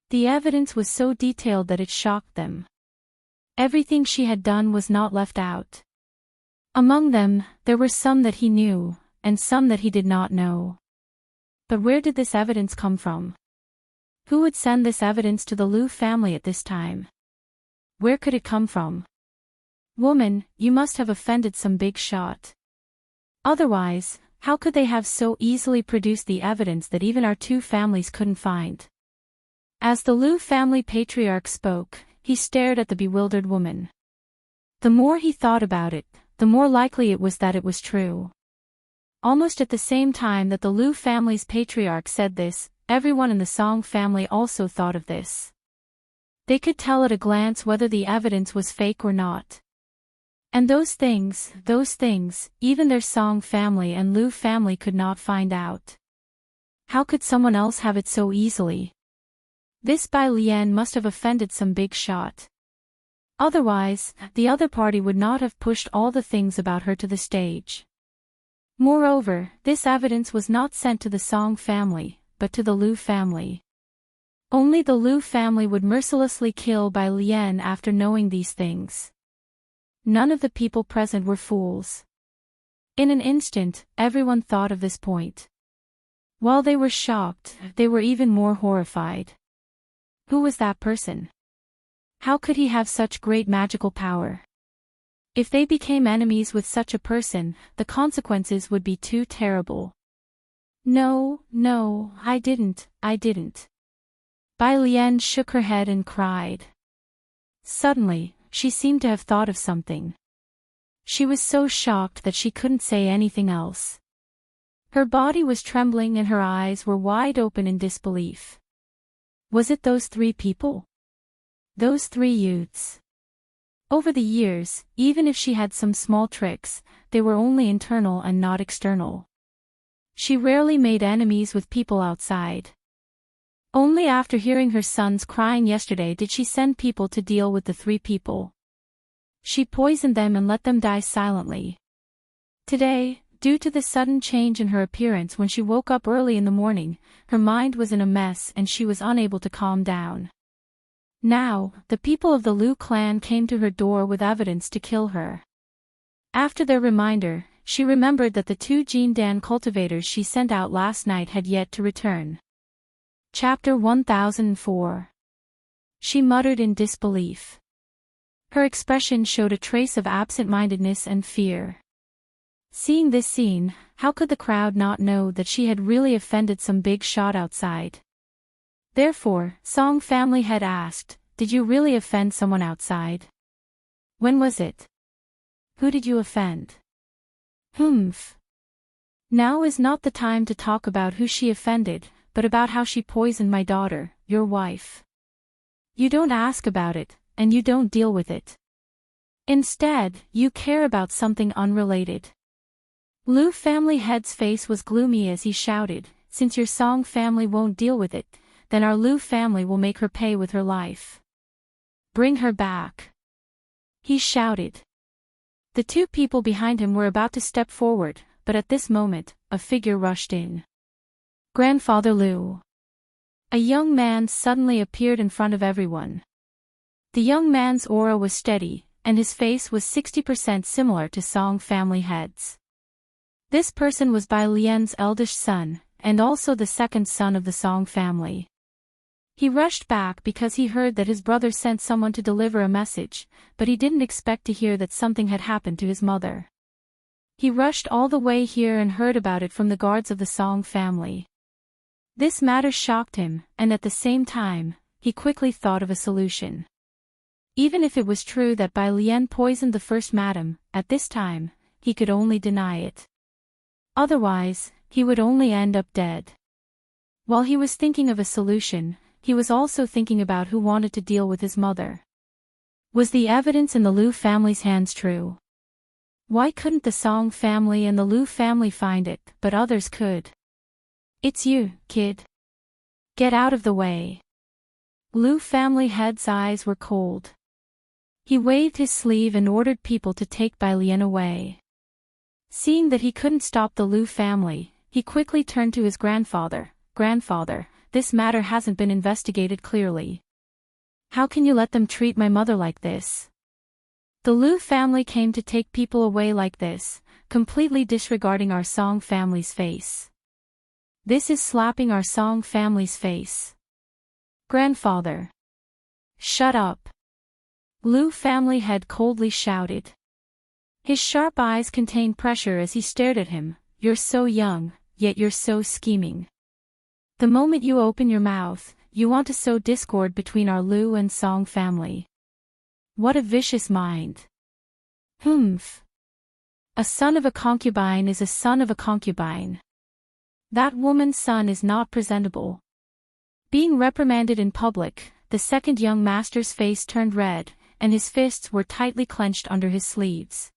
[SPEAKER 1] The evidence was so detailed that it shocked them. Everything she had done was not left out. Among them, there were some that he knew, and some that he did not know. But where did this evidence come from? Who would send this evidence to the Liu family at this time? Where could it come from? "Woman, you must have offended some big shot. Otherwise, how could they have so easily produced the evidence that even our 2 families couldn't find?" As the Liu family patriarch spoke, he stared at the bewildered woman. The more he thought about it, the more likely it was that it was true. Almost at the same time that the Liu family's patriarch said this, everyone in the Song family also thought of this. They could tell at a glance whether the evidence was fake or not. And those things, even their Song family and Liu family could not find out. How could someone else have it so easily? This Bai Lian must have offended some big shot. Otherwise, the other party would not have pushed all the things about her to the stage. Moreover, this evidence was not sent to the Song family, but to the Liu family. Only the Liu family would mercilessly kill Bai Lian after knowing these things. None of the people present were fools. In an instant, everyone thought of this point. While they were shocked, they were even more horrified. Who was that person? How could he have such great magical power? If they became enemies with such a person, the consequences would be too terrible. No, I didn't. Bai Lian shook her head and cried. Suddenly, she seemed to have thought of something. She was so shocked that she couldn't say anything else. Her body was trembling and her eyes were wide open in disbelief. Was it those 3 people? Those 3 youths? Over the years, even if she had some small tricks, they were only internal and not external. She rarely made enemies with people outside. Only after hearing her sons crying yesterday did she send people to deal with the 3 people. She poisoned them and let them die silently. Today, due to the sudden change in her appearance when she woke up early in the morning, her mind was in a mess and she was unable to calm down. Now, the people of the Liu clan came to her door with evidence to kill her. After their reminder, she remembered that the 2 Jindan cultivators she sent out last night had yet to return. Chapter 1004. She muttered in disbelief. Her expression showed a trace of absent-mindedness and fear. Seeing this scene, how could the crowd not know that she had really offended some big shot outside? Therefore, Song family had asked, "Did you really offend someone outside? When was it? Who did you offend?" Humph. Now is not the time to talk about who she offended, but about how she poisoned my daughter, your wife. You don't ask about it, and you don't deal with it. Instead, you care about something unrelated. Lu family head's face was gloomy as he shouted, since your Song family won't deal with it, then our Lu family will make her pay with her life. Bring her back. He shouted. The two people behind him were about to step forward, but at this moment, a figure rushed in. Grandfather Lu. A young man suddenly appeared in front of everyone. The young man's aura was steady, and his face was 60% similar to Song family heads. This person was Bai Lian's eldest son, and also the second son of the Song family. He rushed back because he heard that his brother sent someone to deliver a message, but he didn't expect to hear that something had happened to his mother. He rushed all the way here and heard about it from the guards of the Song family. This matter shocked him, and at the same time, he quickly thought of a solution. Even if it was true that Bai Lian poisoned the first madam, at this time, he could only deny it. Otherwise, he would only end up dead. While he was thinking of a solution, he was also thinking about who wanted to deal with his mother. Was the evidence in the Lu family's hands true? Why couldn't the Song family and the Lu family find it, but others could? It's you, kid. Get out of the way. Lu family head's eyes were cold. He waved his sleeve and ordered people to take Bai Lian away. Seeing that he couldn't stop the Lu family, he quickly turned to his grandfather. Grandfather, this matter hasn't been investigated clearly. How can you let them treat my mother like this? The Lu family came to take people away like this, completely disregarding our Song family's face. This is slapping our Song family's face. Grandfather. Shut up. Lu family head coldly shouted. His sharp eyes contained pressure as he stared at him. You're so young, yet you're so scheming. The moment you open your mouth, you want to sow discord between our Lu and Song family. What a vicious mind. Humph. A son of a concubine is a son of a concubine. That woman's son is not presentable. Being reprimanded in public, the second young master's face turned red, and his fists were tightly clenched under his sleeves.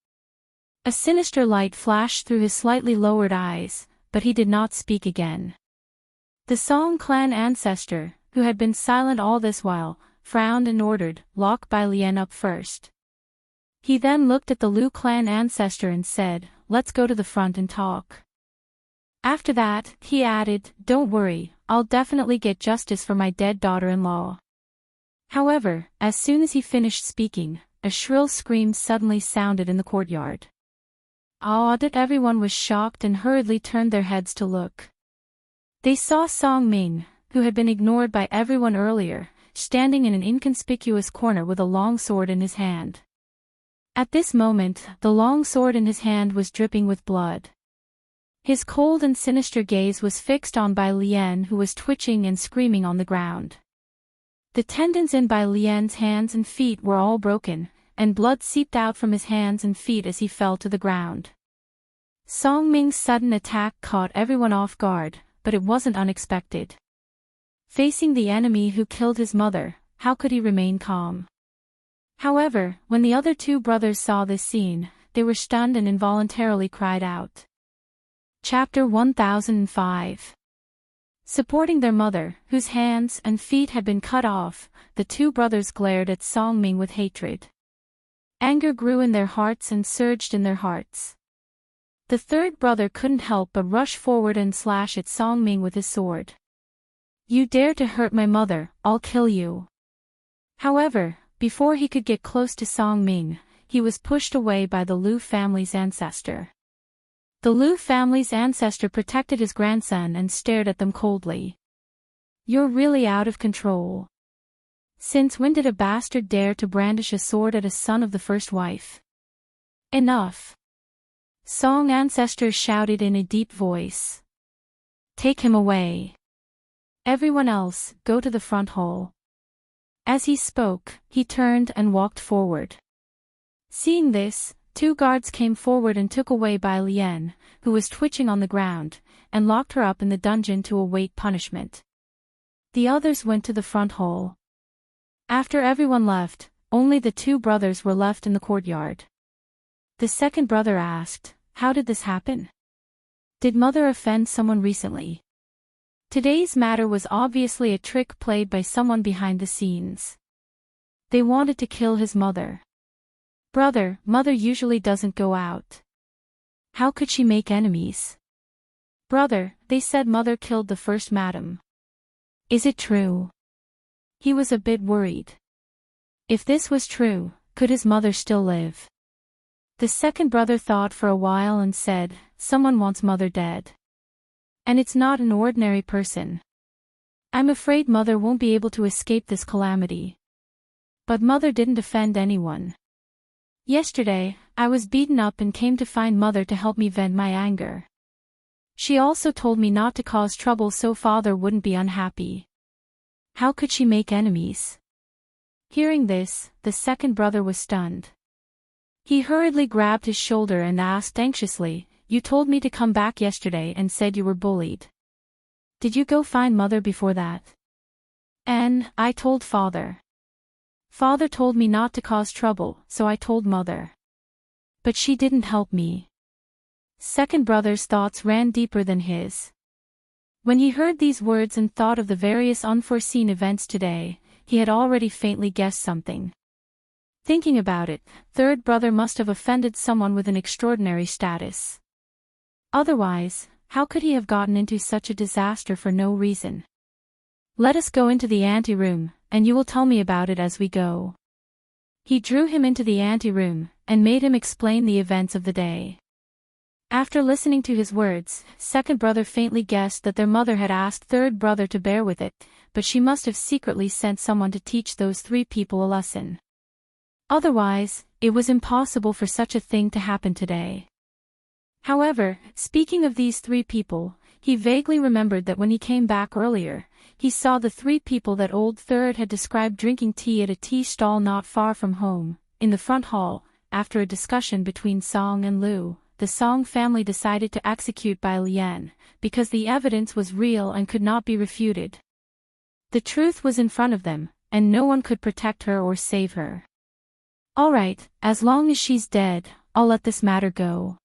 [SPEAKER 1] A sinister light flashed through his slightly lowered eyes, but he did not speak again. The Song clan ancestor, who had been silent all this while, frowned and ordered, "Lock Bai Lian up first." He then looked at the Lu clan ancestor and said, "Let's go to the front and talk." After that, he added, "Don't worry, I'll definitely get justice for my dead daughter-in-law." However, as soon as he finished speaking, a shrill scream suddenly sounded in the courtyard. Everyone was shocked and hurriedly turned their heads to look. They saw Song Ming, who had been ignored by everyone earlier, standing in an inconspicuous corner with a long sword in his hand. At this moment, the long sword in his hand was dripping with blood. His cold and sinister gaze was fixed on Bai Lian, who was twitching and screaming on the ground. The tendons in Bai Lian's hands and feet were all broken, and blood seeped out from his hands and feet as he fell to the ground. Song Ming's sudden attack caught everyone off guard, but it wasn't unexpected. Facing the enemy who killed his mother, how could he remain calm? However, when the other two brothers saw this scene, they were stunned and involuntarily cried out. Chapter 1005. Supporting their mother, whose hands and feet had been cut off, the two brothers glared at Song Ming with hatred. Anger grew in their hearts and surged in their hearts. The third brother couldn't help but rush forward and slash at Song Ming with his sword. "You dare to hurt my mother, I'll kill you." However, before he could get close to Song Ming, he was pushed away by the Lu family's ancestor. The Lu family's ancestor protected his grandson and stared at them coldly. "You're really out of control. Since when did a bastard dare to brandish a sword at a son of the first wife?" "Enough!" Song ancestor shouted in a deep voice. "Take him away. Everyone else, go to the front hall." As he spoke, he turned and walked forward. Seeing this, Two guards came forward and took away Bai Lian, who was twitching on the ground, and locked her up in the dungeon to await punishment. The others went to the front hall. After everyone left, only the two brothers were left in the courtyard. The second brother asked, "How did this happen? Did mother offend someone recently?" Today's matter was obviously a trick played by someone behind the scenes. They wanted to kill his mother. "Brother, mother usually doesn't go out. How could she make enemies?" "Brother, they said mother killed the first madam." "Is it true?" He was a bit worried. If this was true, could his mother still live? The second brother thought for a while and said, "Someone wants mother dead. And it's not an ordinary person. I'm afraid mother won't be able to escape this calamity." But mother didn't offend anyone. "Yesterday, I was beaten up and came to find mother to help me vent my anger. She also told me not to cause trouble so father wouldn't be unhappy. How could she make enemies?" Hearing this, the second brother was stunned. He hurriedly grabbed his shoulder and asked anxiously, "You told me to come back yesterday and said you were bullied. Did you go find mother before that?" "And I told father. Father told me not to cause trouble, so I told mother. But she didn't help me." Second brother's thoughts ran deeper than his. When he heard these words and thought of the various unforeseen events today, he had already faintly guessed something. Thinking about it, third brother must have offended someone with an extraordinary status. Otherwise, how could he have gotten into such a disaster for no reason? "Let us go into the anteroom, and you will tell me about it as we go." He drew him into the anteroom, and made him explain the events of the day. After listening to his words, second brother faintly guessed that their mother had asked third brother to bear with it, but she must have secretly sent someone to teach those three people a lesson. Otherwise, it was impossible for such a thing to happen today. However, speaking of these three people, he vaguely remembered that when he came back earlier, he saw the three people that old third had described drinking tea at a tea stall not far from home, in the front hall. After a discussion between Song and Lu, the Song family decided to execute Bai Lian, because the evidence was real and could not be refuted. The truth was in front of them, and no one could protect her or save her. "All right, as long as she's dead, I'll let this matter go."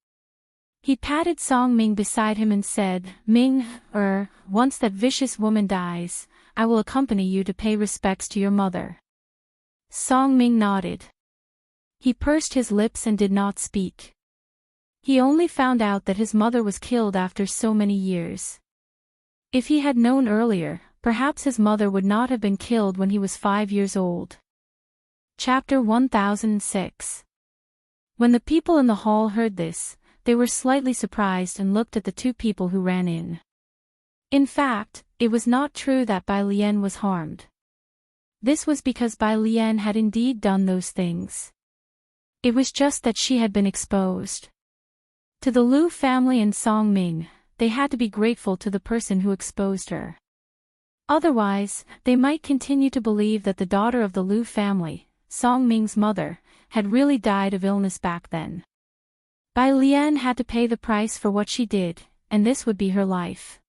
[SPEAKER 1] He patted Song Ming beside him and said, "Ming, once that vicious woman dies, I will accompany you to pay respects to your mother." Song Ming nodded. He pursed his lips and did not speak. He only found out that his mother was killed after so many years. If he had known earlier, perhaps his mother would not have been killed when he was 5 years old. Chapter 1006. When the people in the hall heard this, they were slightly surprised and looked at the two people who ran in. In fact, it was not true that Bai Lian was harmed. This was because Bai Lian had indeed done those things. It was just that she had been exposed. To the Lu family and Song Ming, they had to be grateful to the person who exposed her. Otherwise, they might continue to believe that the daughter of the Lu family, Song Ming's mother, had really died of illness back then. Bai Lian had to pay the price for what she did, and this would be her life.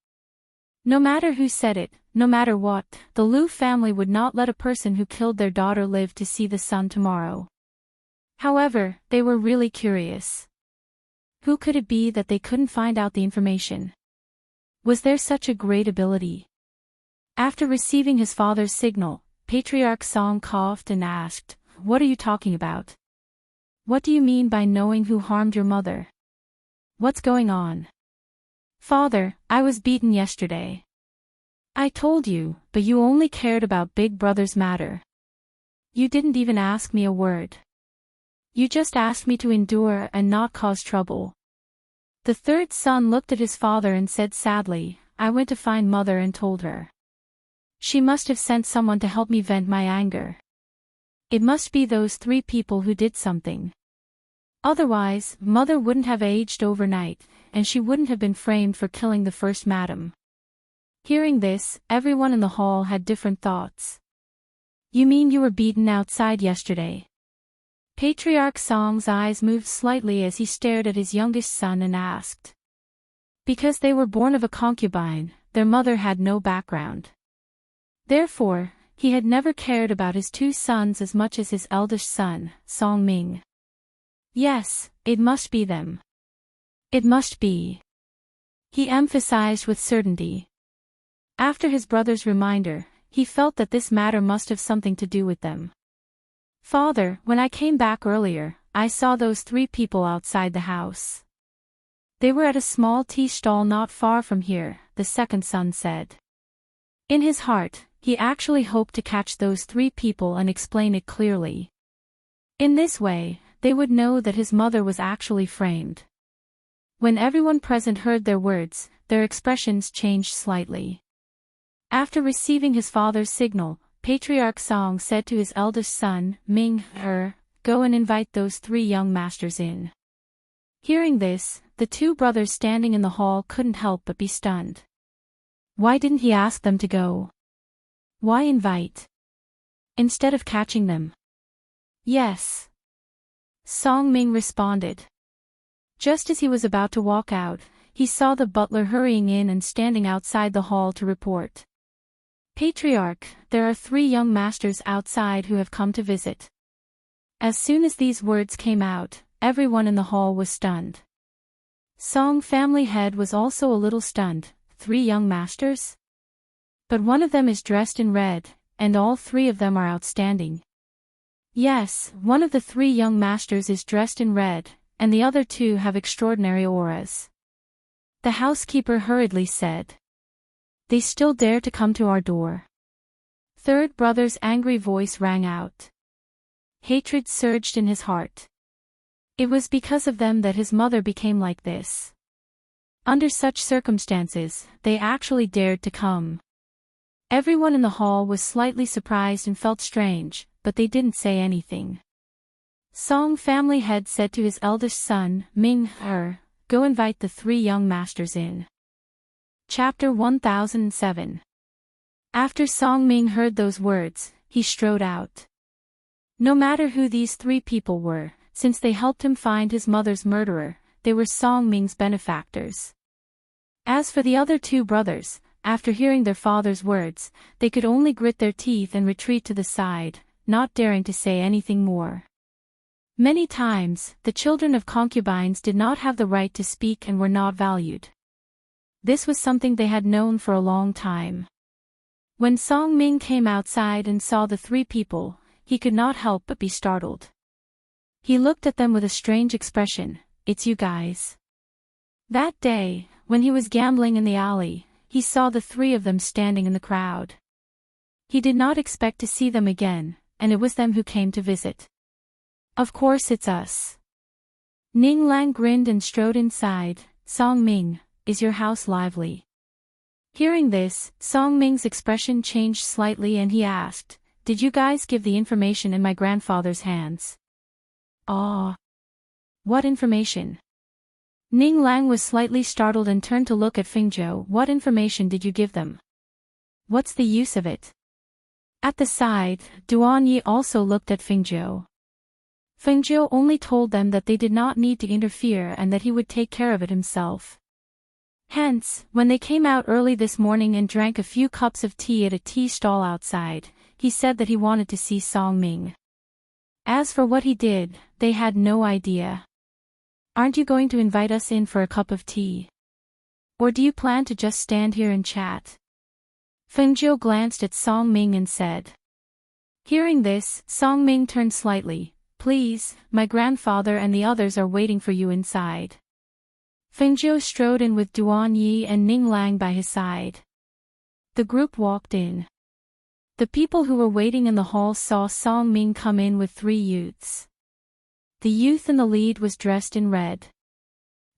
[SPEAKER 1] No matter who said it, no matter what, the Lu family would not let a person who killed their daughter live to see the sun tomorrow. However, they were really curious. Who could it be that they couldn't find out the information? Was there such a great ability? After receiving his father's signal, Patriarch Song coughed and asked, "What are you talking about? What do you mean by knowing who harmed your mother? What's going on?" "Father, I was beaten yesterday." "I told you, but you only cared about Big Brother's matter. You didn't even ask me a word. You just asked me to endure and not cause trouble." The third son looked at his father and said sadly, "I went to find mother and told her. She must have sent someone to help me vent my anger. It must be those three people who did something. Otherwise, mother wouldn't have aged overnight, and she wouldn't have been framed for killing the first madam." Hearing this, everyone in the hall had different thoughts. "You mean you were beaten outside yesterday?" Patriarch Song's eyes moved slightly as he stared at his youngest son and asked. Because they were born of a concubine, their mother had no background. Therefore, he had never cared about his two sons as much as his eldest son, Song Ming. Yes, it must be them. It must be. He emphasized with certainty. After his brother's reminder, he felt that this matter must have something to do with them. Father, when I came back earlier, I saw those three people outside the house. They were at a small tea stall not far from here, the second son said. In his heart, he actually hoped to catch those three people and explain it clearly. In this way, they would know that his mother was actually framed. When everyone present heard their words, their expressions changed slightly. After receiving his father's signal, Patriarch Song said to his eldest son, Ming, go and invite those three young masters in. Hearing this, the two brothers standing in the hall couldn't help but be stunned. Why didn't he ask them to go? Why invite? Instead of catching them? Yes. Song Ming responded. Just as he was about to walk out, he saw the butler hurrying in and standing outside the hall to report. Patriarch, there are three young masters outside who have come to visit. As soon as these words came out, everyone in the hall was stunned. Song family head was also a little stunned. Three young masters? But one of them is dressed in red, and all three of them are outstanding. Yes, one of the three young masters is dressed in red, and the other two have extraordinary auras. The housekeeper hurriedly said. They still dare to come to our door. Third brother's angry voice rang out. Hatred surged in his heart. It was because of them that his mother became like this. Under such circumstances, they actually dared to come. Everyone in the hall was slightly surprised and felt strange, but they didn't say anything. Song family head said to his eldest son, Ming, go invite the three young masters in. Chapter 1007. After Song Ming heard those words, he strode out. No matter who these three people were, since they helped him find his mother's murderer, they were Song Ming's benefactors. As for the other two brothers, after hearing their father's words, they could only grit their teeth and retreat to the side, not daring to say anything more. Many times, the children of concubines did not have the right to speak and were not valued. This was something they had known for a long time. When Song Ming came outside and saw the three people, he could not help but be startled. He looked at them with a strange expression. It's you guys. That day, when he was gambling in the alley, he saw the three of them standing in the crowd. He did not expect to see them again, and it was them who came to visit. Of course it's us. Ning Lang grinned and strode inside. Song Ming, is your house lively? Hearing this, Song Ming's expression changed slightly and he asked, did you guys give the information in my grandfather's hands? Ah. What information? Ning Lang was slightly startled and turned to look at Fingzhou. What information did you give them? What's the use of it? At the side, Duan Yi also looked at Fingzhou. Fingzhou only told them that they did not need to interfere and that he would take care of it himself. Hence, when they came out early this morning and drank a few cups of tea at a tea stall outside, he said that he wanted to see Song Ming. As for what he did, they had no idea. Aren't you going to invite us in for a cup of tea? Or do you plan to just stand here and chat? Fengzhou glanced at Song Ming and said. Hearing this, Song Ming turned slightly. Please, my grandfather and the others are waiting for you inside. Fengzhou strode in with Duan Yi and Ning Lang by his side. The group walked in. The people who were waiting in the hall saw Song Ming come in with three youths. The youth in the lead was dressed in red.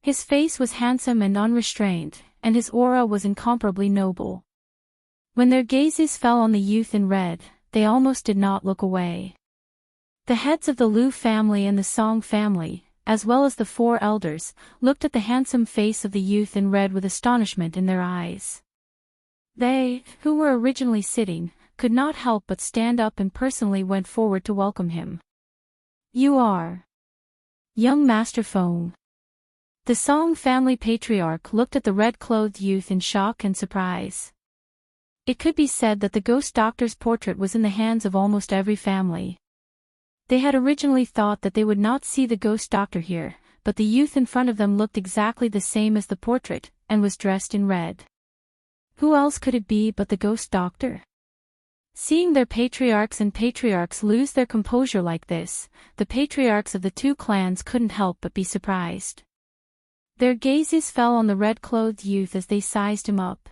[SPEAKER 1] His face was handsome and unrestrained, and his aura was incomparably noble. When their gazes fell on the youth in red, they almost did not look away. The heads of the Liu family and the Song family, as well as the four elders, looked at the handsome face of the youth in red with astonishment in their eyes. They, who were originally sitting, could not help but stand up and personally went forward to welcome him. You are. Young Master Feng. The Song family patriarch looked at the red-clothed youth in shock and surprise. It could be said that the ghost doctor's portrait was in the hands of almost every family. They had originally thought that they would not see the ghost doctor here, but the youth in front of them looked exactly the same as the portrait, and was dressed in red. Who else could it be but the ghost doctor? Seeing their patriarchs and patriarchs lose their composure like this, the patriarchs of the two clans couldn't help but be surprised. Their gazes fell on the red-clothed youth as they sized him up.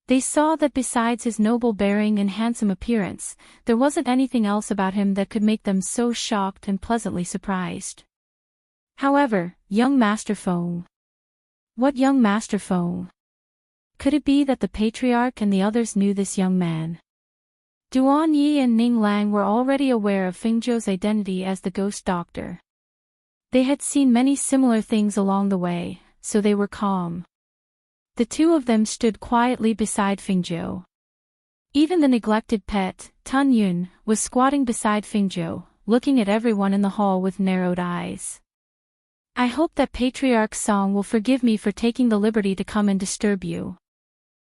[SPEAKER 1] They saw that besides his noble bearing and handsome appearance, there wasn't anything else about him that could make them so shocked and pleasantly surprised. However, young Master Feng. What young Master Feng? Could it be that the patriarch and the others knew this young man? Duan Yi and Ning Lang were already aware of Fengzhou's identity as the ghost doctor. They had seen many similar things along the way, so they were calm. The two of them stood quietly beside Fengzhou. Even the neglected pet, Tun Yun, was squatting beside Fengzhou, looking at everyone in the hall with narrowed eyes. I hope that Patriarch Song will forgive me for taking the liberty to come and disturb you.